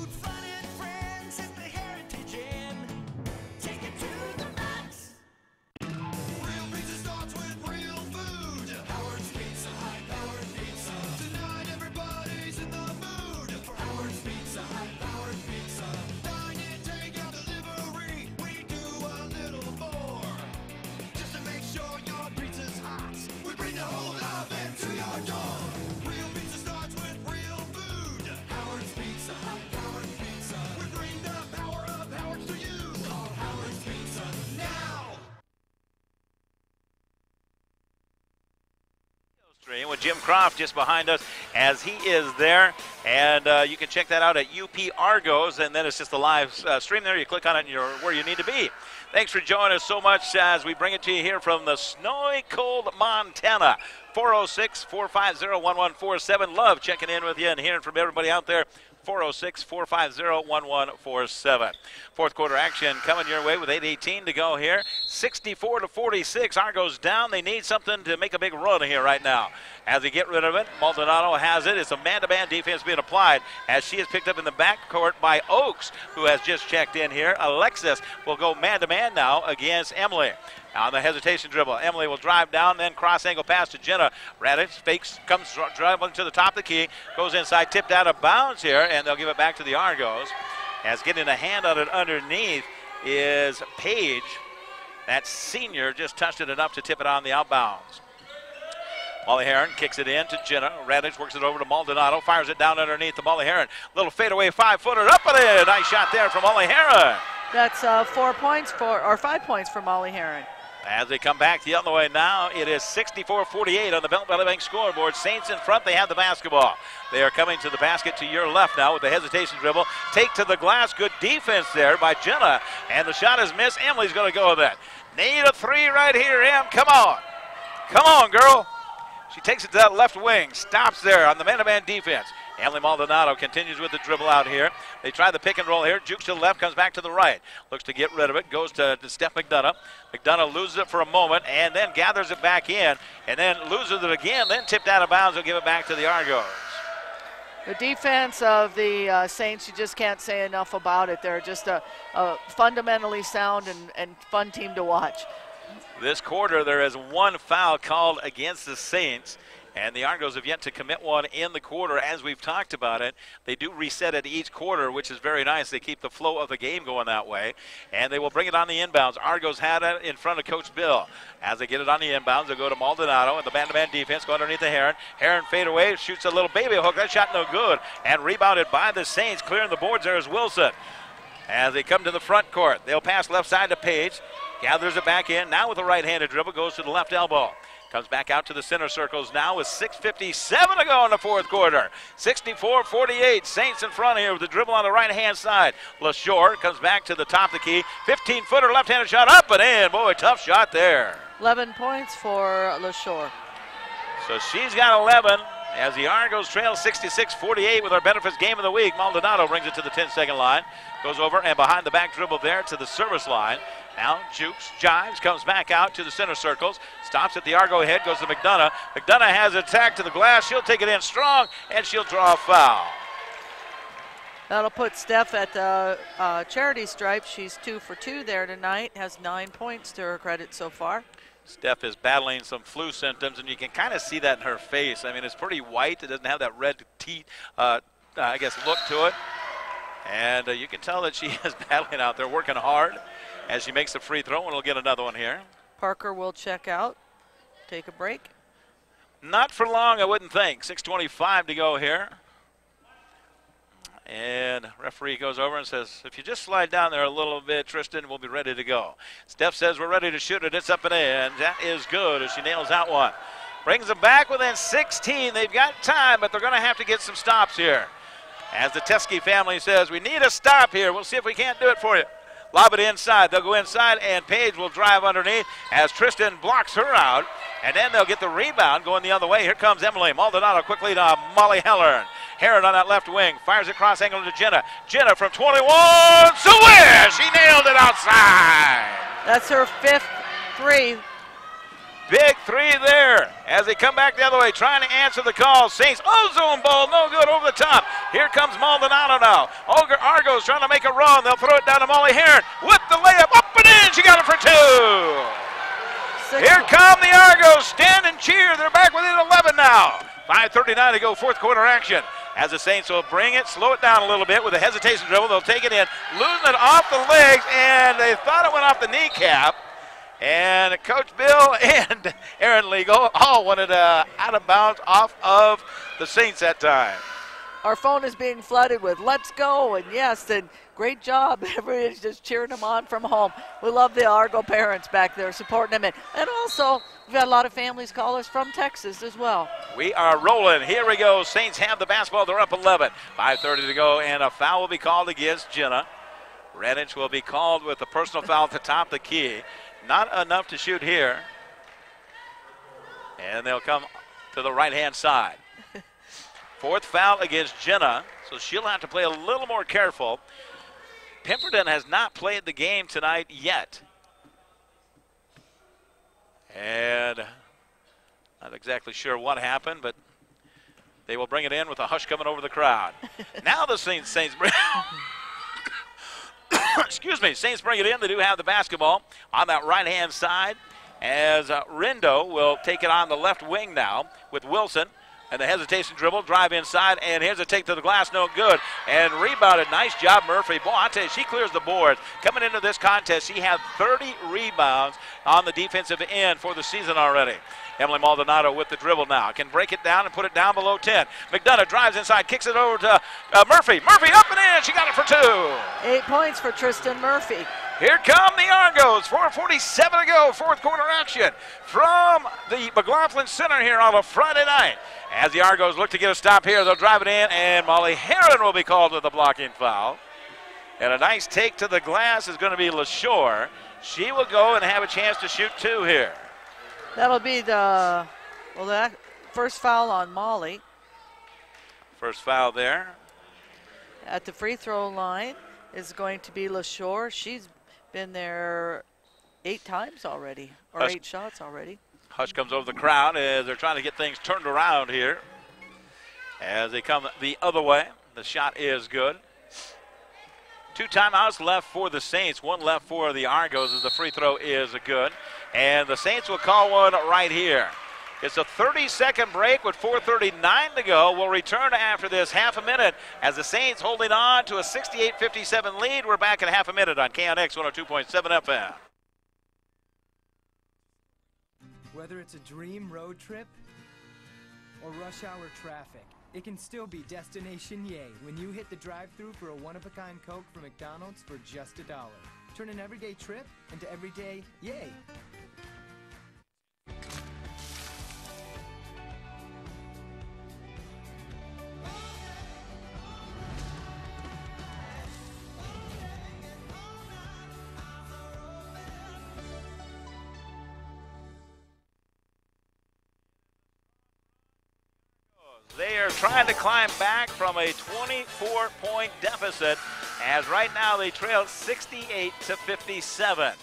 With Jim Croft just behind us as he is there, and you can check that out at UP Argos, and then it's just a live stream there. You click on it and you're where you need to be. Thanks for joining us so much as we bring it to you here from the snowy cold Montana. 406-450-1147. Love checking in with you and hearing from everybody out there. 406-450-1147. Fourth quarter action coming your way with 8:18 to go here. 64-46. Argos down. They need something to make a big run here right now. As they get rid of it, Maldonado has it. It's a man-to-man defense being applied as she is picked up in the backcourt by Oaks, who has just checked in here. Alexis will go man-to-man now against Emily. On the hesitation dribble, Emily will drive down, then cross-angle pass to Jenna. Radic fakes, comes driving to the top of the key, goes inside, tipped out of bounds here, and they'll give it back to the Argos. As getting a hand on it underneath is Page. That senior just touched it enough to tip it on the outbounds. Molly Heron kicks it in to Jenna. Radic works it over to Maldonado, fires it down underneath to Molly Heron. Little fadeaway 5-footer up and in. Nice shot there from Molly Heron. That's 5 points for Molly Heron. As they come back the other way now, it is 64-48 on the Belt Valley Bank scoreboard. Saints in front, they have the basketball. They are coming to the basket to your left now with the hesitation dribble. Take to the glass, good defense there by Jenna, and the shot is missed. Emily's going to go with it. Need a three right here, Em. Come on. Come on, girl. She takes it to that left wing, stops there on the man-to-man defense. Emily Maldonado continues with the dribble out here. They try the pick and roll here. Jukes to the left, comes back to the right. Looks to get rid of it, goes to Steph McDonough. McDonough loses it for a moment and then gathers it back in and then loses it again, then tipped out of bounds. Will give it back to the Argos. The defense of the Saints, you just can't say enough about it. They're just a fundamentally sound and fun team to watch. This quarter, there is one foul called against the Saints, and the Argos have yet to commit one in the quarter. As we've talked about it, they do reset it each quarter, which is very nice. They keep the flow of the game going that way, and they will bring it on the inbounds. Argos had it in front of Coach Bill. As they get it on the inbounds, they'll go to Maldonado, and the man-to-man defense go underneath the Heron. Heron fade away, shoots a little baby hook. That shot no good, and rebounded by the Saints. Clearing the boards there is Wilson. As they come to the front court, they'll pass left side to Page. Gathers it back in, now with a right-handed dribble, goes to the left elbow. Comes back out to the center circles now with 6:57 to go in the fourth quarter. 64-48, Saints in front here with the dribble on the right-hand side. LaShore comes back to the top of the key. 15-footer left-handed shot up and in. Boy, tough shot there. 11 points for LaShore. So she's got 11 as the Argos trail 66-48 with our benefits game of the week. Maldonado brings it to the 10-second line. Goes over and behind the back dribble there to the service line. Now Jukes, jives, comes back out to the center circles. Stops at the Argo head, goes to McDonough. McDonough has attack to the glass. She'll take it in strong, and she'll draw a foul. That'll put Steph at the charity stripe. She's 2 for 2 there tonight. Has 9 points to her credit so far. Steph is battling some flu symptoms, and you can kind of see that in her face. I mean, it's pretty white. It doesn't have that red teeth, look to it. And you can tell that she is battling out there, working hard as she makes the free throw, and we'll get another one here. Parker will check out, take a break. Not for long, I wouldn't think. 6:25 to go here. And referee goes over and says, if you just slide down there a little bit, Tristan, we'll be ready to go. Steph says we're ready to shoot it. It's up and in. That is good as she nails that one. Brings them back within 16. They've got time, but they're going to have to get some stops here. As the Teskey family says, we need a stop here. We'll see if we can't do it for you. Lob it inside. They'll go inside, and Paige will drive underneath as Tristan blocks her out. And then they'll get the rebound going the other way. Here comes Emily Maldonado quickly to Molly Heron. Heron on that left wing. Fires it cross angle to Jenna. Jenna from 21. Swish! She nailed it outside. That's her 5th 3. Big three there as they come back the other way, trying to answer the call. Saints, zone ball, no good, over the top. Here comes Maldonado now. Argos trying to make a run. They'll throw it down to Molly Heron with the layup, up and in. She got it for 2. Here come the Argos, stand and cheer. They're back within 11 now. 5:39 to go, fourth quarter action. As the Saints will bring it, slow it down a little bit with a hesitation dribble. They'll take it in, losing it off the legs, and they thought it went off the kneecap. And Coach Bill and Aaron Legal all wanted out of bounds off of the Saints that time. Our phone is being flooded with "let's go" and yes, and great job. Everybody's just cheering them on from home. We love the Argo parents back there supporting them. And also, we've got a lot of families call us from Texas as well. We are rolling. Here we go. Saints have the basketball. They're up 11. 5:30 to go, and a foul will be called against Jenna. Renich will be called with a personal foul at the top of the key. Not enough to shoot here. And they'll come to the right-hand side. Fourth foul against Jenna, so she'll have to play a little more careful. Pemberton has not played the game tonight yet. And not exactly sure what happened, but they will bring it in with a hush coming over the crowd. Now the Saints bring excuse me, Saints bring it in. They do have the basketball on that right-hand side as Rindo will take it on the left wing now with Wilson. And the hesitation dribble, drive inside, and here's a take to the glass, no good. And rebounded, nice job, Murphy. Boy, I tell you, she clears the boards. Coming into this contest, she had 30 rebounds on the defensive end for the season already. Emily Maldonado with the dribble now. Can break it down and put it down below 10. McDonough drives inside, kicks it over to Murphy. Murphy up and in, she got it for 2. 8 points for Tristan Murphy. Here come the Argos, 4:47 to go, fourth quarter action from the McLaughlin Center here on a Friday night. As the Argos look to get a stop here, they'll drive it in, and Molly Heron will be called with a blocking foul. And a nice take to the glass is going to be LaShore. She will go and have a chance to shoot 2 here. That'll be the first foul on Molly. First foul there. At the free throw line is going to be LaShore. She's been there 8 times already, or 8 shots already. Hush comes over the crowd as they're trying to get things turned around here. As they come the other way, the shot is good. 2 timeouts left for the Saints, 1 left for the Argos as the free throw is good. And the Saints will call one right here. It's a 30-second break with 4:39 to go. We'll return after this half a minute as the Saints holding on to a 68-57 lead. We're back in half a minute on KNX 102.7 FM. Whether it's a dream road trip or rush hour traffic, it can still be Destination Yay when you hit the drive-thru for a one-of-a-kind Coke from McDonald's for just $1. Turn an everyday trip into everyday yay. They are trying to climb back from a 24-point deficit, as right now they trail 68-57.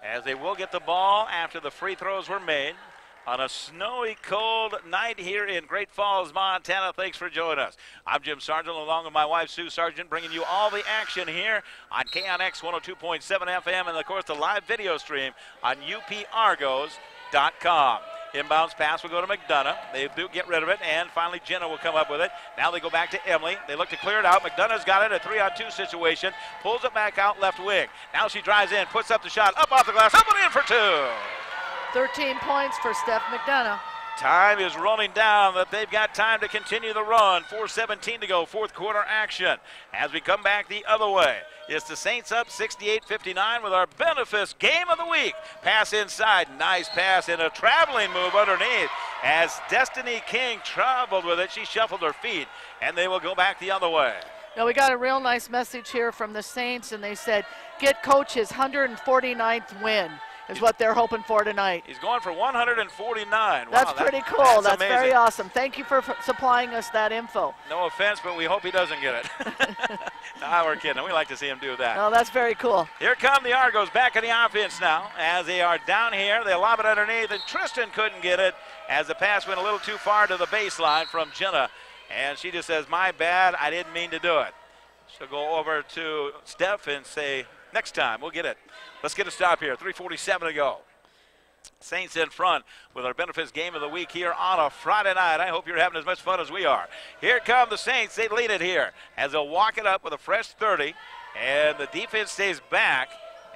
As they will get the ball after the free throws were made on a snowy, cold night here in Great Falls, Montana. Thanks for joining us. I'm Jim Sargent, along with my wife, Sue Sargent, bringing you all the action here on KNX 102.7 FM and, of course, the live video stream on upargos.com. Inbounds pass will go to McDonough. They do get rid of it, and finally Jenna will come up with it. Now they go back to Emily. They look to clear it out. McDonough's got it, a 3-on-2 situation. Pulls it back out left wing. Now she drives in, puts up the shot, up off the glass, up and in for 2. 13 points for Steph McDonough. Time is running down, but they've got time to continue the run. 4:17 to go, fourth quarter action. As we come back the other way, it's the Saints up 68-59 with our Benefice Game of the Week. Pass inside, nice pass, and a traveling move underneath. As Destiny King traveled with it, she shuffled her feet, and they will go back the other way. Now we got a real nice message here from the Saints, and they said, get Coach his 149th win. is what they're hoping for tonight. He's going for 149. That's wow, pretty cool. That's amazing. very awesome. Thank you for supplying us that info. No offense, but we hope he doesn't get it. Nah, we're kidding. We like to see him do that. Oh, that's very cool. Here come the Argos back in the offense now as they are down here. They lob it underneath, and Tristan couldn't get it as the pass went a little too far to the baseline from Jenna. And she just says, my bad, I didn't mean to do it. She'll go over to Steph and say, next time, we'll get it. Let's get a stop here. 3:47 to go. Saints in front with our benefits game of the week here on a Friday night. I hope you're having as much fun as we are. Here come the Saints. They lead it here as they'll walk it up with a fresh 30. And the defense stays back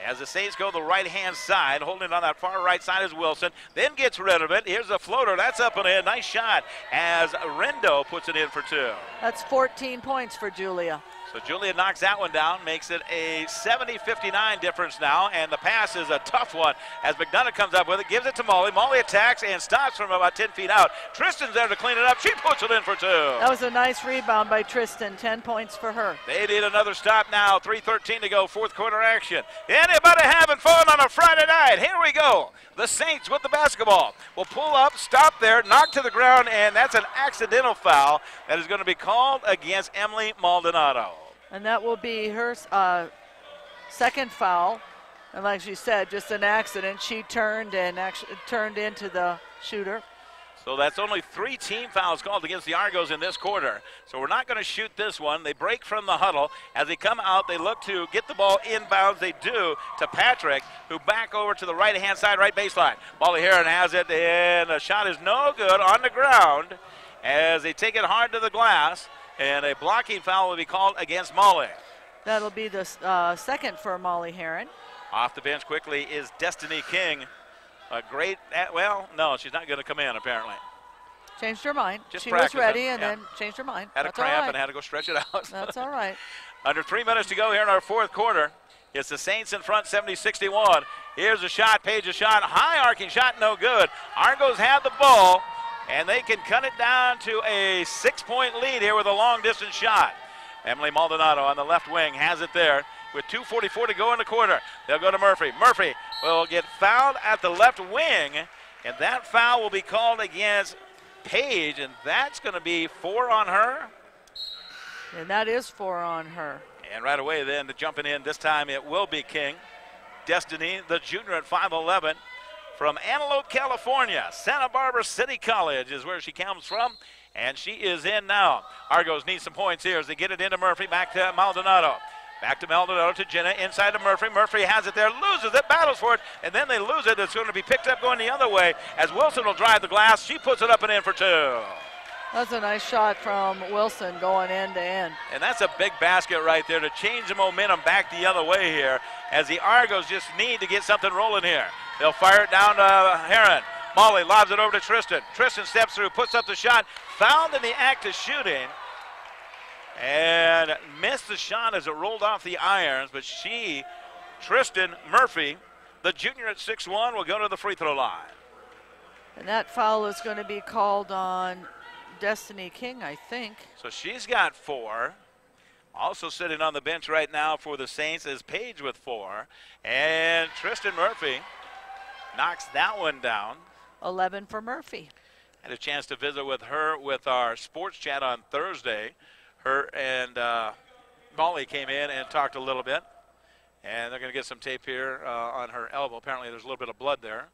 as the Saints go the right-hand side. Holding it on that far right side is Wilson. Then gets rid of it. Here's a floater. That's up and in. Nice shot as Rendo puts it in for 2. That's 14 points for Julia. So Julia knocks that one down, makes it a 70-59 difference now, and the pass is a tough one as McDonough comes up with it, gives it to Molly. Molly attacks and stops from about 10 feet out. Tristan's there to clean it up. She puts it in for 2. That was a nice rebound by Tristan. 10 points for her. They need another stop now. 3:13 to go, fourth quarter action. Anybody having fun on a Friday night? Here we go. The Saints with the basketball will pull up, stop there, knock to the ground, and that's an accidental foul that is going to be called against Emily Maldonado. And that will be her second foul. And like she said, just an accident. She turned and actually turned into the shooter. So that's only 3 team fouls called against the Argos in this quarter. So we're not going to shoot this one. They break from the huddle. As they come out, they look to get the ball inbounds. They do to Patrick, who back over to the right-hand side, right baseline. Molly Heron has it, and the shot is no good on the ground as they take it hard to the glass. And a blocking foul will be called against Molly. That'll be the second for Molly Heron. Off the bench quickly is Destiny King. A great, well, no, she's not going to come in apparently. Changed her mind. Just she was ready yeah. and then changed her mind. Had That's a cramp right. and had to go stretch it out. That's all right. Under 3 minutes to go here in our fourth quarter. It's the Saints in front, 70-61. Here's a shot, Page a shot, high arcing shot, no good. Argos have the ball. And they can cut it down to a 6-point lead here with a long-distance shot. Emily Maldonado on the left wing has it there with 2:44 to go in the quarter. They'll go to Murphy. Murphy will get fouled at the left wing, and that foul will be called against Page, and that's going to be 4 on her. And that is 4 on her. And right away then, jumping in, this time it will be King. Destiny, the junior at 5'11". From Antelope, California, Santa Barbara City College is where she comes from, and she is in now. Argos need some points here as they get it into Murphy, back to Maldonado. Back to Maldonado to Jenna, inside to Murphy. Murphy has it there, loses it, battles for it, and then they lose it. It's going to be picked up going the other way as Wilson will drive the glass. She puts it up and in for 2. That's a nice shot from Wilson going end to end. And that's a big basket right there to change the momentum back the other way here as the Argos just need to get something rolling here. They'll fire it down to Heron. Molly lobs it over to Tristan. Tristan steps through, puts up the shot, fouled in the act of shooting, and missed the shot as it rolled off the irons. But Tristan Murphy, the junior at 6'1", will go to the free throw line. And that foul is going to be called on Destiny King, I think. So she's got 4. Also sitting on the bench right now for the Saints is Page with 4. And Tristan Murphy knocks that one down. 11 for Murphy. Had a chance to visit with her with our sports chat on Thursday. Her and Molly came in and talked a little bit. And they're going to get some tape here on her elbow. Apparently there's a little bit of blood there.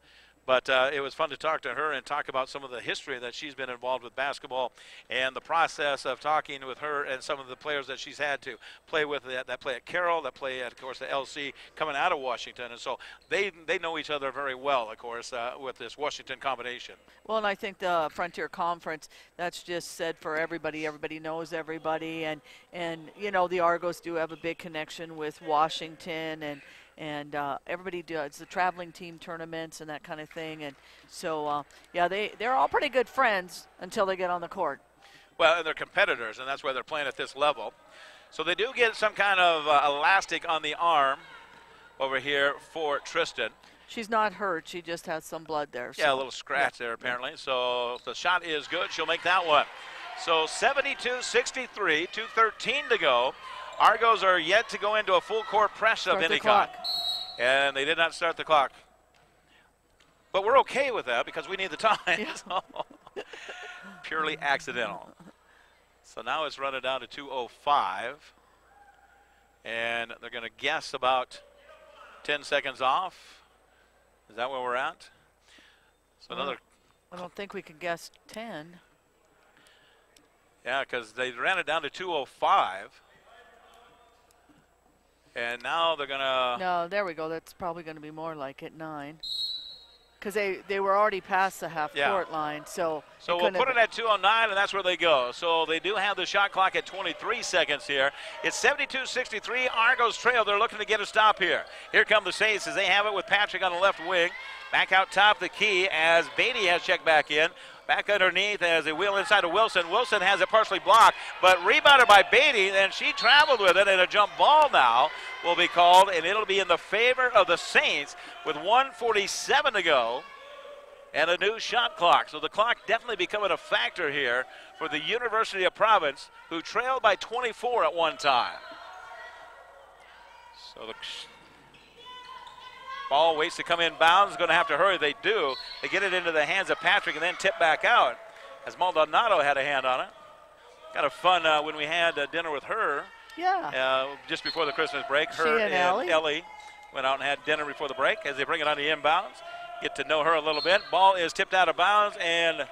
But it was fun to talk to her and talk about some of the history that she's been involved with basketball and the process of talking with her and some of the players that she's had to play with that play at Carroll, that play at, of course, the LC coming out of Washington. And so they know each other very well, of course, with this Washington combination. Well, and I think the Frontier Conference, that's just said for everybody. Everybody knows everybody. And you know, the Argos do have a big connection with Washington, and everybody does the traveling team tournaments and that kind of thing. And so, yeah, they're all pretty good friends until they get on the court. Well, and they're competitors, and that's why they're playing at this level. So they do get some kind of elastic on the arm over here for Tristan. She's not hurt. She just has some blood there. Yeah, so. A little scratch there apparently. So the shot is good. She'll make that one. So 72-63, 2:13 to go. Argos are yet to go into a full court press of any kind. And they did not start the clock. But we're okay with that because we need the time. Yeah. So, purely accidental. So now it's running down to 2:05. And they're going to guess about 10 seconds off. Is that where we're at? So another. I don't think we can guess 10. Yeah, because they ran it down to 2:05. And now they're going to. No, there we go. That's probably going to be more like it, 9. Because they were already past the half-court line, so we'll put it at 2:09, and that's where they go. So they do have the shot clock at 23 seconds here. It's 72-63. Argos trail. They're looking to get a stop here. Here come the Saints as they have it with Patrick on the left wing. Back out top the key as Beatty has checked back in. Back underneath as they wheel inside of Wilson. Wilson has it partially blocked, but rebounded by Beatty, and she traveled with it, and a jump ball now will be called, and it'll be in the favor of the Saints with 1:47 to go and a new shot clock. So the clock definitely becoming a factor here for the University of Providence, who trailed by 24 at one time. So the ball waits to come in bounds. Going to have to hurry. They do. They get it into the hands of Patrick and then tip back out as Maldonado had a hand on it. Kind of fun when we had dinner with her. Yeah. Just before the Christmas break. She Her and Ellie went out and had dinner before the break as they bring it on the inbounds. Get to know her a little bit. Ball is tipped out of bounds and it's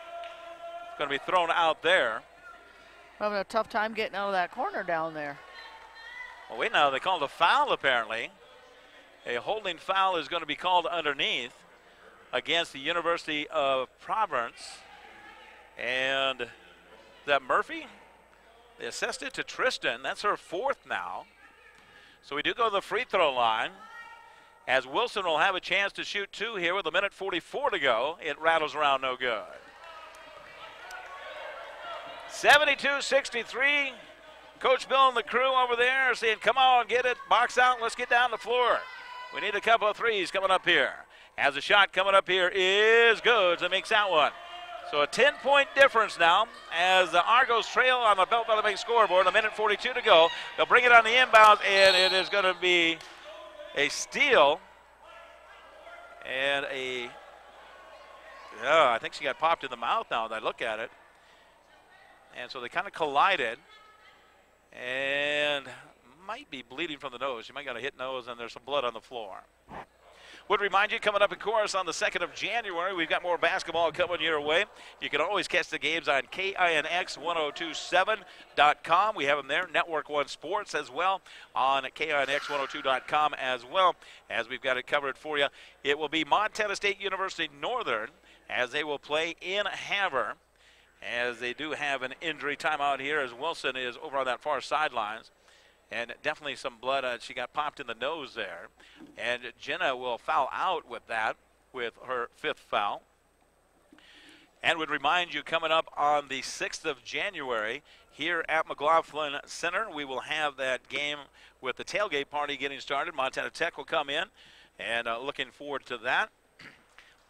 going to be thrown out there. Having a tough time getting out of that corner down there. Well, wait now. They called a foul apparently. A holding foul is going to be called underneath against the University of Providence. And is that Murphy? They assessed it to Tristan. That's her fourth now. So we do go to the free throw line as Wilson will have a chance to shoot 2 here with 1:44 to go. It rattles around no good. 72-63. Coach Bill and the crew over there are saying, come on, get it, box out, let's get down the floor. We need a couple of threes coming up here. As a shot coming up here is good, so makes that one. So a 10-point difference now as the Argos trail on the Belt Valley Bank scoreboard. 1:42 to go. They'll bring it on the inbounds, and it is going to be a steal. And I think she got popped in the mouth now as I look at it. And so they kind of collided. And might be bleeding from the nose. She might got a hit nose, and there's some blood on the floor. Would remind you, coming up in chorus on the 2nd of January, we've got more basketball coming your way. You can always catch the games on KINX1027.com. We have them there. Network One Sports as well on KINX102.com as well, as we've got it covered for you. It will be Montana State University Northern as they will play in Havre, as they do have an injury timeout here as Wilson is over on that far sidelines. And definitely some blood. She got popped in the nose there. And Jenna will foul out with that, with her 5th foul. And would remind you, coming up on the 6th of January here at McLaughlin Center, we will have that game with the tailgate party getting started. Montana Tech will come in, and looking forward to that.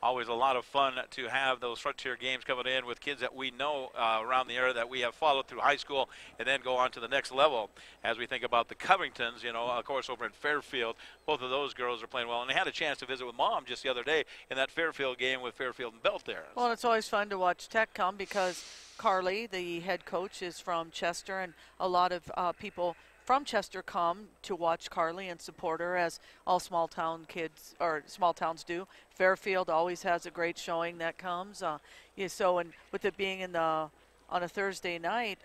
Always a lot of fun to have those Frontier games coming in with kids that we know around the area that we have followed through high school and then go on to the next level as we think about the Covingtons, you know, of course, over in Fairfield. Both of those girls are playing well. And they had a chance to visit with Mom just the other day in that Fairfield game with Fairfield and Belt there. Well, it's always fun to watch Tech come because Carly, the head coach, is from Chester, and a lot of people from Chester come to watch Carly and support her, as all small town kids or small towns do. Fairfield always has a great showing that comes. So, and with it being in the on a Thursday night,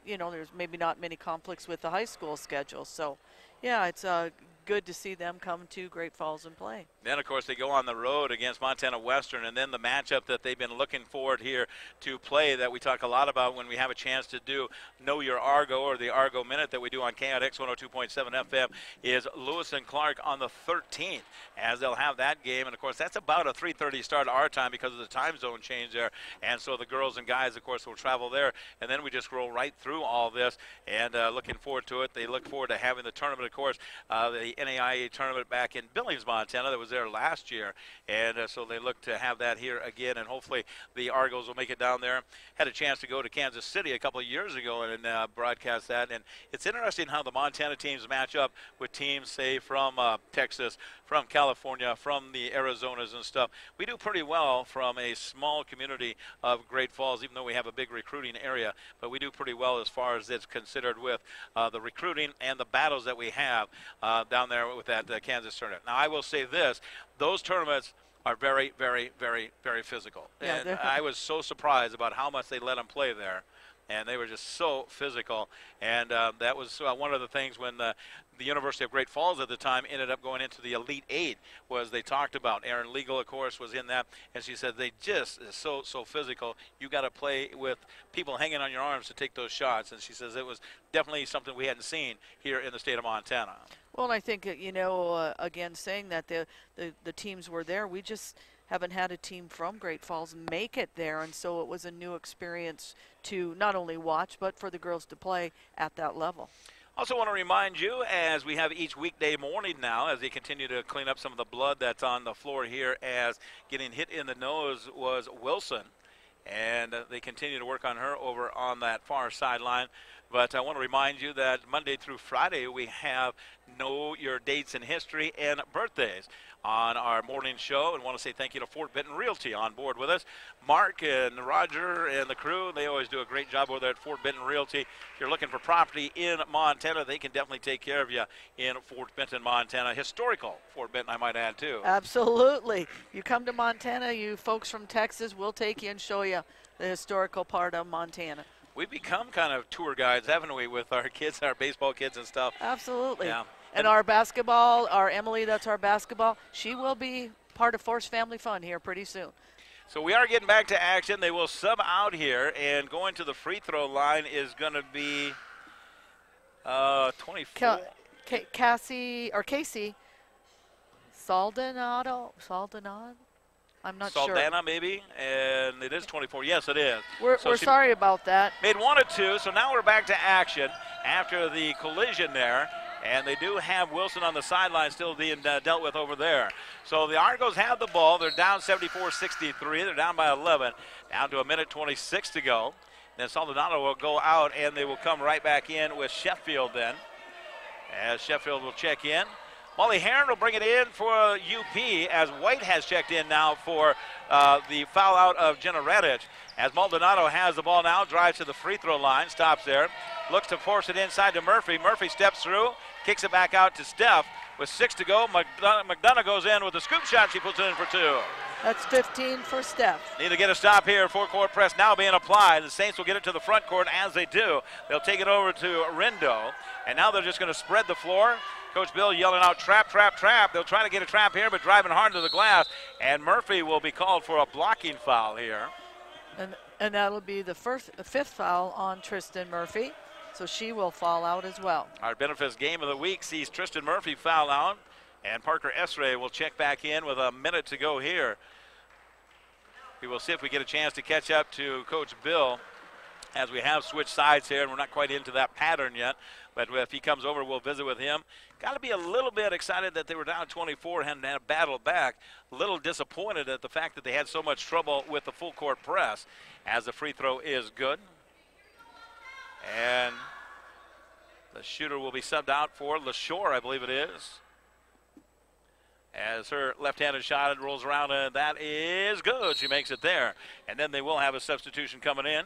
you know, there's maybe not many conflicts with the high school schedule. So, yeah, it's good to see them come to Great Falls and play. Then, of course, they go on the road against Montana Western, and then the matchup that they've been looking forward here to play that we talk a lot about when we have a chance to do Know Your Argo, or the Argo Minute that we do on KINX 102.7 FM, is Lewis and Clark on the 13th, as they'll have that game. And, of course, that's about a 3:30 start our time because of the time zone change there. And so the girls and guys, of course, will travel there. And then we just roll right through all this, and looking forward to it. They look forward to having the tournament, of course. The the NAIA tournament back in Billings, Montana that was there last year. And so they look to have that here again, and hopefully the Argos will make it down there. Had a chance to go to Kansas City a couple of years ago and broadcast that. And it's interesting how the Montana teams match up with teams, say, from Texas, from California, from the Arizonas and stuff. We do pretty well from a small community of Great Falls, even though we have a big recruiting area. But we do pretty well as far as it's considered with the recruiting and the battles that we have down there with that Kansas tournament. Now, I will say this. Those tournaments are very, very, very, very physical. Yeah, and I was so surprised about how much they let them play there. And they were just so physical. And that was one of the things when the University of Great Falls at the time ended up going into the Elite Eight, was they talked about. Erin Legal, of course, was in that. And she said they just is so physical. You got to play with people hanging on your arms to take those shots. And she says it was definitely something we hadn't seen here in the state of Montana. Well, and I think, again, saying that the teams were there, we just haven't had a team from Great Falls make it there, and so it was a new experience to not only watch, but for the girls to play at that level. Also want to remind you, as we have each weekday morning now, as they continue to clean up some of the blood that's on the floor here, as getting hit in the nose was Wilson. And they continue to work on her over on that far sideline. But I want to remind you that Monday through Friday we have Know Your Dates in History and Birthdays on our morning show, and want to say thank you to Fort Benton Realty on board with us. Mark and Roger and the crew, they always do a great job over there at Fort Benton Realty. If you're looking for property in Montana, they can definitely take care of you in Fort Benton, Montana. Historical Fort Benton, I might add, too. Absolutely. You come to Montana, you folks from Texas, we'll take you and show you the historical part of Montana. We've become kind of tour guides, haven't we, with our kids, our baseball kids and stuff. Absolutely. Yeah. And our basketball, our Emily, that's our basketball, she will be part of Forest Family Fun here pretty soon. So we are getting back to action. They will sub out here, and going to the free throw line is going to be 24. Casey Saldonado? I'm not sure. Saldana, maybe, and it is 24. Yes, it is. We're sorry about that. Made 1 or 2, so now we're back to action after the collision there. And they do have Wilson on the sideline still being dealt with over there. So the Argos have the ball. They're down 74-63. They're down by 11. Down to a minute 26 to go. Then Saldonado will go out, and they will come right back in with Sheffield then. As Sheffield will check in. Molly Heron will bring it in for UP, as White has checked in now for the foul out of Jenna Radich. As Maldonado has the ball now, drives to the free throw line, stops there, looks to force it inside to Murphy. Murphy steps through, kicks it back out to Steph. With 6 to go, McDonough goes in with a scoop shot. She puts it in for 2. That's 15 for Steph. Need to get a stop here. Four-court press now being applied. The Saints will get it to the front court. As they do, they'll take it over to Rindo. And now they're just going to spread the floor. Coach Bill yelling out, trap, trap, trap. They'll try to get a trap here, but driving hard to the glass. And Murphy will be called for a blocking foul here. And that'll be the fifth foul on Tristan Murphy. So she will foul out as well. Our benefits game of the week sees Tristan Murphy foul out. And Parker Esray will check back in with a minute to go here. We will see if we get a chance to catch up to Coach Bill, as we have switched sides here, and we're not quite into that pattern yet. But if he comes over, we'll visit with him. Got to be a little bit excited that they were down 24 and had a battle back. A little disappointed at the fact that they had so much trouble with the full court press, as the free throw is good. And the shooter will be subbed out for LaShore, I believe it is. As her left-handed shot rolls around, and that is good. She makes it there. And then they will have a substitution coming in.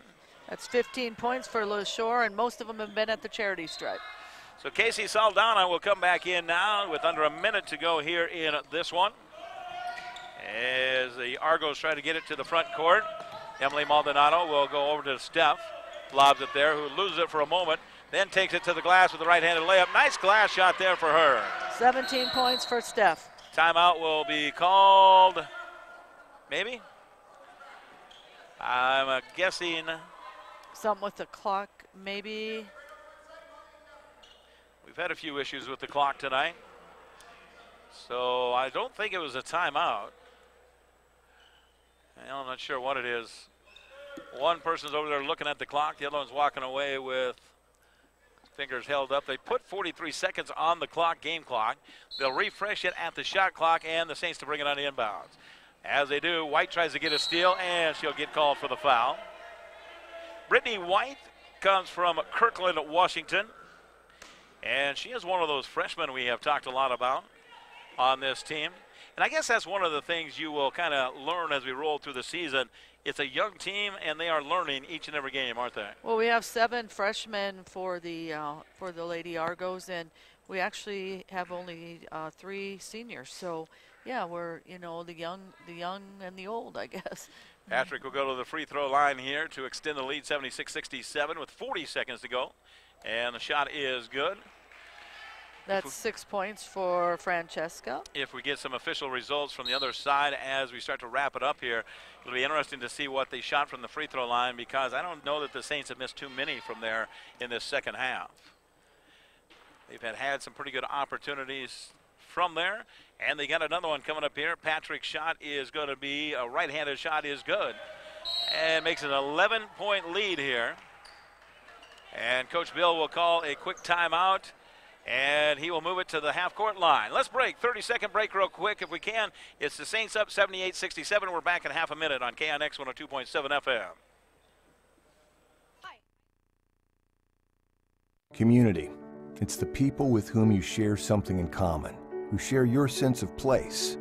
That's 15 points for LaShore, and most of them have been at the charity stripe. So Casey Saldana will come back in now with under a minute to go here in this one. As the Argos try to get it to the front court, Emily Maldonado will go over to Steph. Lobs it there, who loses it for a moment, then takes it to the glass with a right-handed layup. Nice glass shot there for her. 17 points for Steph. Timeout will be called, maybe? I'm guessing. Something with the clock, maybe. We've had a few issues with the clock tonight. So I don't think it was a timeout. I'm not sure what it is. One person's over there looking at the clock. The other one's walking away with Fingers held up. They put 43 seconds on the clock, game clock. They'll refresh it at the shot clock, and the Saints to bring it on the inbounds. As they do, White tries to get a steal, and she'll get called for the foul. Brittany White comes from Kirkland, Washington. And she is one of those freshmen we have talked a lot about on this team. And I guess that's one of the things you will kind of learn as we roll through the season. It's a young team, and they are learning each and every game, aren't they? Well, we have 7 freshmen for the Lady Argos, and we actually have only 3 seniors. So, yeah, we're the young and the old, I guess. Patrick will go to the free throw line here to extend the lead, 76-67, with 40 seconds to go, and the shot is good. That's 6 points for Francesca. If we get some official results from the other side as we start to wrap it up here, it'll be interesting to see what they shot from the free throw line, because I don't know that the Saints have missed too many from there in this second half. They've had some pretty good opportunities from there, and they got another one coming up here. Patrick's shot is going to be a right-handed shot, is good, and makes an 11-point lead here. And Coach Bill will call a quick timeout, and he will move it to the half-court line. Let's break. 30-second break real quick if we can. It's the Saints up 78-67. We're back in half a minute on KNX 102.7 FM. Community. It's the people with whom you share something in common, who share your sense of place,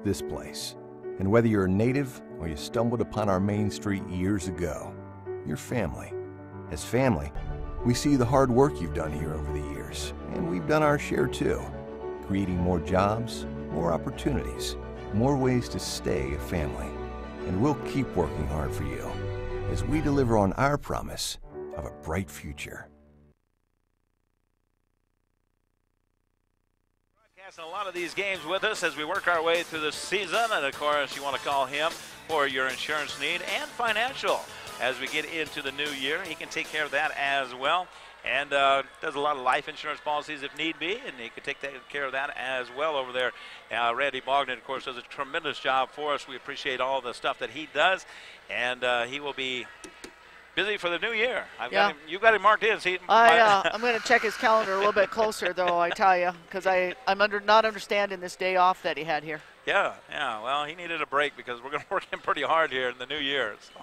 this place. And whether you're a native or you stumbled upon our main street years ago, you're family. As family, we see the hard work you've done here over the years, and we've done our share too, creating more jobs, more opportunities, more ways to stay a family. And we'll keep working hard for you as we deliver on our promise of a bright future. Broadcasting a lot of these games with us as we work our way through the season, and of course you want to call him for your insurance need and financial. As we get into the new year, he can take care of that as well, and does a lot of life insurance policies if need be, and he can take care of that as well over there. Randy Bogdan, of course, does a tremendous job for us. We appreciate all the stuff that he does, and he will be busy for the new year. You've got him marked in. I'm going to check his calendar a little bit closer, though, I tell you, because I'm not understanding this day off that he had here. Yeah. Well, he needed a break because we're going to work him pretty hard here in the new year. So.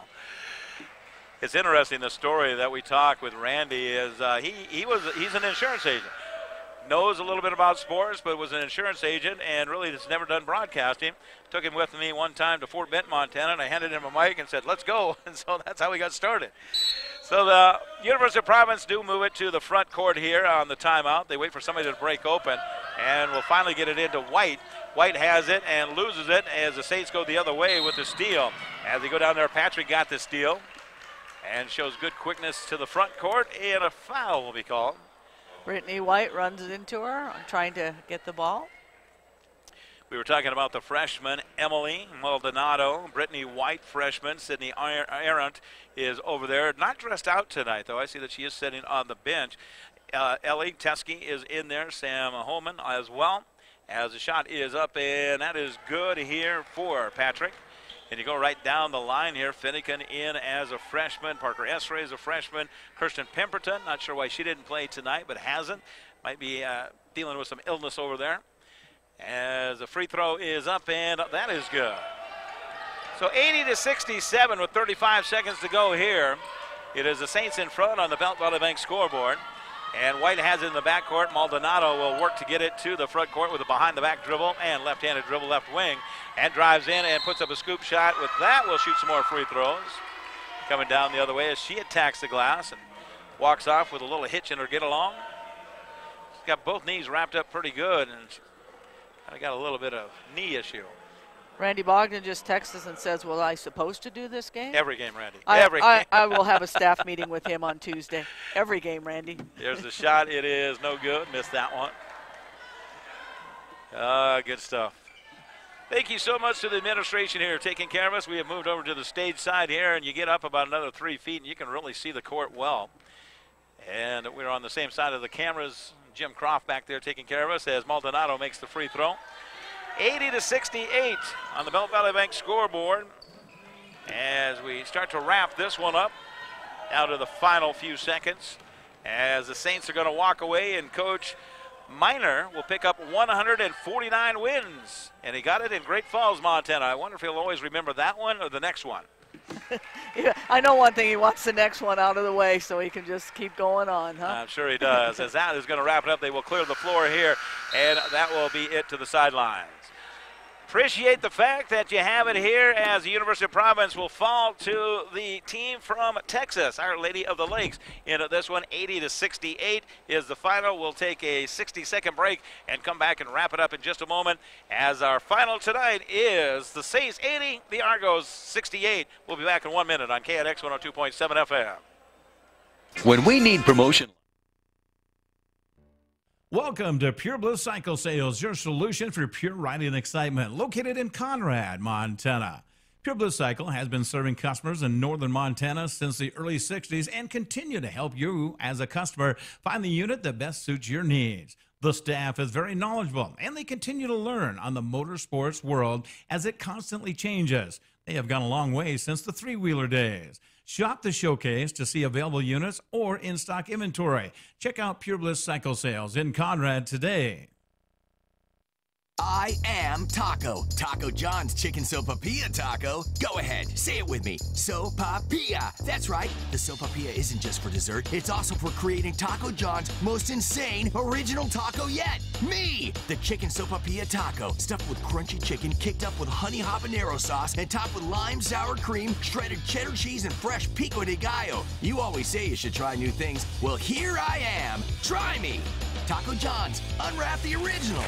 It's interesting, the story that we talk with Randy is he's an insurance agent. Knows a little bit about sports, but was an insurance agent and really has never done broadcasting. Took him with me one time to Fort Bend, Montana, and I handed him a mic and said, let's go. And so that's how we got started. So the University of Providence do move it to the front court here on the timeout. They wait for somebody to break open, and we'll finally get it into White. White has it and loses it as the Saints go the other way with the steal. As they go down there, Patrick got the steal and shows good quickness to the front court, and a foul will be called. Brittany White runs it into her, trying to get the ball. We were talking about the freshman, Emily Maldonado. Brittany White, freshman. Sydney Arendt is over there. Not dressed out tonight, though. I see that she is sitting on the bench. Ellie Teskey is in there. Sam Holman as well. As the shot is up, and that is good here for Patrick. And you go right down the line here. Finnegan in as a freshman. Parker Esray is a freshman. Kirsten Pemberton, not sure why she didn't play tonight, but hasn't. Might be dealing with some illness over there. As the free throw is up, and that is good. So 80-67 with 35 seconds to go here. It is the Saints in front on the Belt Valley Bank scoreboard. And White has it in the backcourt. Maldonado will work to get it to the front court with a behind-the-back dribble and left-handed dribble left wing. And drives in and puts up a scoop shot. With that, we'll shoot some more free throws. Coming down the other way as she attacks the glass and walks off with a little hitch in her get-along. She's got both knees wrapped up pretty good, and she kind of got a little bit of knee issue. Randy Bogdan just texts us and says, well, I supposed to do this game? Every game, Randy. Every game. I will have a staff meeting with him on Tuesday. Every game, Randy. There's the shot. It is no good. Missed that one. Good stuff. Thank you so much to the administration here taking care of us. We have moved over to the stage side here, and you get up about another 3 feet, and you can really see the court well. And we're on the same side of the cameras. Jim Croft back there taking care of us as Maldonado makes the free throw. 80-68 on the Belt Valley Bank scoreboard as we start to wrap this one up down to the final few seconds as the Saints are going to walk away, and Coach Miner will pick up 149 wins, and he got it in Great Falls, Montana. I wonder if he'll always remember that one or the next one. Yeah, I know one thing. He wants the next one out of the way so he can just keep going on, huh? I'm sure he does. As that is going to wrap it up, they will clear the floor here, and that will be it to the sidelines. Appreciate the fact that you have it here, as the University of Providence will fall to the team from Texas, Our Lady of the Lakes. In this one, 80-68 is the final. We'll take a 60-second break and come back and wrap it up in just a moment, as our final tonight is the Saints 80, the Argos 68. We'll be back in 1 minute on KNX 102.7 FM. When we need promotion. Welcome to Pure Blue Cycle Sales, your solution for pure riding excitement, located in Conrad, Montana. Pure Blue Cycle has been serving customers in northern Montana since the early 60s and continue to help you as a customer find the unit that best suits your needs. The staff is very knowledgeable, and they continue to learn on the motorsports world as it constantly changes. They have gone a long way since the three-wheeler days. Shop the showcase to see available units or in-stock inventory. Check out Pure Bliss Cycle Sales in Conrad today. I am Taco. Taco John's Chicken Sopapilla Taco. Go ahead, say it with me. Sopapilla. That's right. The Sopapilla isn't just for dessert. It's also for creating Taco John's most insane original taco yet. Me! The Chicken Sopapilla Taco. Stuffed with crunchy chicken, kicked up with honey habanero sauce, and topped with lime, sour cream, shredded cheddar cheese, and fresh pico de gallo. You always say you should try new things. Well, here I am. Try me. Taco John's. Unwrap the original.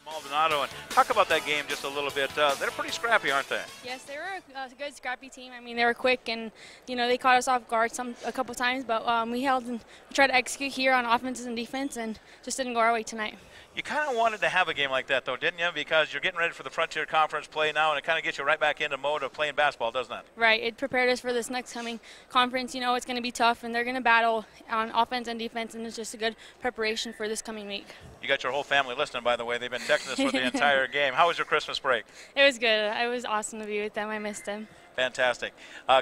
Maldonado, and talk about that game just a little bit. They're pretty scrappy, aren't they? Yes, they were a good scrappy team. I mean, they were quick, and they caught us off guard a couple times, but we held and tried to execute here on offense and defense, and just didn't go our way tonight. You kind of wanted to have a game like that, though, didn't you? Because you're getting ready for the Frontier Conference play now, and it kind of gets you right back into mode of playing basketball, doesn't it? Right. It prepared us for this next coming conference. It's going to be tough, and they're going to battle on offense and defense, and it's just a good preparation for this coming week. You got your whole family listening, by the way. They've been texting us for the entire game. How was your Christmas break? It was good. It was awesome to be with them. I missed them. Fantastic.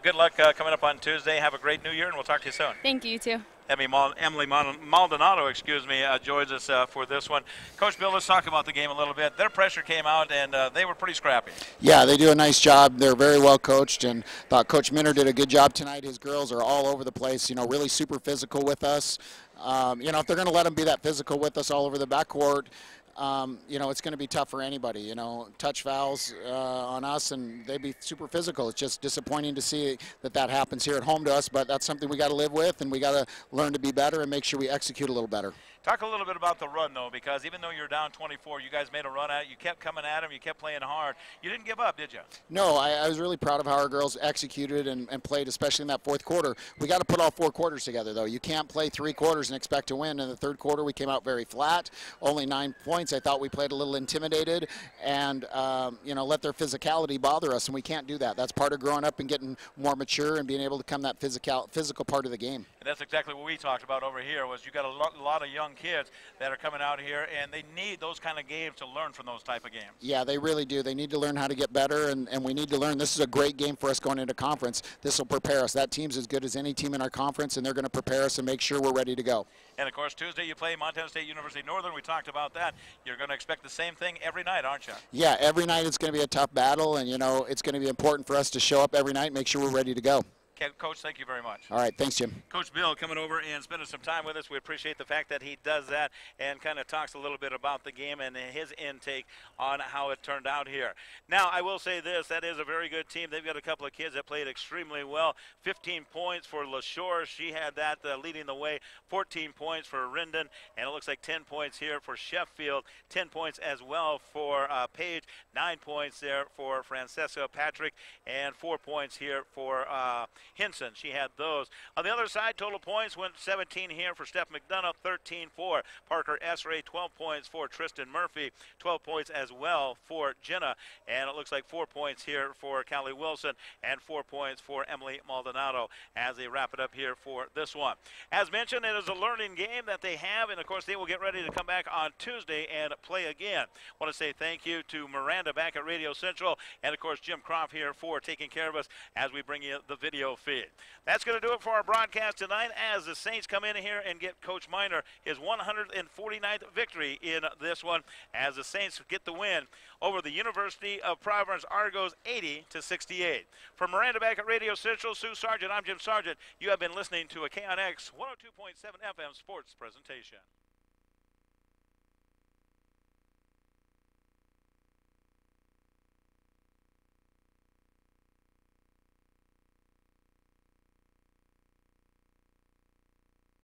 Good luck coming up on Tuesday. Have a great New Year, and we'll talk to you soon. Thank you, too. Emily Maldonado, joins us for this one. Coach Bill, let's talk about the game a little bit. Their pressure came out, and they were pretty scrappy. Yeah, they do a nice job. They're very well coached, and thought Coach Minner did a good job tonight. His girls are all over the place, really super physical with us. If they're going to let them be that physical with us all over the backcourt, it's going to be tough for anybody. Touch fouls on us, and they'd be super physical. It's just disappointing to see that happens here at home to us, but that's something we got to live with, and we got to learn to be better and make sure we execute a little better. Talk a little bit about the run, though, because even though you're down 24, you guys made a run at it. You kept coming at them. You kept playing hard. You didn't give up, did you? No, I was really proud of how our girls executed and played, especially in that fourth quarter. We got to put all 4 quarters together, though. You can't play 3 quarters and expect to win. In the third quarter, we came out very flat, only 9 points. I thought we played a little intimidated and, let their physicality bother us, and we can't do that. That's part of growing up and getting more mature and being able to come that physical part of the game. And that's exactly what we talked about over here, was you got a lot of young kids that are coming out here, and they need those kind of games to learn from those type of games. Yeah, they really do. They need to learn how to get better, and we need to learn. This is a great game for us going into conference. This will prepare us. That team's as good as any team in our conference, and they're going to prepare us and make sure we're ready to go. And, of course, Tuesday you play Montana State University Northern. We talked about that. You're going to expect the same thing every night, aren't you? Yeah, every night it's going to be a tough battle, and, it's going to be important for us to show up every night and make sure we're ready to go. Coach, thank you very much. All right, thanks, Jim. Coach Bill coming over and spending some time with us. We appreciate the fact that he does that and kind of talks a little bit about the game and his intake on how it turned out here. Now, I will say this, that is a very good team. They've got a couple of kids that played extremely well. 15 points for LaShore. She had that leading the way. 14 points for Rindon, and it looks like 10 points here for Sheffield. 10 points as well for Page. 9 points there for Francesca Patrick, and 4 points here for Hinson. She had those. On the other side, total points went 17 here for Steph McDonough, 13 for Parker Esray, 12 points for Tristan Murphy, 12 points as well for Jenna, and it looks like 4 points here for Callie Wilson and 4 points for Emily Maldonado as they wrap it up here for this one. As mentioned, it is a learning game that they have, and of course they will get ready to come back on Tuesday and play again. I want to say thank you to Miranda back at Radio Central, and of course Jim Croft here for taking care of us as we bring you the video feed. That's going to do it for our broadcast tonight as the Saints come in here and get Coach Miner his 149th victory in this one as the Saints get the win over the University of Providence Argos 80-68. From Miranda back at Radio Central, Sue Sargent, I'm Jim Sargent. You have been listening to a KNX 102.7 FM sports presentation.